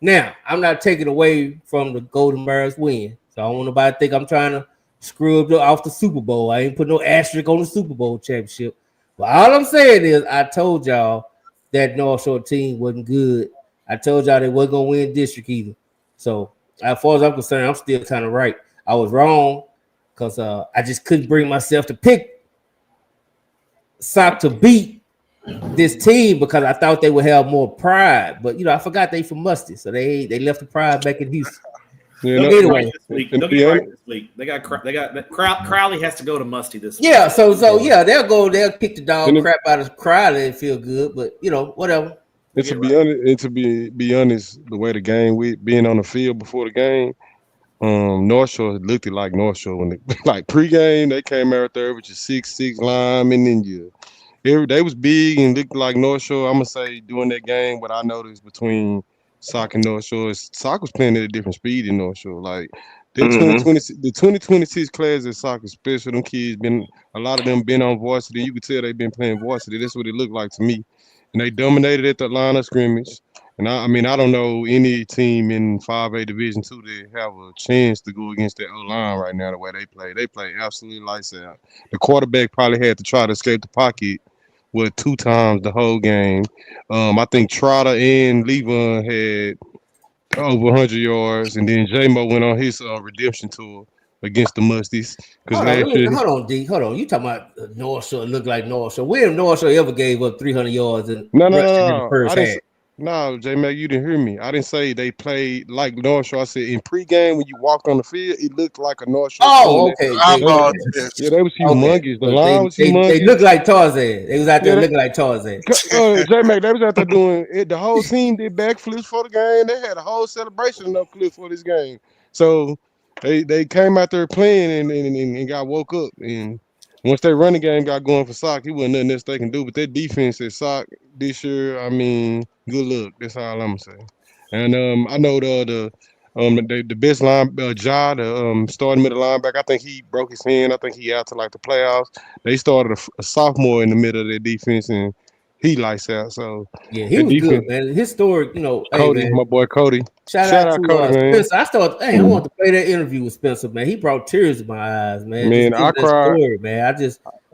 Now, I'm not taking away from the Golden Bears win. So I don't want nobody to think I'm trying to screw up off the Super Bowl. I ain't put no asterisk on the Super Bowl championship. But all I'm saying is I told y'all that North Shore team wasn't good. I told y'all they wasn't going to win district either. So as far as I'm concerned, I'm still kind of right. I was wrong because I just couldn't bring myself to pick Sock to beat this team because I thought they would have more pride. But, I forgot they from Musty. So they left the pride back in Houston. They'll get right this week. They got Crowley has to go to Musty this week. Yeah, so they'll kick the dog crap out of Crowley and feel good, but whatever. And to be honest, the way the game being on the field before the game, North Shore looked like North Shore when they like pregame, they came out there with your 6'6" linemen and They was big and looked like North Shore. I'm gonna say during that game, what I noticed between Sock and North Shore is Sock was playing at a different speed than North Shore. Like that Mm-hmm. 2026 class at Sock is special. Them kids been a lot of them been on varsity. You could tell they been playing varsity. That's what it looked like to me. And they dominated at the line of scrimmage. And I mean, I don't know any team in 5A Division II that have a chance to go against that O line right now. The way they play, absolutely lights out. The quarterback probably had to try to escape the pocket 2 times the whole game. I think Trotter and Levon had over 100 yards, and then J-Mo went on his redemption tour against the Musties. Hold on, D. Hold on. You talking about North Shore look like North Shore? When North Shore ever gave up 300 yards in No. in the first half? No, J-Mac, you didn't hear me. I didn't say they played like North Shore. I said in pregame when you walked on the field, it looked like a North Shore. Oh, okay. Yeah, they was humongous. The line was humongous. They looked like Tarzan. They was out there looking like Tarzan. J-Mac, they was out there doing it. The whole team did backflips for the game. They had a whole celebration up clip for this game. So they came out there playing and got woke up. And once their running game got going for Sock, it wasn't nothing else they can do. But that defense at Sock this year, I mean, good luck. That's all I'm gonna say. And I know the best line, Ja, the starting middle linebacker. I think he broke his hand. I think he out to like the playoffs. They started a sophomore in the middle of their defense, and he lights out. So yeah, he was good, man. His story, Cody, hey, man, my boy Cody. Shout out to Cody, man. Spencer. I thought, I want to play that interview with Spencer, man. He brought tears to my eyes, man. Man, I cried. Story, man.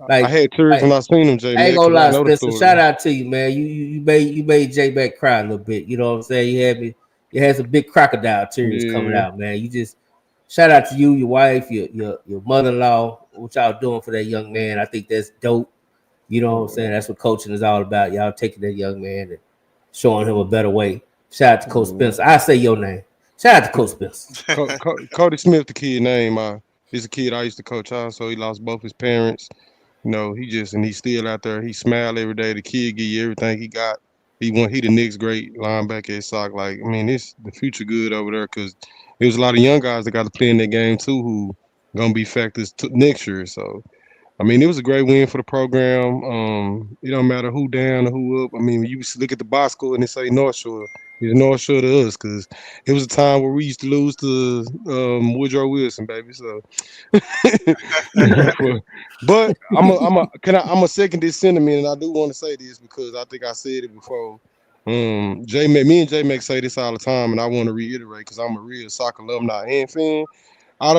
I had tears when I seen him, Jay. I ain't gonna lie, Spencer. Shout out to you, man. You made J Mac cry a little bit. You know what I'm saying? You had some big crocodile tears coming out, man. You just shout out to you, your wife, your mother-in-law, what y'all doing for that young man. I think that's dope. You know what I'm saying? That's what coaching is all about. Y'all taking that young man and showing him a better way. Shout out to Coach Spencer. I say your name. Shout out to Coach Spencer. Cody Smith, the kid name. He's a kid I used to coach also. He lost both his parents. You know, he's still out there. He smiled every day. The kid give you everything he got. He the next great linebacker at Sock. Like, I mean, it's the future good over there because there's a lot of young guys that got to play in that game too who gonna be factors next year. So, I mean, it was a great win for the program. It don't matter who down or who up. I mean, when you look at the box score and they say North Shore, it's North Shore to us because it was a time where we used to lose to Woodrow Wilson, baby. So, but I'm a second this sentiment, and I do want to say this because I think I said it before. Me and J Mac say this all the time, and I want to reiterate because I'm a real soccer alumni and fan.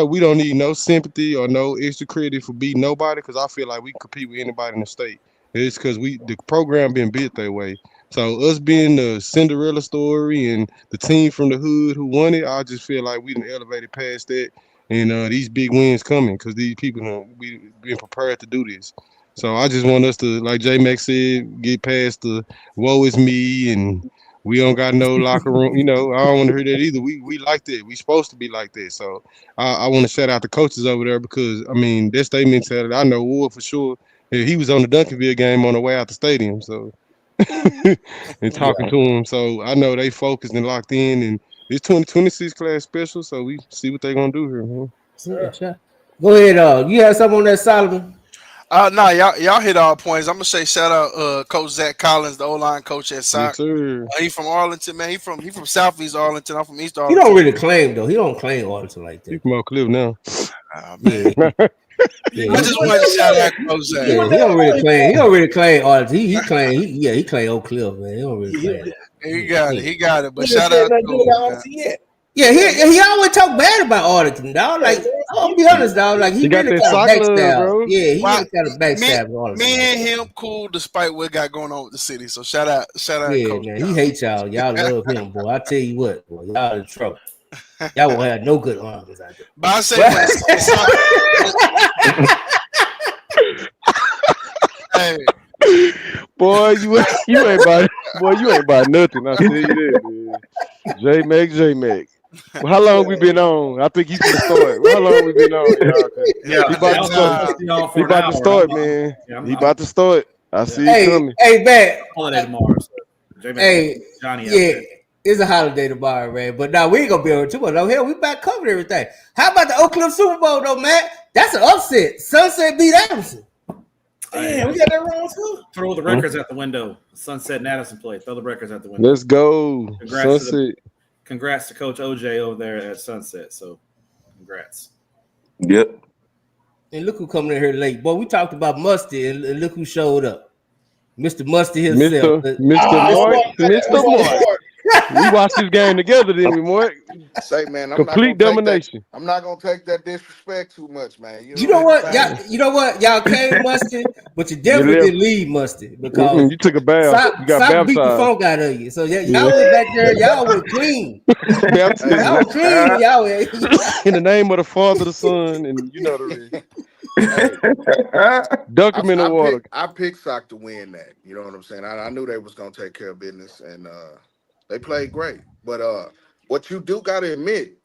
We don't need no sympathy or no extra credit for beating nobody because I feel like we compete with anybody in the state. It's because the program been built that way. So us being the Cinderella story and the team from the hood who won it, I just feel like we done elevated past that, and these big wins coming because these people we been prepared to do this. So I just want us to, like J Mac said, get past the woe is me and we don't got no locker room. You know, I don't want to hear that either. We like that. We supposed to be like that. So I want to shout out the coaches over there because, I mean, that's their mentality. I know Wood for sure. He was on the Duncanville game on the way out the stadium. So and talking to him. So I know they focused and locked in. And it's 2026 class special. So we see what they're going to do here, man. Sure. Go ahead. You have something on that, Solomon? No, y'all hit all points. I'm gonna say shout out Coach Zach Collins, the O-line coach at Sock. Yes, He from Arlington, man. He from Southeast Arlington. I'm from East Arlington. He don't really claim though. He don't claim Arlington like that. He from Oak Cliff now. Yeah. I just wanted to shout out Coach Zach. Yeah, he don't really claim Arlington. He claim Oak Cliff, man. He don't really claim that. He got it. But shout out Coach. Yeah, he always talk bad about Arlington, dog. Like, I'll be honest, dog. Like, he really got kind of backstab. bro. Yeah, he really kind of backstab Arlington. Me and him cool despite what got going on with the city. So shout out. Yeah, Coach. man, he hates y'all. Y'all love him, boy. I tell you what, boy, y'all in trouble. Y'all won't have no good Arlington out there. But I say, hey, boy, you ain't about nothing. I tell you that, man. J Mac. Well, how long we been on? I think he's gonna start. How long we been on? He about to start, man. He about to start. I see it coming. Hey, man. Holiday tomorrow. So Johnny. Yeah, it's a holiday tomorrow, man. But now we ain't gonna be able to. No, hell, we back covering everything. How about the Oak Cliff Super Bowl, though, man? That's an upset. Sunset beat Anderson. Damn, we got that wrong too. Throw the records out the window. Sunset and Addison play. Throw the records out the window. Let's go. Sunset. Congrats to Coach OJ over there at Sunset. So, congrats. Yep. And look who coming in here late. Boy, we talked about Musty, and look who showed up. Mr. Musty himself. Mr. Mark. We watched this game together, didn't we, Mark? Say, man, Complete domination. I'm not gonna take that disrespect too much, man. You know what? Y'all came Musty, but you definitely didn't leave Musty because you took a bath. You got baptized. Beat the funk out of you. So y'all went back there. Y'all were clean. Y'all were clean. Y'all were in the name of the Father, the Son, and you know the rest. Dunk them in the water. I picked Sock to win that. You know what I'm saying? I knew they was gonna take care of business, and they played great. But what you do got to admit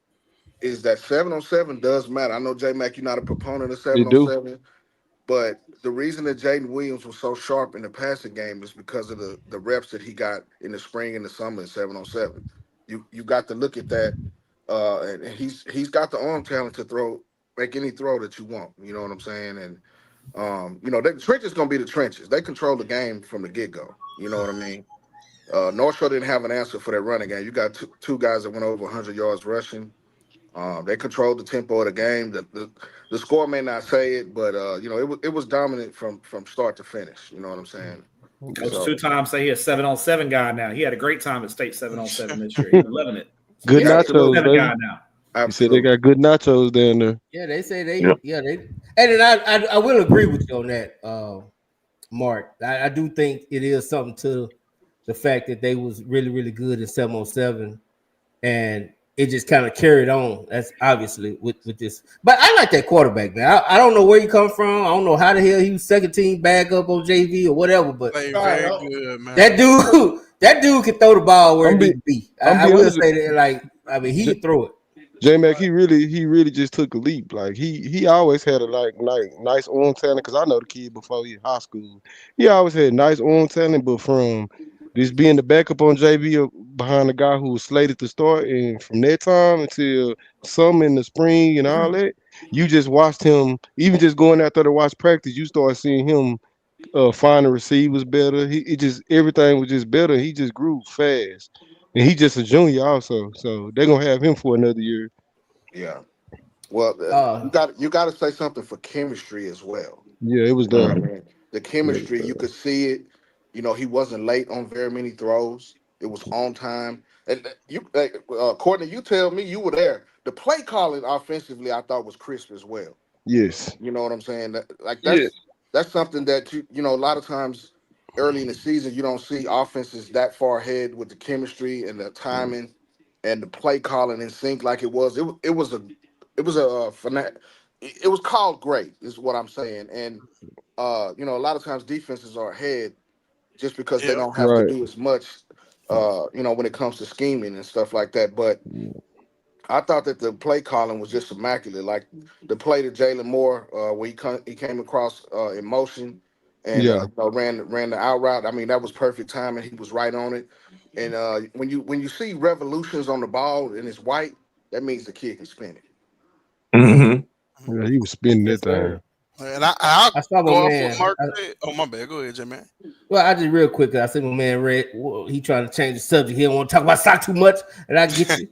is that 7-on-7 does matter. I know, J-Mac, you're not a proponent of 7-on-7, but the reason that Jaden Williams was so sharp in the passing game is because of the reps that he got in the spring and the summer in 7-on-7. You got to look at that, and he's got the arm talent to make any throw that you want. You know what I'm saying? And the trenches gonna be the trenches. They control the game from the get-go. You know what I mean? North Shore didn't have an answer for that running game. You got two guys that went over 100 yards rushing. They controlled the tempo of the game. The score may not say it, but it was dominant from start to finish. You know what I'm saying? Coach 2 times say he's a 7-on-7 guy now. He had a great time at State 7-on-7 this year. He's loving it. Good nachos, baby. Guy now. You said they got good nachos down there. Yeah, they say they. And then I will agree with you on that, Mark. I do think it is something to the fact that they was really, really good in 7-on-7, and it just kind of carried on. That's obviously with this. But I like that quarterback, man. I don't know where he come from. I don't know how the hell he was second team backup on JV or whatever. But very good, man. That dude can throw the ball where it needs to be. I will say that. He can throw it. J-Mac, he really just took a leap. Like he always had a like nice arm talent. Because I know the kid before he in high school. He always had nice arm talent, but from just being the backup on JV behind the guy who was slated to start, and from that time until some in the spring and all that, you just watched him. Even just going out there to watch practice, you start seeing him find the receivers better. Everything was just better. He just grew fast, and he just a junior also. So they're gonna have him for another year. Yeah. Well, you got to say something for chemistry as well. Yeah, it was done. The chemistry, you could see it. He wasn't late on very many throws. It was on time. And Courtney, you tell me, you were there. The play calling offensively, I thought was crisp as well. Yes. You know what I'm saying? That's something that a lot of times early in the season you don't see offenses that far ahead with the chemistry and the timing and the play calling in sync like it was. It was called great, is what I'm saying. And a lot of times defenses are ahead just because they don't have to do as much, when it comes to scheming and stuff like that. But I thought that the play calling was just immaculate. Like the play to Jalen Moore, where he came across in motion and ran the out route. I mean, that was perfect timing. He was right on it. And when you see revolutions on the ball and it's white, that means the kid can spin it. Mm-hmm. Yeah, he was spinning that thing. And I saw go my man. off what Mark said. Oh, my bad. Go ahead, J-Man. Well, I just real quick. I see my man Red. He trying to change the subject. He don't want to talk about Sock too much, and I get you.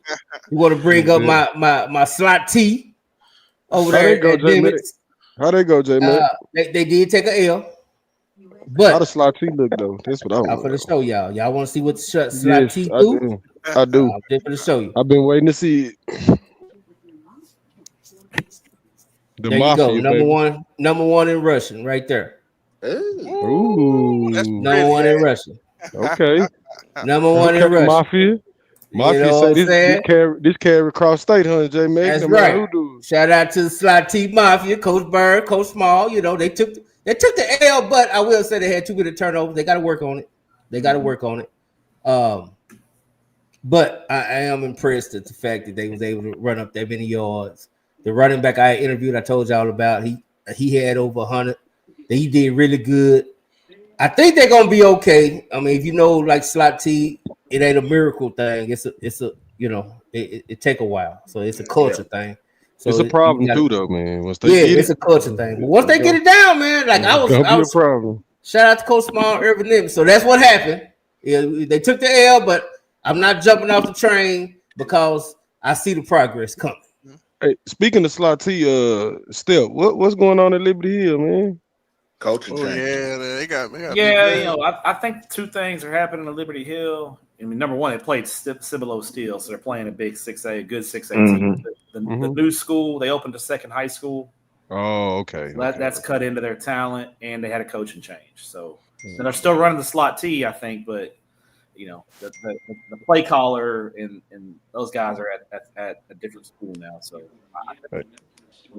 You want to bring up my slot T over there. How they go, J-Man? They did take a L, but how the slot T look though? That's what I'm for the show, y'all. Y'all want to see what the slot T do? I do. I'm for the show you. I've been waiting to see it. There you go. Number one in rushing right there. Ooh. Number one in rushing. Okay. Number one in rushing. Mafia say this carry across state, huh, J-Mac? That's right. Shout out to the Slot T Mafia, Coach Bird, Coach Small. They took the L, but I will say they had too many turnovers. They got to work on it. But I am impressed at the fact that they was able to run up that many yards. The running back I interviewed, I told y'all about, he had over 100. He did really good. I think they're gonna be okay. I mean, if like slot T, it ain't a miracle thing. It take a while, so it's a culture thing. So it's a problem too, though, man. Once they get it's a culture thing. But once they get it down, man, like I was a problem. Shout out to Coach Small, Irvin Nimitz. So that's what happened. Yeah, they took the L, but I'm not jumping off the train because I see the progress coming. Hey, speaking of Slot T, Step, what's going on at Liberty Hill, man? Coaching change. Yeah, they got Yeah, I think two things are happening at Liberty Hill. I mean, number one, they played Cibolo Steel, so they're playing a big 6A, good 6A team. The new school, they opened a second high school. Oh, okay. So that's cut into their talent, and they had a coaching change. So they're still running the Slot T, I think, but the play caller and those guys are at a different school now. So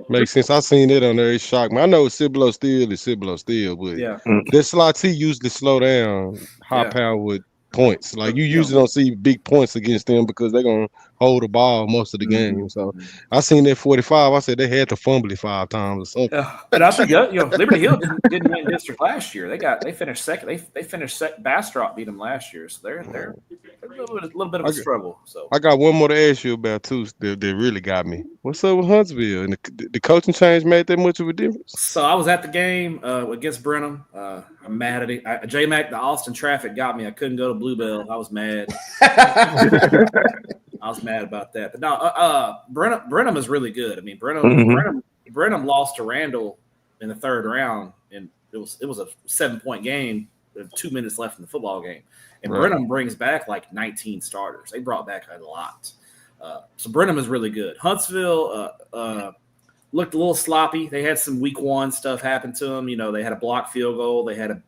makes sense. I seen it on there. It shocked me. I know Cibolo Steel is Cibolo Steel, but this Slot T usually slow down high powered points. Like you usually don't see big points against them because they're gonna hold the ball most of the game. So I seen that 45. I said they had to fumble it 5 times or something. Yeah, but I think Liberty Hill didn't win district last year. They finished second. They finished second. Bastrop beat them last year, so they're a little bit of a struggle. So I got one more to ask you about too. That really got me. What's up with Huntsville? And the coaching change made that much of a difference? So I was at the game against Brenham. I'm mad at it. J-Mac, the Austin traffic got me. I couldn't go to Bluebell. I was mad. I was mad about that. But no, Brenham is really good. I mean, Brenham lost to Randall in the third round, and it was a 7-point game with 2 minutes left in the football game. And Brenham brings back like 19 starters. They brought back a lot. So Brenham is really good. Huntsville looked a little sloppy. They had some week 1 stuff happen to them. They had a blocked field goal. They had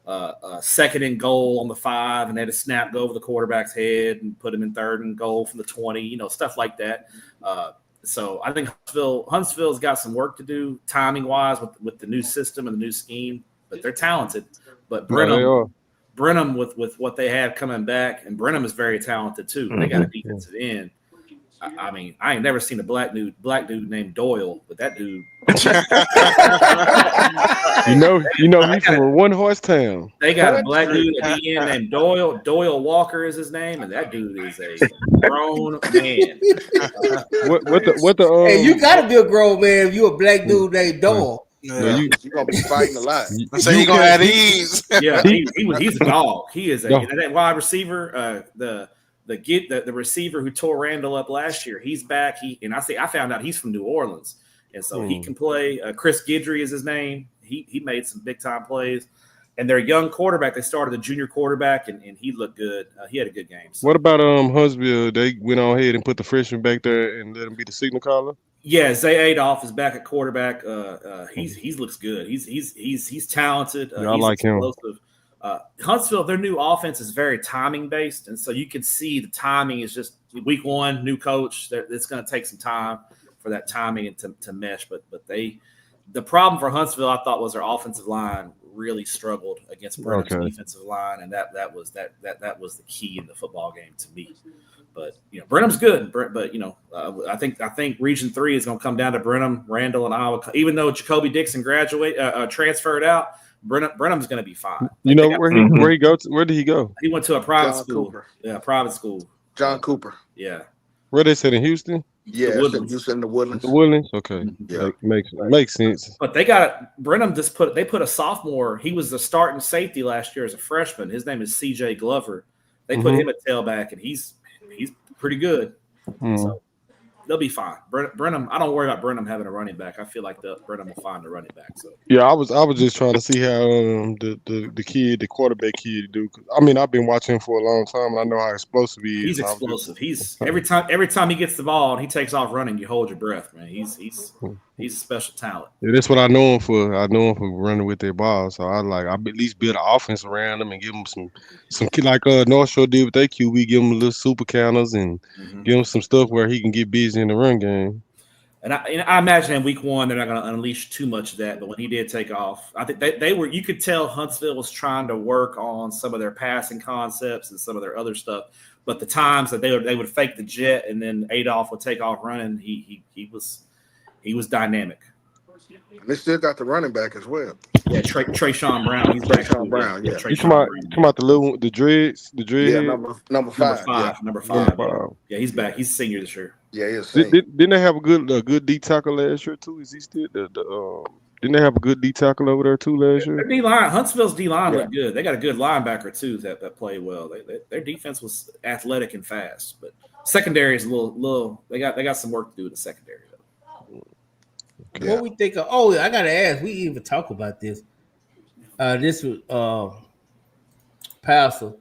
a second and goal on the 5, and they had a snap go over the quarterback's head and put him in third and goal from the 20. Stuff like that. So I think Huntsville's got some work to do timing wise with the new system and the new scheme. But they're talented. But Brenham with what they have coming back, and Brenham is very talented too. They got a defensive end. I mean, I ain't never seen a black dude named Doyle, but that dude. he's from a one-horse town. They got a black dude at the end named Doyle. Doyle Walker is his name, and that dude is a grown man. Hey, you gotta be a grown man if you a black dude named Doyle. Yeah, you're gonna be fighting a lot. So you're gonna have ease. Yeah, he's a dog. He is that wide receiver. The receiver who tore Randall up last year, he's back. I found out he's from New Orleans, and so he can play. Chris Guidry is his name. He made some big time plays, and their young quarterback. They started a junior quarterback, and he looked good. He had a good game. So. What about Huntsville? They went on ahead and put the freshman back there and let him be the signal caller. Yeah, Zay Adolph is back at quarterback. He looks good. He's talented. I like him. Huntsville, their new offense is very timing based, and so you can see the timing is just week 1, new coach. It's going to take some time for that timing to mesh. But the problem for Huntsville, I thought, was their offensive line really struggled against Brenham's defensive line, and that was the key in the football game to me. But Brenham's good. But I think Region 3 is going to come down to Brenham, Randall, and Iowa. Even though Jacoby Dixon transferred out, Brenham's going to be fine. Where he go? Where did he go? He went to a private John school. Cooper. Yeah, private school. John Cooper. Yeah. Where they said in Houston? Yeah, in the Woodlands. The Woodlands. Okay. Yeah, makes sense. But they got Brenham. They put a sophomore. He was the starting safety last year as a freshman. His name is C.J. Glover. They put him at tailback, and he's pretty good. So they'll be fine. Brenham, I don't worry about Brenham having a running back. I feel like Brenham will find a running back. So yeah, I was just trying to see how the quarterback kid do. I mean, I've been watching him for a long time, and I know how explosive he is. He's explosive. He's every time he gets the ball and he takes off running, you hold your breath, man. He's a special talent. Yeah, that's what I know him for. I know him for running with their ball. So I at least build an offense around him and give him some like North Shore did with their QB, give him little super counters and give him some stuff where he can get busy in the run game. And I imagine in week 1 they're not going to unleash too much of that. But when he did take off, I think they were. You could tell Huntsville was trying to work on some of their passing concepts and some of their other stuff. But the times that they would fake the jet and then Adolph would take off running, he was dynamic. They still got the running back as well. Yeah, Trayshawn Brown. He's back. Trayshawn Brown, yeah. You talking about the little the dreads, the dread? Yeah, number five. Number five. Yeah, he's back. He's a senior this year. Yeah, he's a senior. Didn't they have a good D tackle last year too? Is he still didn't they have a good D tackle over there too last year? Their D line, Huntsville's D line looked good. They got a good linebacker too that played well. Their defense was athletic and fast, but secondary is a little. They got some work to do in the secondary though. Yeah. What we think of? Oh, I gotta ask. We even talk about this. This was Pastor.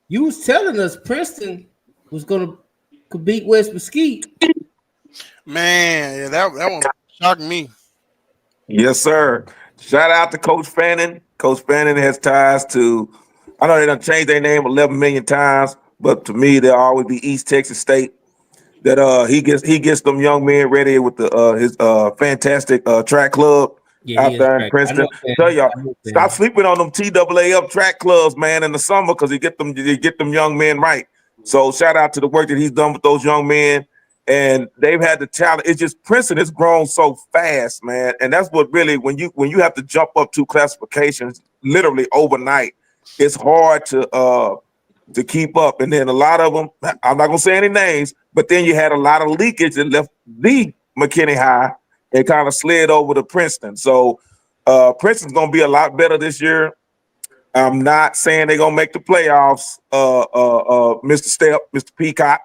You was telling us Princeton was could beat West Mesquite. Man, yeah, that one shocked me. Yes, sir. Shout out to Coach Fannin. Coach Fannin has ties to, I know they done changed their name 11 million times, but to me, they'll always be East Texas State. That he gets them young men ready with his fantastic track club out there in Princeton. Tell y'all, stop sleeping on them TAAF track clubs, man, in the summer because he get them young men right. So shout out to the work that he's done with those young men. And they've had the talent. It's just Princeton has grown so fast, man. And that's what really, when you have to jump up 2 classifications literally overnight, it's hard to keep up. And then a lot of them, I'm not gonna say any names, but then you had a lot of leakage that left the McKinney High and kind of slid over to Princeton. So Princeton's gonna be a lot better this year. I'm not saying they're gonna make the playoffs, Mr. Step, Mr. Peacock.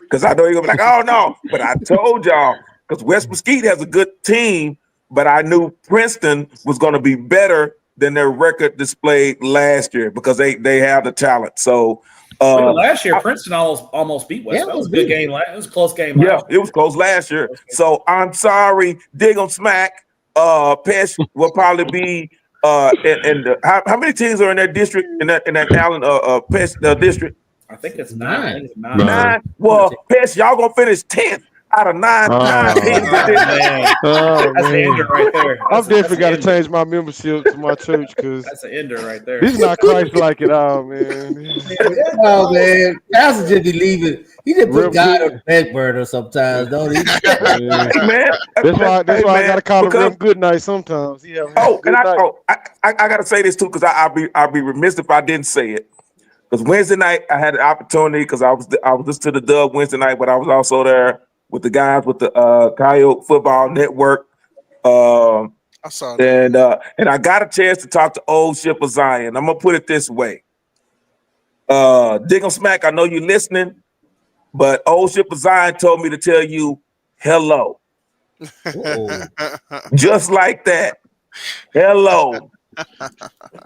Because I know you're going to be like, oh, no. But I told y'all, because West Mesquite has a good team, but I knew Princeton was going to be better than their record displayed last year because they have the talent. So last year, Princeton almost beat West. That was a good game. It was a close game. Yeah, it was close last year. So I'm sorry. Dig 'em smack. Pesh will probably be how many teams are in that district, in that Allen Pesh district? I think it's 9. 9. Well, Pesh, y'all gonna finish 10th out of 9. That's the ender right there. I've definitely got to change my membership to my church because that's an ender right there. This is not Christ-like at all, man. Oh man, Pastor just be leaving. He just put God on the back burner sometimes, don't he? Man, that's why I gotta call him real good night sometimes. I gotta say this too because I'll be remiss if I didn't say it. Because Wednesday night I had an opportunity because I was listening to the Dub Wednesday night, but I was also there with the guys with the Coyote Football Network. I saw that. And I got a chance to talk to Old Ship of Zion. I'm gonna put it this way. Dig 'em smack, I know you're listening, but Old Ship of Zion told me to tell you hello. Just like that. Hello.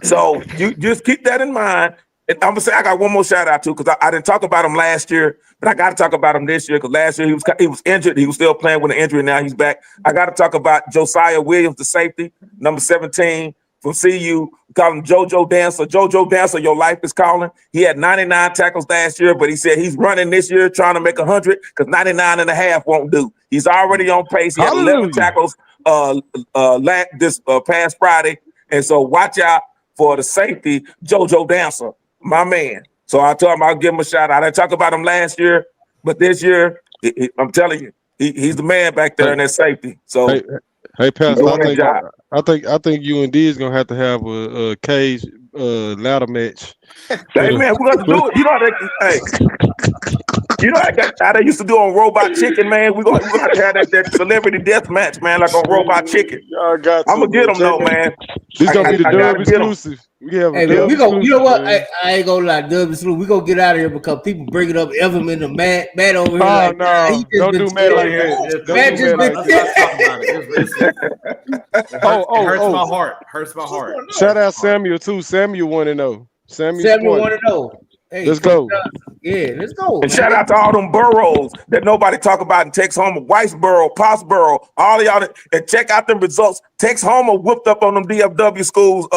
So you just keep that in mind. And I'm gonna say I got one more shout out too because I didn't talk about him last year, but I got to talk about him this year because last year he was injured. He was still playing with an injury. Now he's back. I got to talk about Josiah Williams, the safety, number 17 from CU. We call him JoJo Dancer. JoJo Dancer, your life is calling. He had 99 tackles last year, but he said he's running this year trying to make 100 because 99 and a half won't do. He's already on pace. He had 11 tackles this past Friday, and so watch out for the safety, JoJo Dancer. My man. So I told him I'll give him a shout out. I didn't talk about him last year, but this year, I'm telling you, he's the man back there in that safety. So, hey Pastor, I think UND is gonna have to have a cage ladder match. Hey man, we're gonna do it. You know how they used to do on Robot Chicken, man. We're gonna have to have that celebrity death match, man, like on Robot Chicken. I'm gonna get them though, man. This gonna be the Dub exclusive. Hey, man, we gonna, you know what? I ain't gonna lie, Dub exclusive. We gonna get out of here because people bringing up Evan and the Matt over here. Oh no, don't do Matt like that. Matt just been. Hurts my heart. Hurts my heart. Shout out Samuel too. Samuel 1-0. Samuel 1-0. Hey, let's go. Yeah, let's go. And shout out to all them boroughs that nobody talk about and Tex Homer, Whitesboro, Pottsboro, all of y'all, and check out them results. Tex Homer whooped up on them DFW schools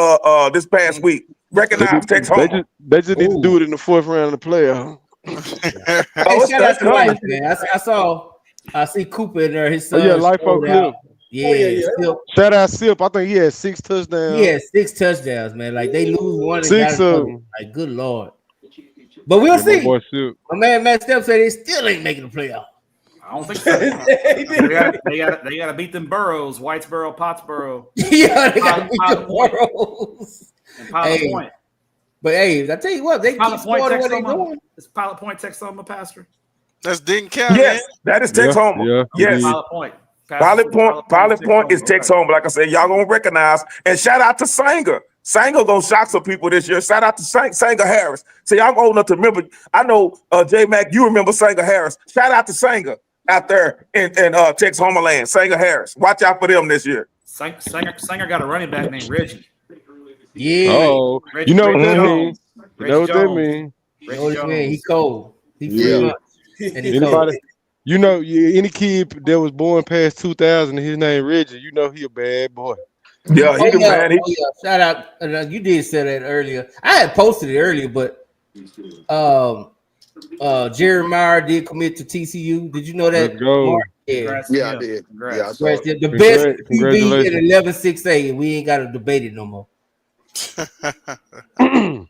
this past week. Recognize Tex Homer. They just need to do it in the 4th round of the playoff. Hey, shout out to Life, man. I see Cooper in there. His son. Life on Clip. Yeah. Shout out Sip. I think he had 6 touchdowns. He had 6 touchdowns, man. Like they lose one. 6 of them. Like good Lord. But we'll see. My man Matt Steph said they still ain't making the playoff. I don't think so. they gotta beat them boroughs, Whitesboro, Pottsboro. Yeah, they gotta beat the boroughs. And Pilot Point. But hey, I tell you what, they keep scoring what they doing. Is Pilot Point Texoma, Pastor? That's Denton County. Yes, that is Texoma. Yeah, yes. Pilot Point. Pilot Point is Texoma. Like I said, y'all gonna recognize. And shout out to Sanger. Sanger gonna shock some people this year. Shout out to Sanger Harris. See, I'm old enough to remember. I know J Mac, you remember Sanger Harris. Shout out to Sanger out there in Texoma land. Sanger Harris. Watch out for them this year. Sanger got a running back named Reggie. Yeah. Oh, Reggie, you know what Reggie that Jones. means? You know what that means? He cold. Yeah. And he Anybody, cold. you know, any kid that was born past 2000 and his name Reggie, you know he a bad boy. Yeah, he the man. Shout out. You did say that earlier. I had posted it earlier, but Jeremiah did commit to TCU. Did you know that? Let's go. Mark? Yeah, I did. Yeah, I saw it. The best QB Congratulations. in 11-6A, and we ain't got to debate it no more. I might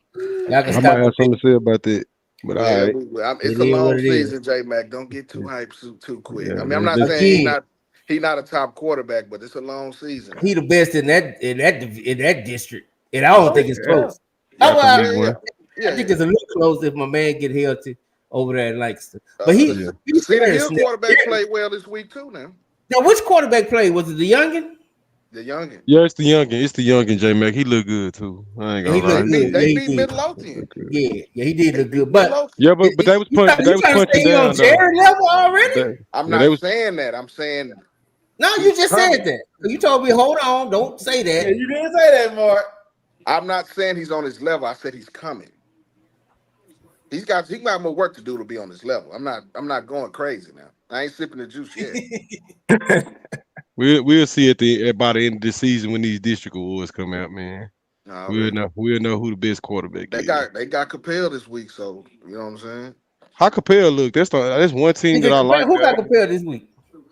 have something to say about that. But all right. It's a long season, J Mac. Don't get too hyped too quick. I mean, I'm not saying he's not a top quarterback, but it's a long season. He the best in that district, and I don't think it's close. I think it's a little close if my man get healthy over there at Lancaster. But See, the Hill quarterback played well this week too. Now, which quarterback played? Was it the youngin? The youngin. Yeah, it's the youngin. It's the youngin, J Mac. He look good too. I ain't gonna lie. They beat Midlothian. Yeah, he did look good. But they was punching down. Jared level already? I'm not saying that. I'm saying no. You just said that. You told me, hold on, don't say that. Yeah, you didn't say that, Mark. I'm not saying he's on his level. I said he's coming. He got more work to do to be on this level. I'm not going crazy now. I ain't sipping the juice yet. We'll see by the end of the season when these district awards come out, man. We'll know who the best quarterback is. They got Capel this week, so you know what I'm saying. How Capel look? That's one team that I like. Who got Capel this week?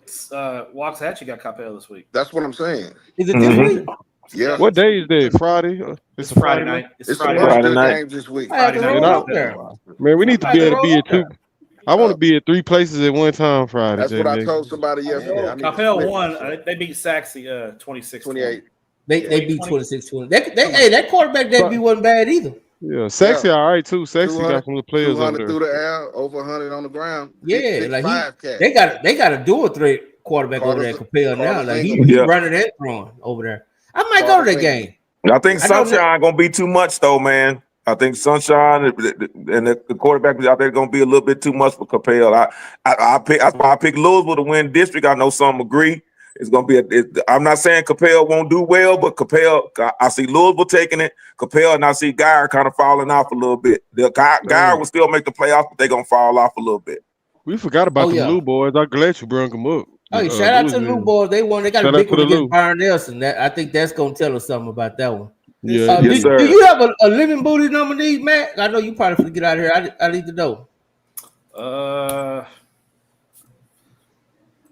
Waxahachie got Capel this week. That's what I'm saying. Is it this week? Yeah. What day is that? Friday? It's a Friday night. It's Friday night. Games this week. Man, we need to be able to be at two. I want to be at 3 places at one time Friday. That's what I told somebody yesterday. Capel won. They beat Saxe 26-28. They beat 26-20. That quarterback debut wasn't bad either. Yeah, Sexy all right too. Sexy got some players over there. Through the air, over 100 on the ground. Yeah, they got a dual threat quarterback over there. Capel now, like he running and throwing over there. I might go to that game. I think Sunshine gonna be too much though, man. I think Sunshine and the quarterback out there gonna be a little bit too much for Capel. That's why I pick Louisville to win district. I know some agree. It's gonna be. I'm not saying Capel won't do well, but Capel, I see Louisville taking it. Capel and I see Geyer kind of falling off a little bit. Geyer will still make the playoffs, but they're gonna fall off a little bit. We forgot about the Lou boys. I'm glad you brought them up. Oh, shout out to the Lou boys. They won. They got a big one against Byron Nelson. I think that's gonna tell us something about that one. Yeah, do you have a living booty nominee, Matt? I know you probably get out of here. I need to know.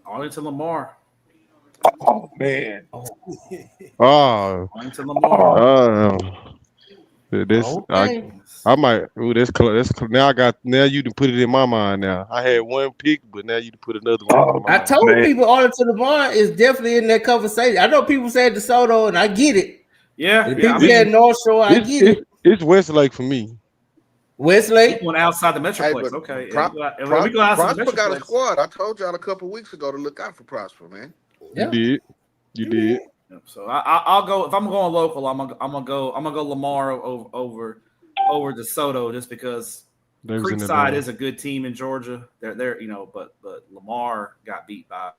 Arlington Lamar. Oh man. Arlington Lamar. I might. Ooh, that's close. Now you can put it in my mind. Now I had one pick, but now you can put another one. I told people Arlington Lamar is definitely in that conversation. I know people said DeSoto, and I get it. Yeah, people said North Shore. I get it. It's Westlake for me. Westlake went outside the Metroplex. Okay, Prosper got a squad. I told y'all a couple weeks ago to look out for Prosper, man. You did. So I'll go if I'm going local. I'm gonna go Lamar over DeSoto just because Creekside is a good team in Georgia. They're but Lamar got beat by.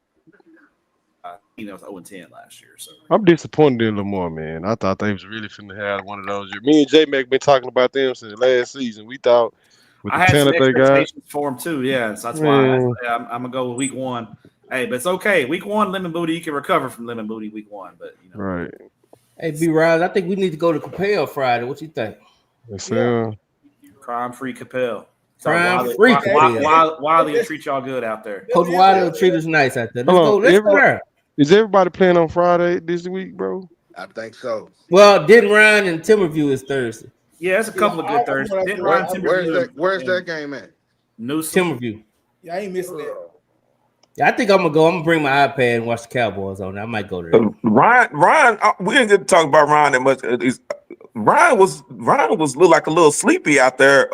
It was 0-10 last year. So I'm disappointed in Lamar, man. I thought they was really finna have one of those years. Me and J Mac been talking about them since last season. We thought with the talent they got for them too. Yeah, so that's why I'm gonna go with week 1. Hey, but it's okay. Week 1, Lemon Booty, you can recover from Lemon Booty week 1. But right. Hey, B-Rise, I think we need to go to Capel Friday. What you think? Crime-free Capel. Crime-free Capel. Wiley will treat y'all good out there. Coach Wiley will treat us nice out there. Let's go there. Is everybody playing on Friday this week, bro? I think so. Well, Denton Ryan and Timberview is Thursday. Yeah, it's a couple of good Thursdays. Where's that game at? Newsom. Timberview. Yeah, I ain't missing that. Yeah, I think I'm gonna go. I'm gonna bring my iPad and watch the Cowboys on. I might go there. Ryan, we didn't get to talk about Ryan that much. Ryan was look like a little sleepy out there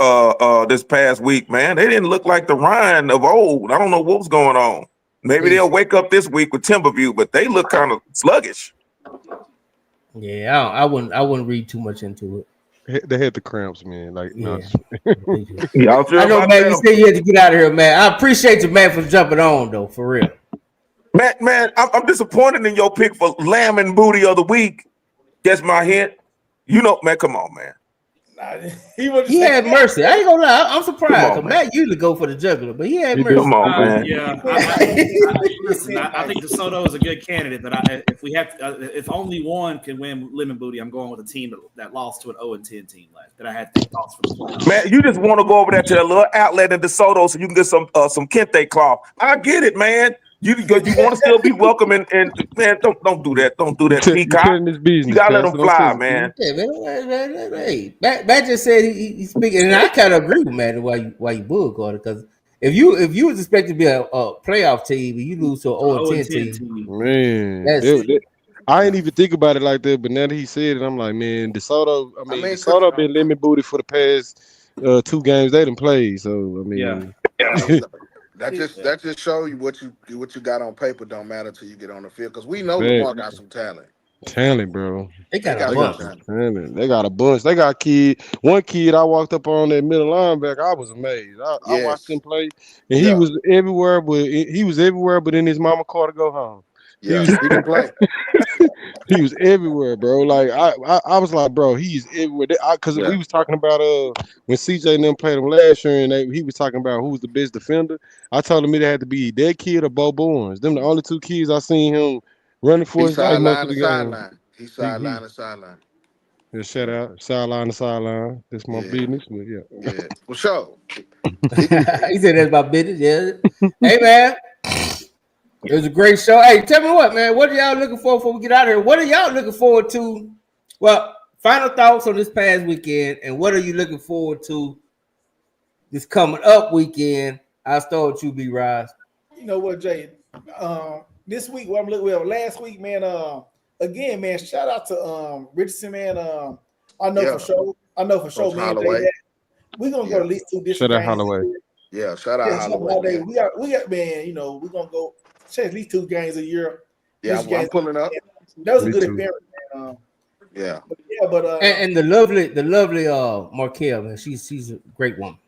this past week, man. They didn't look like the Ryan of old. I don't know what was going on. Maybe they'll wake up this week with Timberview, but they look kind of sluggish. Yeah, I wouldn't read too much into it. They had the cramps, man. Like, yeah. Y'all feel I know, about man. that? You said you had to get out of here, man. I appreciate you, man, for jumping on, though, for real. Man, I'm disappointed in your pick for Lamb and Booty of the week. That's my hint. You know, man, come on, man. He had mercy. I ain't gonna lie. I'm surprised. Come on, Matt usually go for the juggler, but he had mercy. Come on, man. Yeah, I think DeSoto is a good candidate. But if only one can win Lemon Booty, I'm going with a team that lost to an 0-10 team that I had thoughts for the playoffs. Man, you just want to go over there to that little outlet in DeSoto so you can get some kente cloth. I get it, man. You want to still be welcome, and man, don't do that. Don't do that, Peacock. You gotta let them fly, man. Yeah, man. Hey, Matt just said he's speaking, and I kind of agree with Matt why you bullcard it, because if you was expected to be a playoff team and you lose to an 0-10 team, man, I ain't even think about it like that. But now that he said it, I'm like, man, DeSoto. DeSoto been lemon booty for the past 2 games they done played. So I mean, That just show you what you got on paper don't matter till you get on the field, because we know Lamar got some talent. Talent, bro. They got a bunch. Talent. They got a bunch. They got one kid I walked up on that middle linebacker. I was amazed. I watched him play, and he was everywhere, but in his mama car to go home. Yeah, he can play. He was everywhere, bro. Like I was like, bro, he's everywhere. Because we was talking about when CJ and them played him last year, and he was talking about who's the best defender. I told him it had to be that kid or Bo Barnes. Them the only 2 kids I seen him running for his life most of the game. He's sideline to sideline. Yeah, shout out sideline to sideline. That's my business, but yeah. For sure. He said that's my business. Yeah. Hey, man. It was a great show. Hey, tell me what, man. What are y'all looking for before we get out of here? What are y'all looking forward to? Well, final thoughts on this past weekend, and what are you looking forward to this coming up weekend? I'll start with you, B-Rise. You know what, Jay? This week, what I'm looking at, last week, man. Again, man, shout out to Richardson, man. I know for sure. Coach man. We're gonna go at least 2 district. Shout out Holloway. Yeah, shout out Holloway. We got, man. You know, we're gonna go at least 2 games a year. Yeah, I'm pulling up. That was a good experience, man. But and the lovely Markel, man. She's a great woman.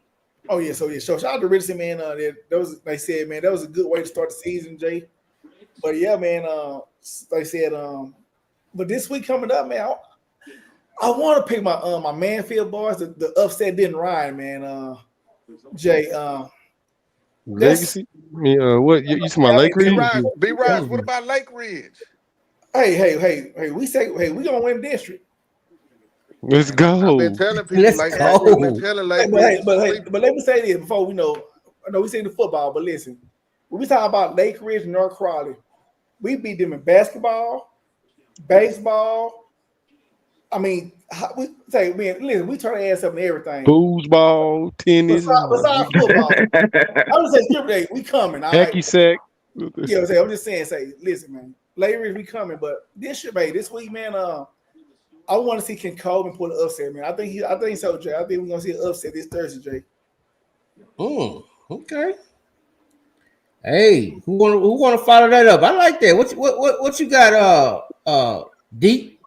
Oh yeah, so shout out to Richardson, man. They said, man, that was a good way to start the season, Jay. But yeah, man, they said, but this week coming up, man, I want to pick my my Manfield boys. The upset didn't ride, man. Jay, Legacy? What you talking about? Lake Ridge? B-Rise, what about Lake Ridge? Hey, we say, hey, we gonna win district. Let's go. I've been telling people but let me say this before we know. I know we say the football, but listen, when we talk about Lake Ridge and North Crowley, we beat them in basketball, baseball. I mean, we say, man, listen, we turn our ass up in everything. Foosball, tennis. Besides football, I'm just saying, skip day, we coming. Hacky sack. Yeah, I'm just saying, listen, man, Lake Ridge, we coming, but this week, man, I want to see Ken Coleman pull an upset, man. I think so, Jay. I think we're gonna see an upset this Thursday, Jay. Oh, okay. Hey, who wanna follow that up? I like that. What you got? Deep.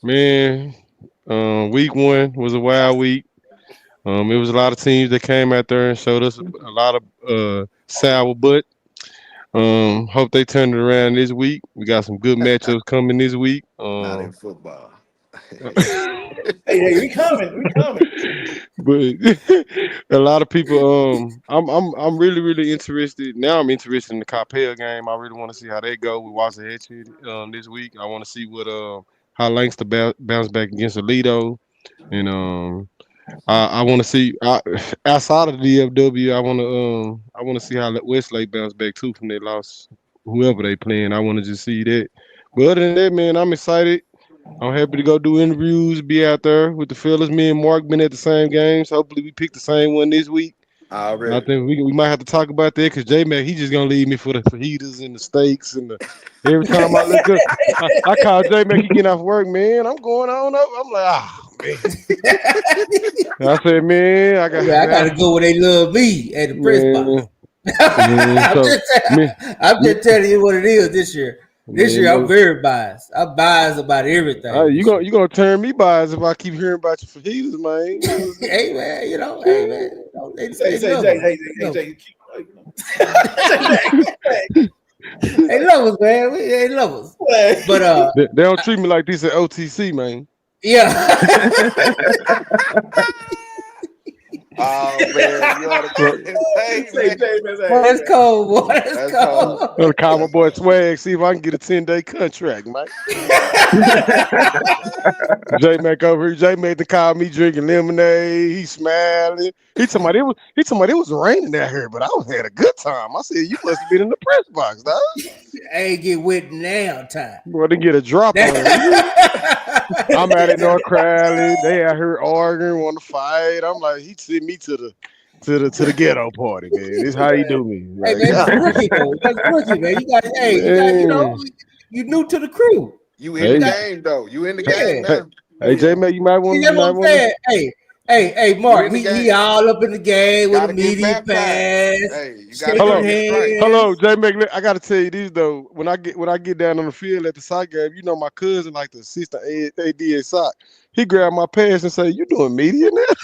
Man, week 1 was a wild week. It was a lot of teams that came out there and showed us a lot of sour butt. Hope they turn it around this week. We got some good matchups coming this week. Not in football. hey, we coming. But a lot of people, I'm really interested. Now I'm interested in the Capel game. I really want to see how they go with Waxahachie this week. I want to see what how Lancaster bounce back against Alito, and I want to see outside of the DFW. I want to see how Westlake bounce back too from their loss, whoever they playing. I want to just see that. But other than that, man, I'm excited. I'm happy to go do interviews, be out there with the fellas. Me and Mark been at the same games. Hopefully we pick the same one this week. And I think we might have to talk about that because J-Mac, he just gonna leave me for the fajitas and the steaks and every time I look good, I call J-Mac, he getting off work, man. I'm going on up. I'm like, man. I said, man, I gotta go where they love me at the press box. I'm just telling you what it is this year. This year I'm very biased. I'm biased about everything. You gonna turn me biased if I keep hearing about your fajitas, man. Hey man, They love us, man. They love us. But they don't treat me like this at OTC, man. Yeah. Oh man, you ought to That's cold, boy. That's cold. I'm gonna call my boy Swag, see if I can get a 10-day contract, man. J-Mac over here. J-Mac to call me drinking lemonade. He smiling. He told me it was raining out here, but I was had a good time. I said, you must have been in the press box, dog. I ain't get wet now time. Boy, they get a drop on me. I'm out at North Crowley. They out here arguing, want to fight. I'm like, he sent me to the ghetto party, man. This is how he do me. Hey, man, that's rookie, though. That's rookie, man. You got, you new to the crew. You in the game, though. You in the game now. Hey, J-Mac, you might want to. Hey, Mark, he all up in the game with a media pass. Hello, J-Mac. I gotta tell you this though. When I get down on the field at the sock game, you know my cousin, like the assistant AD at sock, he grabbed my pass and say, "You doing media now?"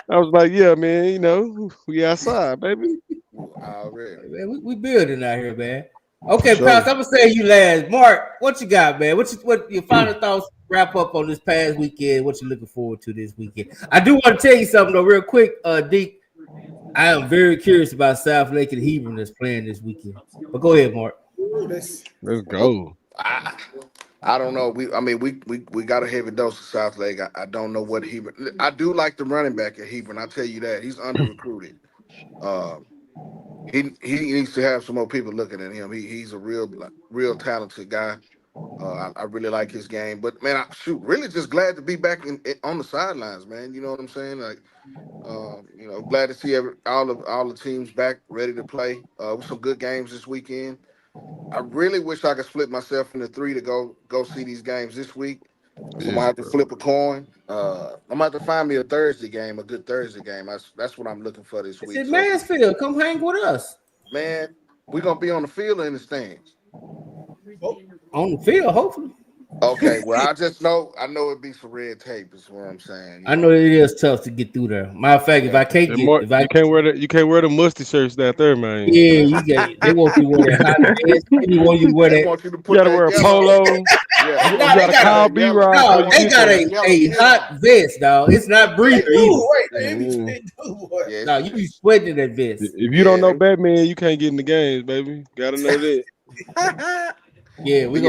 I was like, "Yeah, man. You know, we outside, baby." Man, we building out here, man. Okay, Pounce, I'm gonna say you last. Mark, what you got, man? What your final thoughts? Wrap up on this past weekend. What you looking forward to this weekend? I do want to tell you something though, real quick, Deke. I am very curious about South Lake and Hebron that's playing this weekend. But go ahead, Mark. Let's go. I don't know. We got a heavy dose of South Lake. I don't know what Hebron. I do like the running back at Hebron. I tell you that he's under recruited. He needs to have some more people looking at him. He's a real talented guy. I really like his game, but man, really just glad to be back on the sidelines, man. You know what I'm saying? Like, glad to see all the teams back ready to play. With some good games this weekend. I really wish I could split myself into 3 to go see these games this week. So I'm gonna have to flip a coin. I'm gonna have to find me a Thursday game, a good Thursday game. That's what I'm looking for this week. It's Mansfield. Come hang with us, man. We're gonna be on the field or in the stands. On the field, hopefully. Okay, well, I know it'd be some red tape, is what I'm saying. I know it is tough to get through there. Matter of fact, if I can't get, you can't wear the musty shirts out there, man. Yeah, they want you to wear that hot pants. They want you to wear that. You gotta wear a polo. You got a call B ride. No, they got a hot vest, dog. It's not breathing. No, you be sweating in that vest. If you don't know Batman, you can't get in the games, baby. Gotta know that. Yeah, we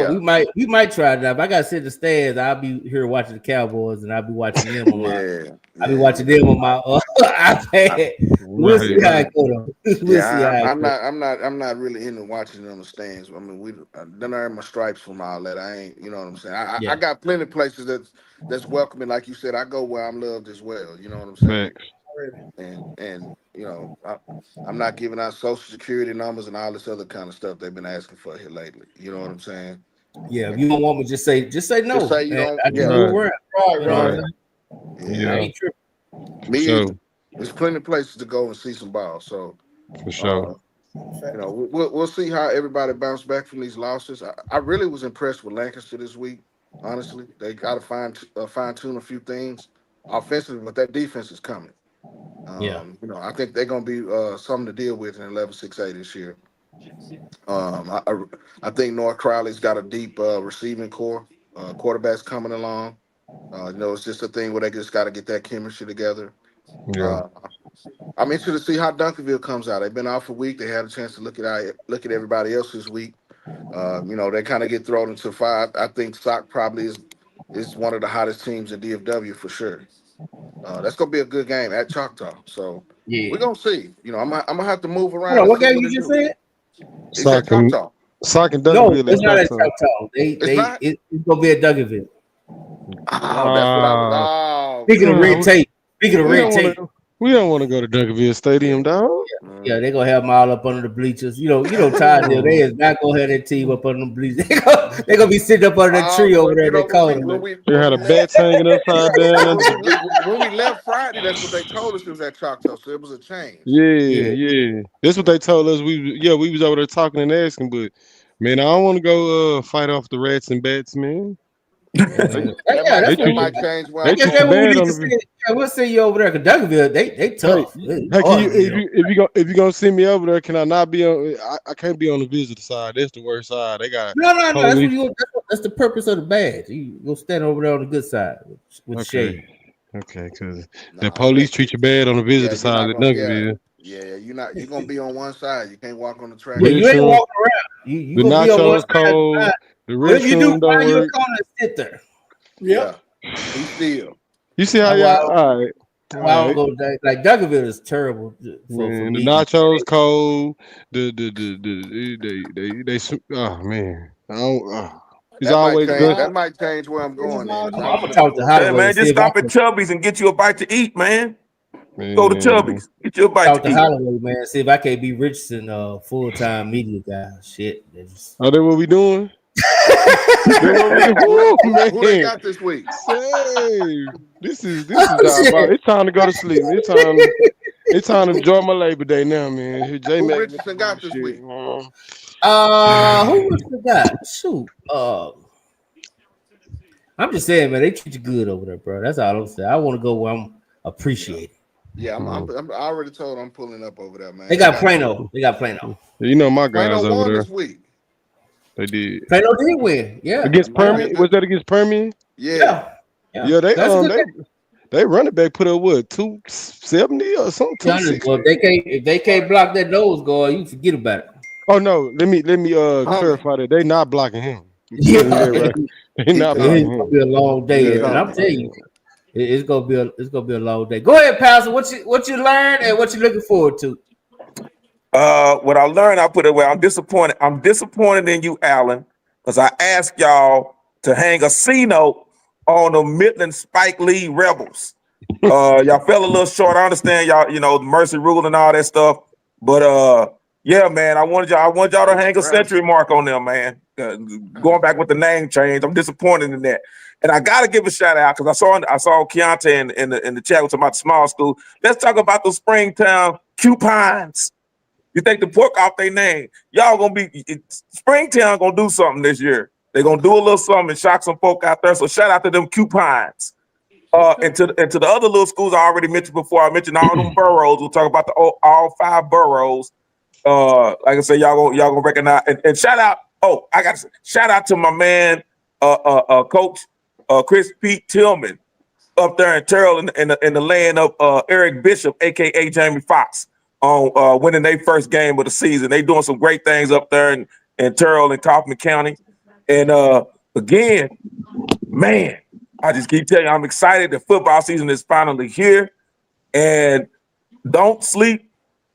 might try it out. If I gotta sit in the stands, I'll be here watching the Cowboys, and I'll be watching them on my. I'll be watching them on my iPad. We'll see how it goes. I'm not really into watching it on the stands. I mean, I done earned my stripes from all that. I ain't, you know what I'm saying. I got plenty of places that's welcoming, like you said. I go where I'm loved as well. You know what I'm saying. And I'm not giving out social security numbers and all this other kind of stuff they've been asking for here lately. You know what I'm saying? Yeah, if you don't want me, just say no. Just say you don't. Right. Yeah. I ain't tripping. There's plenty of places to go and see some balls. So for sure. We'll see how everybody bounce back from these losses. I really was impressed with Lancaster this week. Honestly, they got to fine tune a few things offensively, but that defense is coming. I think they're gonna be something to deal with in 11-6A this year. I think North Crowley's got a deep receiving core. Quarterbacks coming along. It's just a thing where they just got to get that chemistry together. Yeah. I'm interested to see how Duncanville comes out. They've been off a week. They had a chance to look at everybody else this week. They kind of get thrown into 5. I think SOC probably is one of the hottest teams in DFW for sure. That's gonna be a good game at Choctaw. So we're gonna see. I'm gonna have to move around. What game you just said? SOC and Duncanville. No, it's not at Choctaw. It's gonna be at Duncanville. That's what I was. Speaking of red tape. Speaking of red tape. We don't want to go to Duncanville Stadium, dog. Yeah, they're gonna have them all up under the bleachers. You know, Tideville, they is not gonna have their team up under the bleachers. They're gonna be sitting up under that tree over there in that corner. They had a bats hanging upside down. When we left Friday, that's what they told us it was at Choctaw, so it was a change. Yeah. That's what they told us. We was over there talking and asking, but man, I don't want to go fight off the rats and bats, man. That might change. We'll see you over there. Cause Duncanville, they tough. If you gonna send me over there, can I not be on? I can't be on the visitor side. That's the worst side. They got no. That's the purpose of the badge. You go stand over there on the good side with shade. Okay, because the police treat you bad on the visitor side of Duncanville. Yeah, you're gonna be on one side. You can't walk on the track. Yeah, you ain't walking around. You the nachos cold. The restroom don't you work. corner, sit there. Yep. Be still. You see how y'all? All right. I don't go like Duncanville is terrible. For The me. nachos cold. They oh man. It's always good. That might change where I'm going. I'm gonna talk to Highlands. Man, just stop at Chubby's and get you a bite to eat, man. Go to Chubby's, get you a bite Talk to to eat. Highlands, man. See if I can't be Richardson full-time media guy. Shit. Are they what we doing? Who they got this week? Hey, this is it's time to go to sleep. It's time to enjoy my Labor Day now, man. Who Richardson got this week? Who Richardson got? Shoot. I'm just saying, man, they treat you good over there, bro. That's all I'm saying. I want to go where I'm appreciated. Yeah, I'm already told I'm pulling up over there, man. They got Plano. You know my guys Plano over won there. this week. They did. Plano did win. Yeah. Against Permian? Was that against Permian? Yeah. Yeah, they running back put up what 270 or something. Well, if they can't block that nose guard, you forget about it. Oh no, let me clarify that they not blocking him. Yeah, right. They not blocking him. It's gonna be a long day, and I'm telling you, it's gonna be a long day. Go ahead, Pastor. What you learned and what you looking forward to? What I learned, I put it where I'm disappointed. I'm disappointed in you, Allen, because I asked y'all to hang a C note on the Midland Spike Lee Rebels. Y'all fell a little short. I understand y'all, the Mercy rule and all that stuff, but yeah, man, I wanted y'all to hang a century mark on them, man. Going back with the name change, I'm disappointed in that. And I gotta give a shout out because I saw Keontae in the chat was about the small school. Let's talk about the Springtown Cupines. You take the pork off their name, y'all gonna be Springtown gonna do something this year. They're gonna do a little something and shock some folk out there. So shout out to them Cupines. And to the other little schools I already mentioned before. I mentioned all them boroughs. We'll talk about all 5 boroughs. Like I said, y'all gonna recognize and shout out. Oh, I got to say, shout out to my man, Coach Chris Pete Tillman up there in Terrell in the land of Eric Bishop, aka Jamie Foxx, on winning their first game of the season. They doing some great things up there in Terrell and Kaufman County. And again, man, I just keep telling you, I'm excited. The football season is finally here, and don't sleep.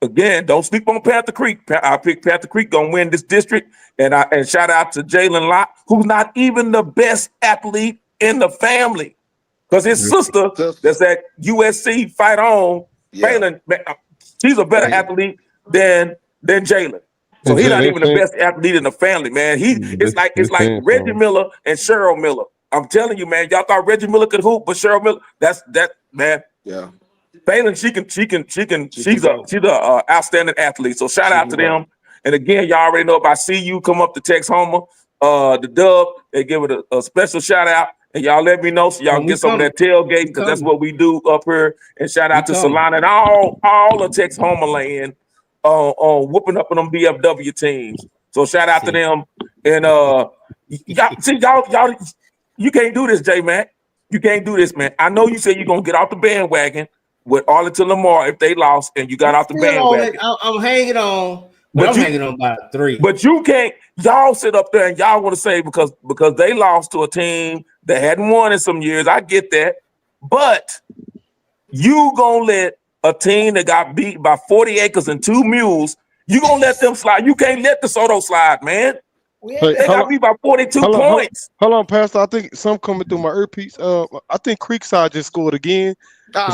Again, don't sleep on Panther Creek. I pick Panther Creek gonna win this district, and shout out to Jalen Lott, who's not even the best athlete in the family, because his sister that's at USC fight on. Phelan, she's a better athlete than Jalen. So he's not even the best athlete in the family, man. It's like Reggie Miller and Cheryl Miller. I'm telling you, man. Y'all thought Reggie Miller could hoop, but Cheryl Miller, that's man. Yeah. Phelan, she's a outstanding athlete. So shout out to them. And again, y'all already know about CU come up to Tex Homer. The Dub, they give it a special shout out. And y'all let me know so y'all can get some of that tailgate, because that's what we do up here. And shout out to Solana and all of Tex Homer land on whooping up on them BFW teams. So shout out to them. And y'all, you can't do this, J-Mac. You can't do this, man. I know you said you're gonna get off the bandwagon with Arlington Lamar if they lost, and you got off the bandwagon. I'm hanging on, but I'm hanging on by 3. But you can't. Y'all sit up there and y'all want to say because they lost to a team that hadn't won in some years. I get that, but you gonna let a team that got beat by 40 acres and 2 mules? You gonna let them slide? You can't let DeSoto slide, man. They got beat by 42 points. Hold on, Pastor. I think some coming through my earpiece. I think Creekside just scored again. The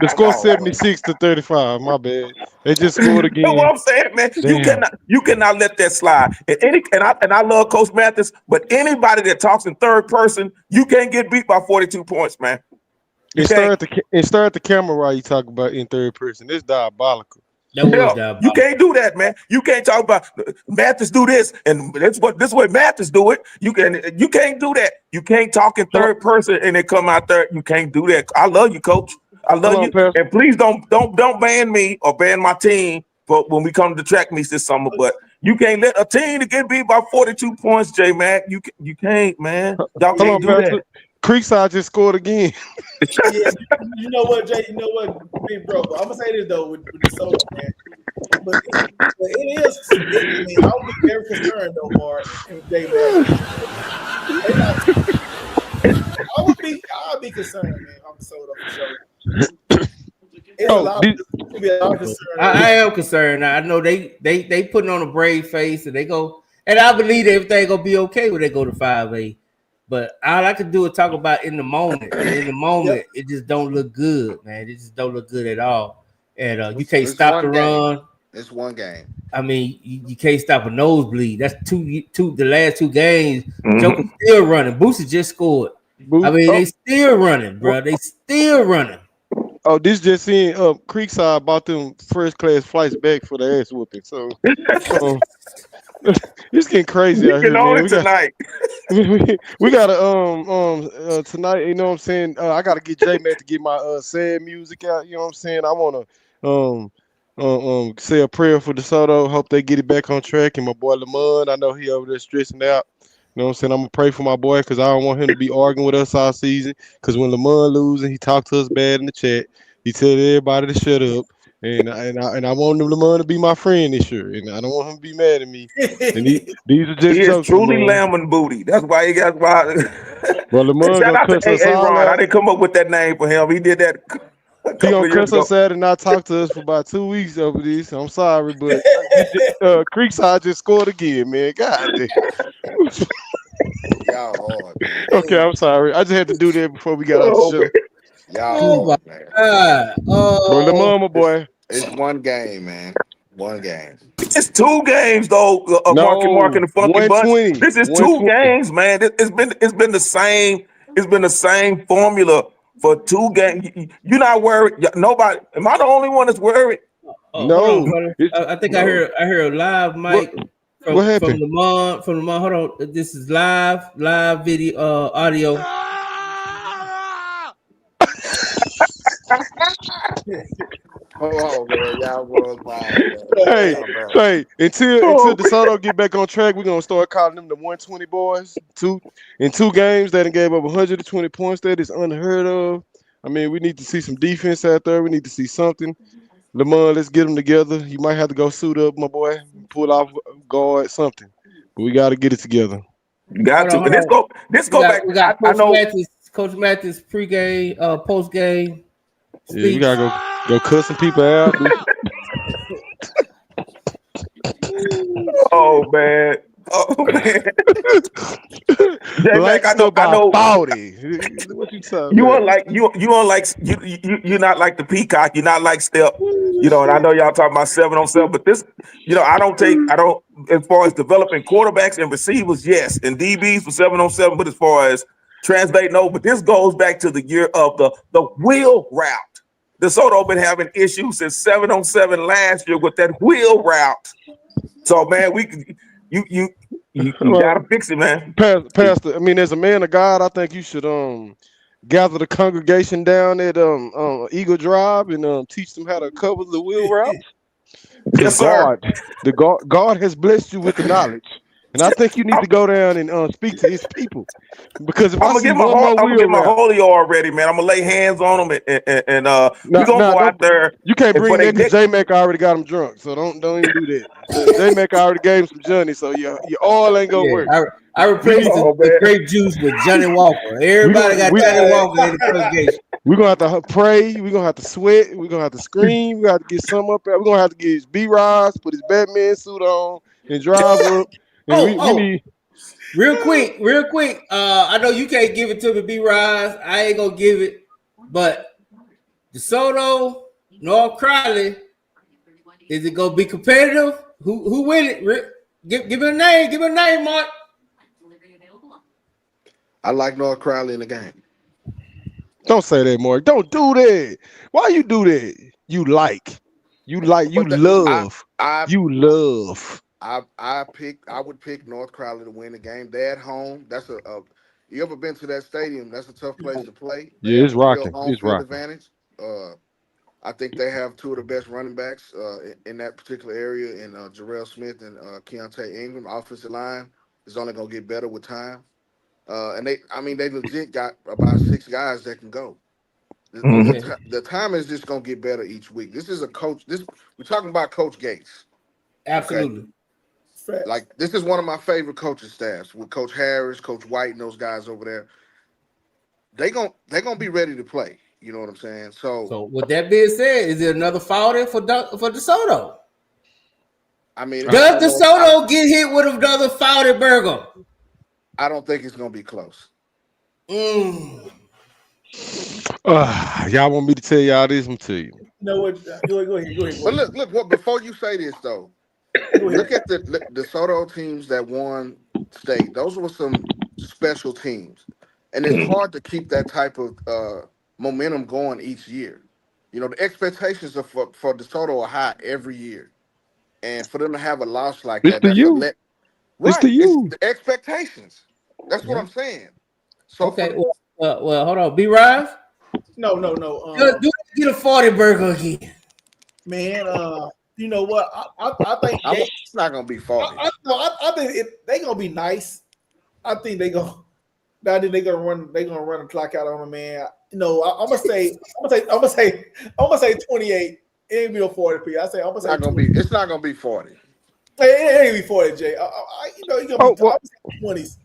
score 76-35. My bad. They just scored again. You know what I'm saying, man? Damn. You cannot let that slide. And I love Coach Mathis, but anybody that talks in third person, you can't get beat by 42 points, man. And stare at the camera while you talk about in third person. It's diabolical. That was diabolical. You can't do that, man. You can't talk about Mathis do this, and this way Mathis do it. You can't do that. You can't talk in third person and then come out there. You can't do that. I love you, Coach. I love you. And please don't ban me or ban my team for when we come to the track meets this summer. But you can't let a team to get beat by 42 points, J Mac. You can't, man. Y'all can't do that. Creekside just scored again. Yeah, you know what, Jay? You know what, big bro? I'm gonna say this though with DeSoto, man. But it is. I mean, I'll be very concerned though, Mark and Jay, man. I'll be concerned, man. I'm DeSoto for sure. It's a lot of concern. I am concerned. I know they putting on a brave face and they go, and I believe everything gonna be okay when they go to 5A. But all I can do is talk about in the moment. And in the moment, it just don't look good, man. It just don't look good at all. And you can't stop the run. It's one game. I mean, you can't stop a nosebleed. That's the last two games. Joker's still running. Boosie just scored. I mean, they still running, bro. They still running. Oh, this just in. Creekside bought them first class flights back for the ass whooping. So it's getting crazy out here, man. Tonight. We gotta tonight, you know what I'm saying? I gotta get J-Mac to get my sad music out, you know what I'm saying? I wanna say a prayer for DeSoto. Hope they get it back on track. And my boy Lamont, I know he over there stressing out. You know what I'm saying? I'm gonna pray for my boy because I don't want him to be arguing with us all season. Because when Lamont losing, he talked to us bad in the chat. He tell everybody to shut up. And I want Lamont to be my friend this year, and I don't want him to be mad at me. And these are just jokes. He is truly lambing booty. That's why he got why. Well, Lamont gonna cuss us all Ron, out. I didn't come up with that name for him. He did that. He gonna cuss us out and not talk to us for about 2 weeks over this. I'm sorry, but Creekside just scored again, man. God damn. Y'all hard, man. Okay, I'm sorry. I just had to do that before we got on the show. Y'all hard, man. But Lamont, my boy. It's one game, man. One game. It's 2 games though. Mark and the Funky Bunch. This is 2 games, man. It's been the same. It's been the same formula for 2 games. You're not worried. Nobody. Am I the only one that's worried? No. I think I heard a live mic from Lamont. Hold on. This is live video audio. Oh man, y'all was wild. Hey, until DeSoto get back on track, we're gonna start calling them the 120 boys. In 2 games, they done gave up 120 points. That is unheard of. I mean, we need to see some defense out there. We need to see something. Lamont, let's get them together. You might have to go suit up, my boy, pull off guard, something. But we got to get it together. You got to. Let's go back. We got Coach Mathis pregame, postgame. Yeah, we gotta go cut some people out. Oh man. J-Mac, I know. 40. What you talking? You're not like the Peacock. You're not like Step. You know, and I know y'all talking about 7-on-7, but this, you know, I don't as far as developing quarterbacks and receivers, yes, and DBs for 7-on-7, but as far as translating over, but this goes back to the year of the wheel route. DeSoto been having issues since 7-on-7 last year with that wheel route. So man, you gotta fix it, man. Pastor, I mean, as a man of God, I think you should gather the congregation down at Eagle Drive and teach them how to cover the wheel route. Yes, sir. God has blessed you with the knowledge. And I think you need to go down and speak to his people. Because if I'm gonna get my holy oil ready, man. I'm gonna lay hands on them and we're gonna go out there. You can't bring that because J-Mac already got him drunk, so don't even do that. J-Mac already gave him some Johnny, so your oil ain't gonna work. I replaced the grape juice with Johnny Walker. Everybody got Johnny Walker in the congregation. We're gonna have to pray. We're gonna have to sweat. We're gonna have to scream. We got to get some up there. We're gonna have to get his B-Rods, put his Batman suit on, and drive up. And we need. Real quick. I know you can't give it to me, B-Rise. I ain't gonna give it, but DeSoto, North Crowley, is it gonna be competitive? Who win it? Give it a name. Give it a name, Mark. I like North Crowley in the game. Don't say that, Mark. Don't do that. Why you do that? You love. I would pick North Crowley to win the game. They're at home. That's you ever been to that stadium? That's a tough place to play. Yeah, it's rocking. Home field advantage. I think they have two of the best running backs in that particular area in Jarrell Smith and Keontae Ingram. Offensive line is only going to get better with time. And they legit got about 6 guys that can go. The time is just going to get better each week. This is a coach. We're talking about Coach Gates. Absolutely. Okay? Like, this is one of my favorite coaching staffs with Coach Harris, Coach White, and those guys over there. They're gonna be ready to play. You know what I'm saying? So with that being said, is it another faulty for DeSoto? I mean, does DeSoto get hit with another faulty burger? I don't think it's gonna be close. Y'all want me to tell y'all this? I'm tell you. No, go ahead. But look. Before you say this though, look at the DeSoto teams that won state. Those were some special teams, and it's hard to keep that type of momentum going each year. You know, the expectations for DeSoto are high every year, and for them to have a loss like that, it's the expectations. That's what I'm saying. So okay, well, hold on, B-Rise. No. Do get a 40 burger again, man. You know what? I think it's not gonna be 40. I think they're gonna be nice. I think they're gonna run the clock out on them, man. No, I'm gonna say 28. It ain't be no 40 P. It's not gonna be 40. It ain't be 40, Jay. You're gonna be 20s.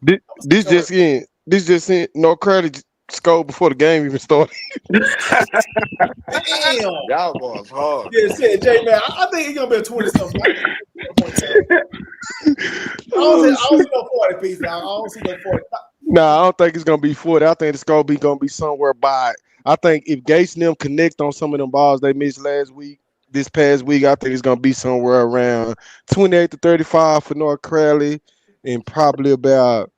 This just in. North Crowley scored before the game even started. Damn, y'all was hard. Yeah, shit, Jay, man. I think it's gonna be a 20-something. I don't see no 40 piece now. I don't see no 40. Nah, I don't think it's gonna be 40. I think it's gonna be somewhere by. I think if Gates and them connect on some of them balls they missed this past week, I think it's gonna be somewhere around 28 to 35 for North Crowley, and probably about.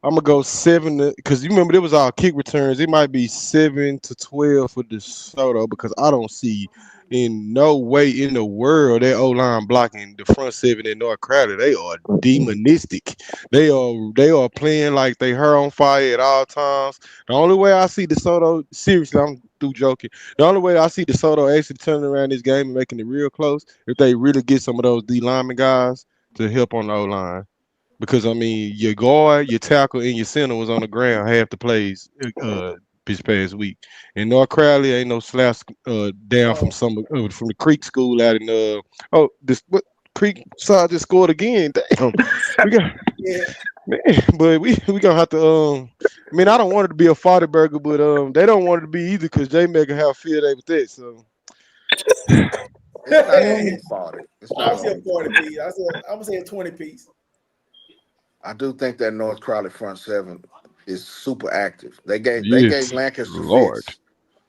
I'm gonna go 7 because you remember there was all kick returns. It might be 7 to 12 for DeSoto because I don't see in no way in the world that O-line blocking the front 7 in North Crowley. They are demonistic. They are playing like they hair on fire at all times. The only way I see DeSoto, seriously, I'm through joking. The only way I see DeSoto actually turning around this game and making it real close if they really get some of those D lineman guys to help on the O-line. Because, I mean, your guard, your tackle, and your center was on the ground half the plays this past week. And North Crowley ain't no slaps down from the Creek School out in Creek side just scored again. Damn, we got man, but we gonna have to. I mean, I don't want it to be a 40 burger, but they don't want it to be either because J Mega have a field day with that. So. It's not gonna be 40. I see a 40 piece. I'm gonna say a 20 piece. I do think that North Crowley front 7 is super active. They gave Lancaster Lord. fits.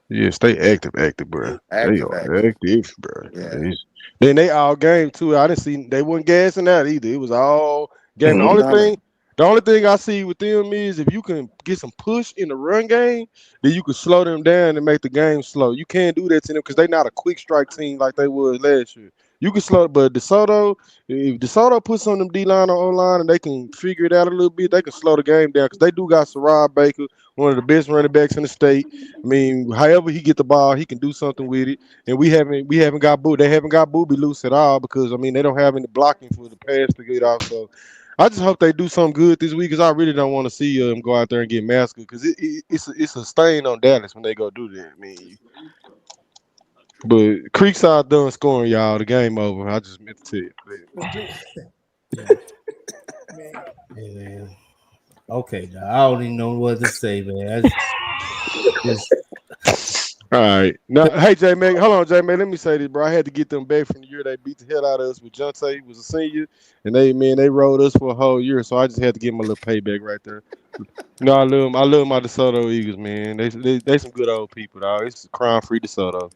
Yes, they active, bro. They are active, bro. Yeah. Then they all game too. I didn't see they wasn't gassing out either. It was all game. The only thing I see with them is if you can get some push in the run game, then you can slow them down and make the game slow. You can't do that to them because they're not a quick strike team like they was last year. You can slow, but DeSoto, if DeSoto puts on them D-line or O-line and they can figure it out a little bit, they can slow the game down because they do got Sarah Baker, one of the best running backs in the state. I mean, however he get the ball, he can do something with it. And we haven't got Booby. They haven't got Booby loose at all because I mean they don't have any blocking for the pass to get off. So I just hope they do something good this week because I really don't want to see them go out there and get massacred because it's a stain on Dallas when they go do that. I mean. But Creekside done scoring, y'all. The game over. I just meant to tell you. Man. Okay, I don't even know what to say, man. All right. Now, hey, J-Man, hold on, J-Man. Let me say this, bro. I had to get them back from the year they beat the hell out of us with Jonte. He was a senior, and they rode us for a whole year, so I just had to give them a little payback right there. No, I love them. I love my DeSoto Eagles, man. They some good old people, dog. It's crime-free DeSoto.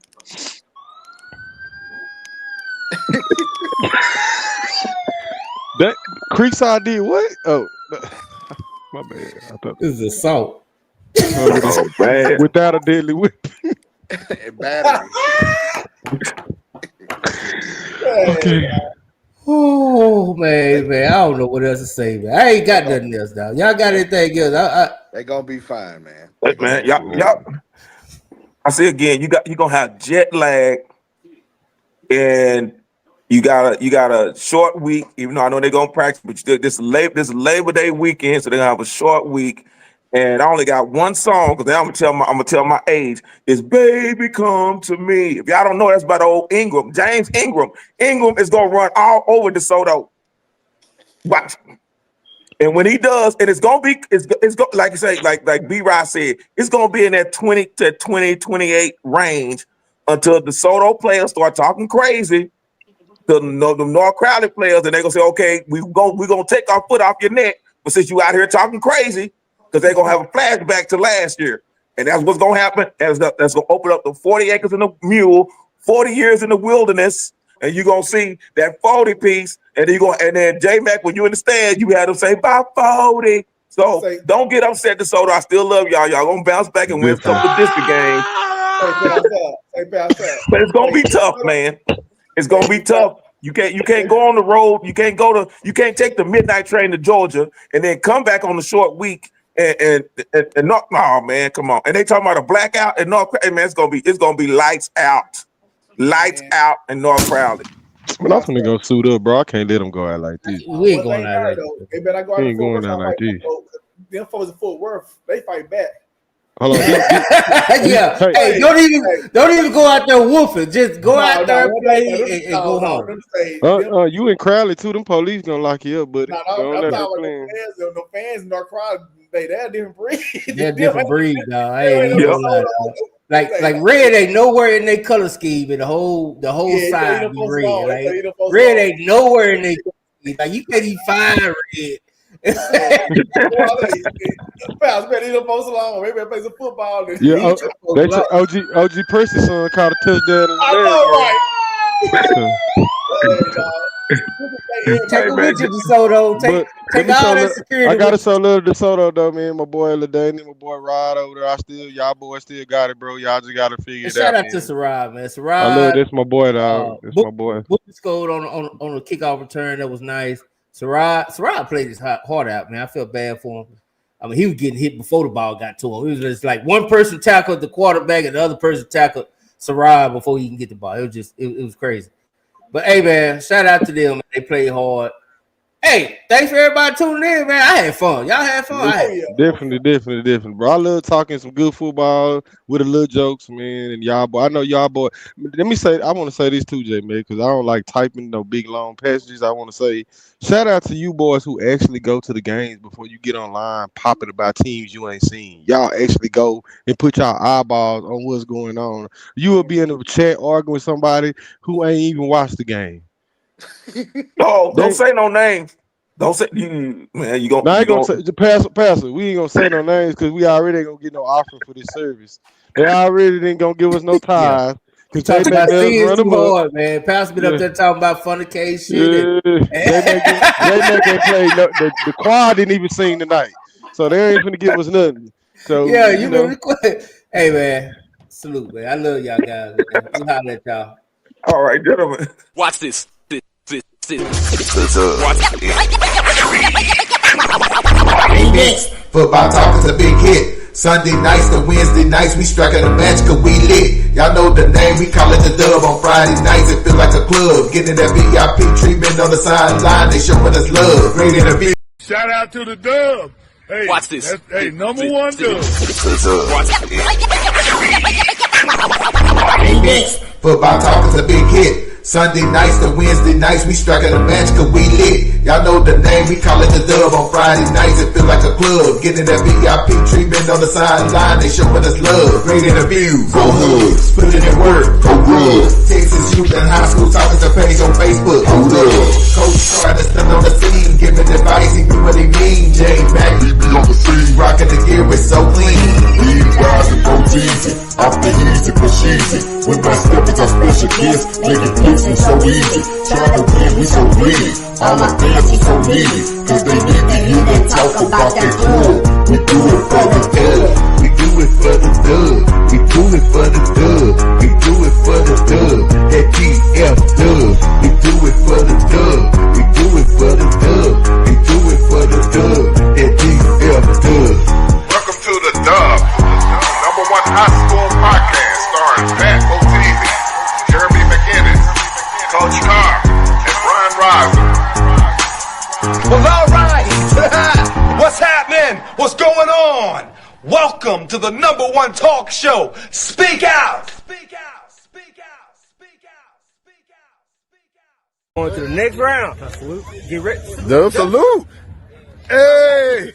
That Creekside did what? Oh, my bad. I thought this is assault. Oh, man. Without a deadly weapon. Battery. Okay. Oh man, I don't know what else to say, man. I ain't got nothing else now. Y'all got anything else? They gonna be fine, man. Man, y'all. I say again, you gonna have jet lag, and you got a short week. Even though I know they're gonna practice, but this Labor Day weekend, so they're gonna have a short week. And I only got one song because I'm gonna tell my age. Is "Baby Come to Me." If y'all don't know, that's about old Ingram, James Ingram. Ingram is gonna run all over DeSoto. Watch. And when he does, and it's gonna like you say, like B-Rod said, it's gonna be in that 20 to 28 range until DeSoto players start talking crazy. The North Crowley players, and they're gonna say, okay, we're gonna take our foot off your neck, but since you out here talking crazy. Because they're going to have a flashback to last year. And that's what's going to happen. That's going to open up the 40 acres in the mule, 40 years in the wilderness, and you're going to see that 40 piece. And then J-Mac, when you understand, you had them say, bye, 40. So don't get upset, DeSoto. I still love y'all. Y'all going to bounce back and win a couple of district games. But it's going to be tough, man. It's going to be tough. You can't go on the road. You can't take the midnight train to Georgia and then come back on the short week. And not, oh man, come on. And they talking about a blackout in North Crowley. Man, it's gonna be lights out in North Crowley. But I'm finna go suit up, bro. I can't let them go out like this. We ain't going out like this. They better go out. We ain't going out like this. Them folks in Fort Worth, they fight back. Hold on. Yeah. Hey, don't even go out there woofing. Just go out there and play and go home. You in Crowley too. Them police gonna lock you up, buddy. I'm talking about the fans in North Crowley. They're a different breed. They're a different breed, dog. I ain't even gonna lie, dog. Like red ain't nowhere in their color scheme, and the whole side be red. Right? Red ain't nowhere in their color scheme. Like you can't even find red. Maybe play some football. Yeah, they say OG Preston's son caught a touchdown in the Take a with you, DeSoto. Take all that security. I gotta show love to DeSoto though, man. My boy LaDainian, my boy Rod over there. Y'all boys still got it, bro. Y'all just gotta figure it out. Shout out to Sarad, man. Sarad, I love this, my boy, dog. It's my boy. Booker scored on a kickoff return. That was nice. Sarad played his heart out, man. I feel bad for him. I mean, he was getting hit before the ball got to him. It was just like one person tackled the quarterback and the other person tackled Sarad before he can get the ball. It was crazy. But hey, man, shout out to them. They played hard. Hey, thanks for everybody tuning in, man. I had fun. Y'all had fun. Definitely, bro. I love talking some good football with a little jokes, man. And y'all boy, I know y'all boy. Let me say, I want to say this too, J, man, because I don't like typing no big long passages. I want to say, shout out to you boys who actually go to the games before you get online popping about teams you ain't seen. Y'all actually go and put y'all eyeballs on what's going on. You will be in the chat arguing with somebody who ain't even watched the game. Oh, don't say no names. Don't say man. You gonna? I ain't gonna say pastor. We ain't gonna say no names because we already ain't gonna get no offer for this service. They already didn't gonna give us no ties. Talking about sins too hard, man. Pastor been up there talking about fornication. They play. The choir didn't even sing tonight, so they ain't gonna give us nothing. So yeah, you know. Hey man, salute, man. I love y'all guys. We holler at y'all. All right, gentlemen. Watch this. Football talk is a big hit. Sunday nights to Wednesday nights, we striking a match cause we lit. Y'all know the name, we call it the Dub. On Friday nights, it feel like a club. Getting that VIP treatment on the sideline, they showing us love. Great interview. Shout out to the Dub. Hey, watch this. Hey, number one Dub. Football talk is a big hit. Sunday nights to Wednesday nights, we striking a match cause we lit. Y'all know the name, we call it the dub. On Friday nights, it feel like a club. Getting that VIP treatment on the sideline, they showing us love. Great interviews, go hugs, put it in work, go rub. Texas youth and high school talking to page on Facebook, hold up. Coach trying to stand on the scene, giving advice, he knew what he mean. Jay Mack, he be on the scene, rocking the gear, it's so clean. Lead guys and go easy, off the easy, push easy. When my steppers are special kids, making flicks and so easy. Trying to win, we so greedy. All our fans are so needy, cause they need to hear them talk about that club. We do it for the dub. We do it for the dub. We do it for the dub. We do it for the dub. That GF dub. We do it for the dub. We do it for the dub. We do it for the dub. That GF dub. Welcome to the Dub, number one high school podcast starring Pat O'Teevy, Jeremy McInnes, Coach Carr, and Brian Riser. Well, all right. What's happening? What's going on? Welcome to the number one talk show. Speak out. Speak out. Speak out. Speak out. Speak out. On to the next round. Get ready. The salute. Hey.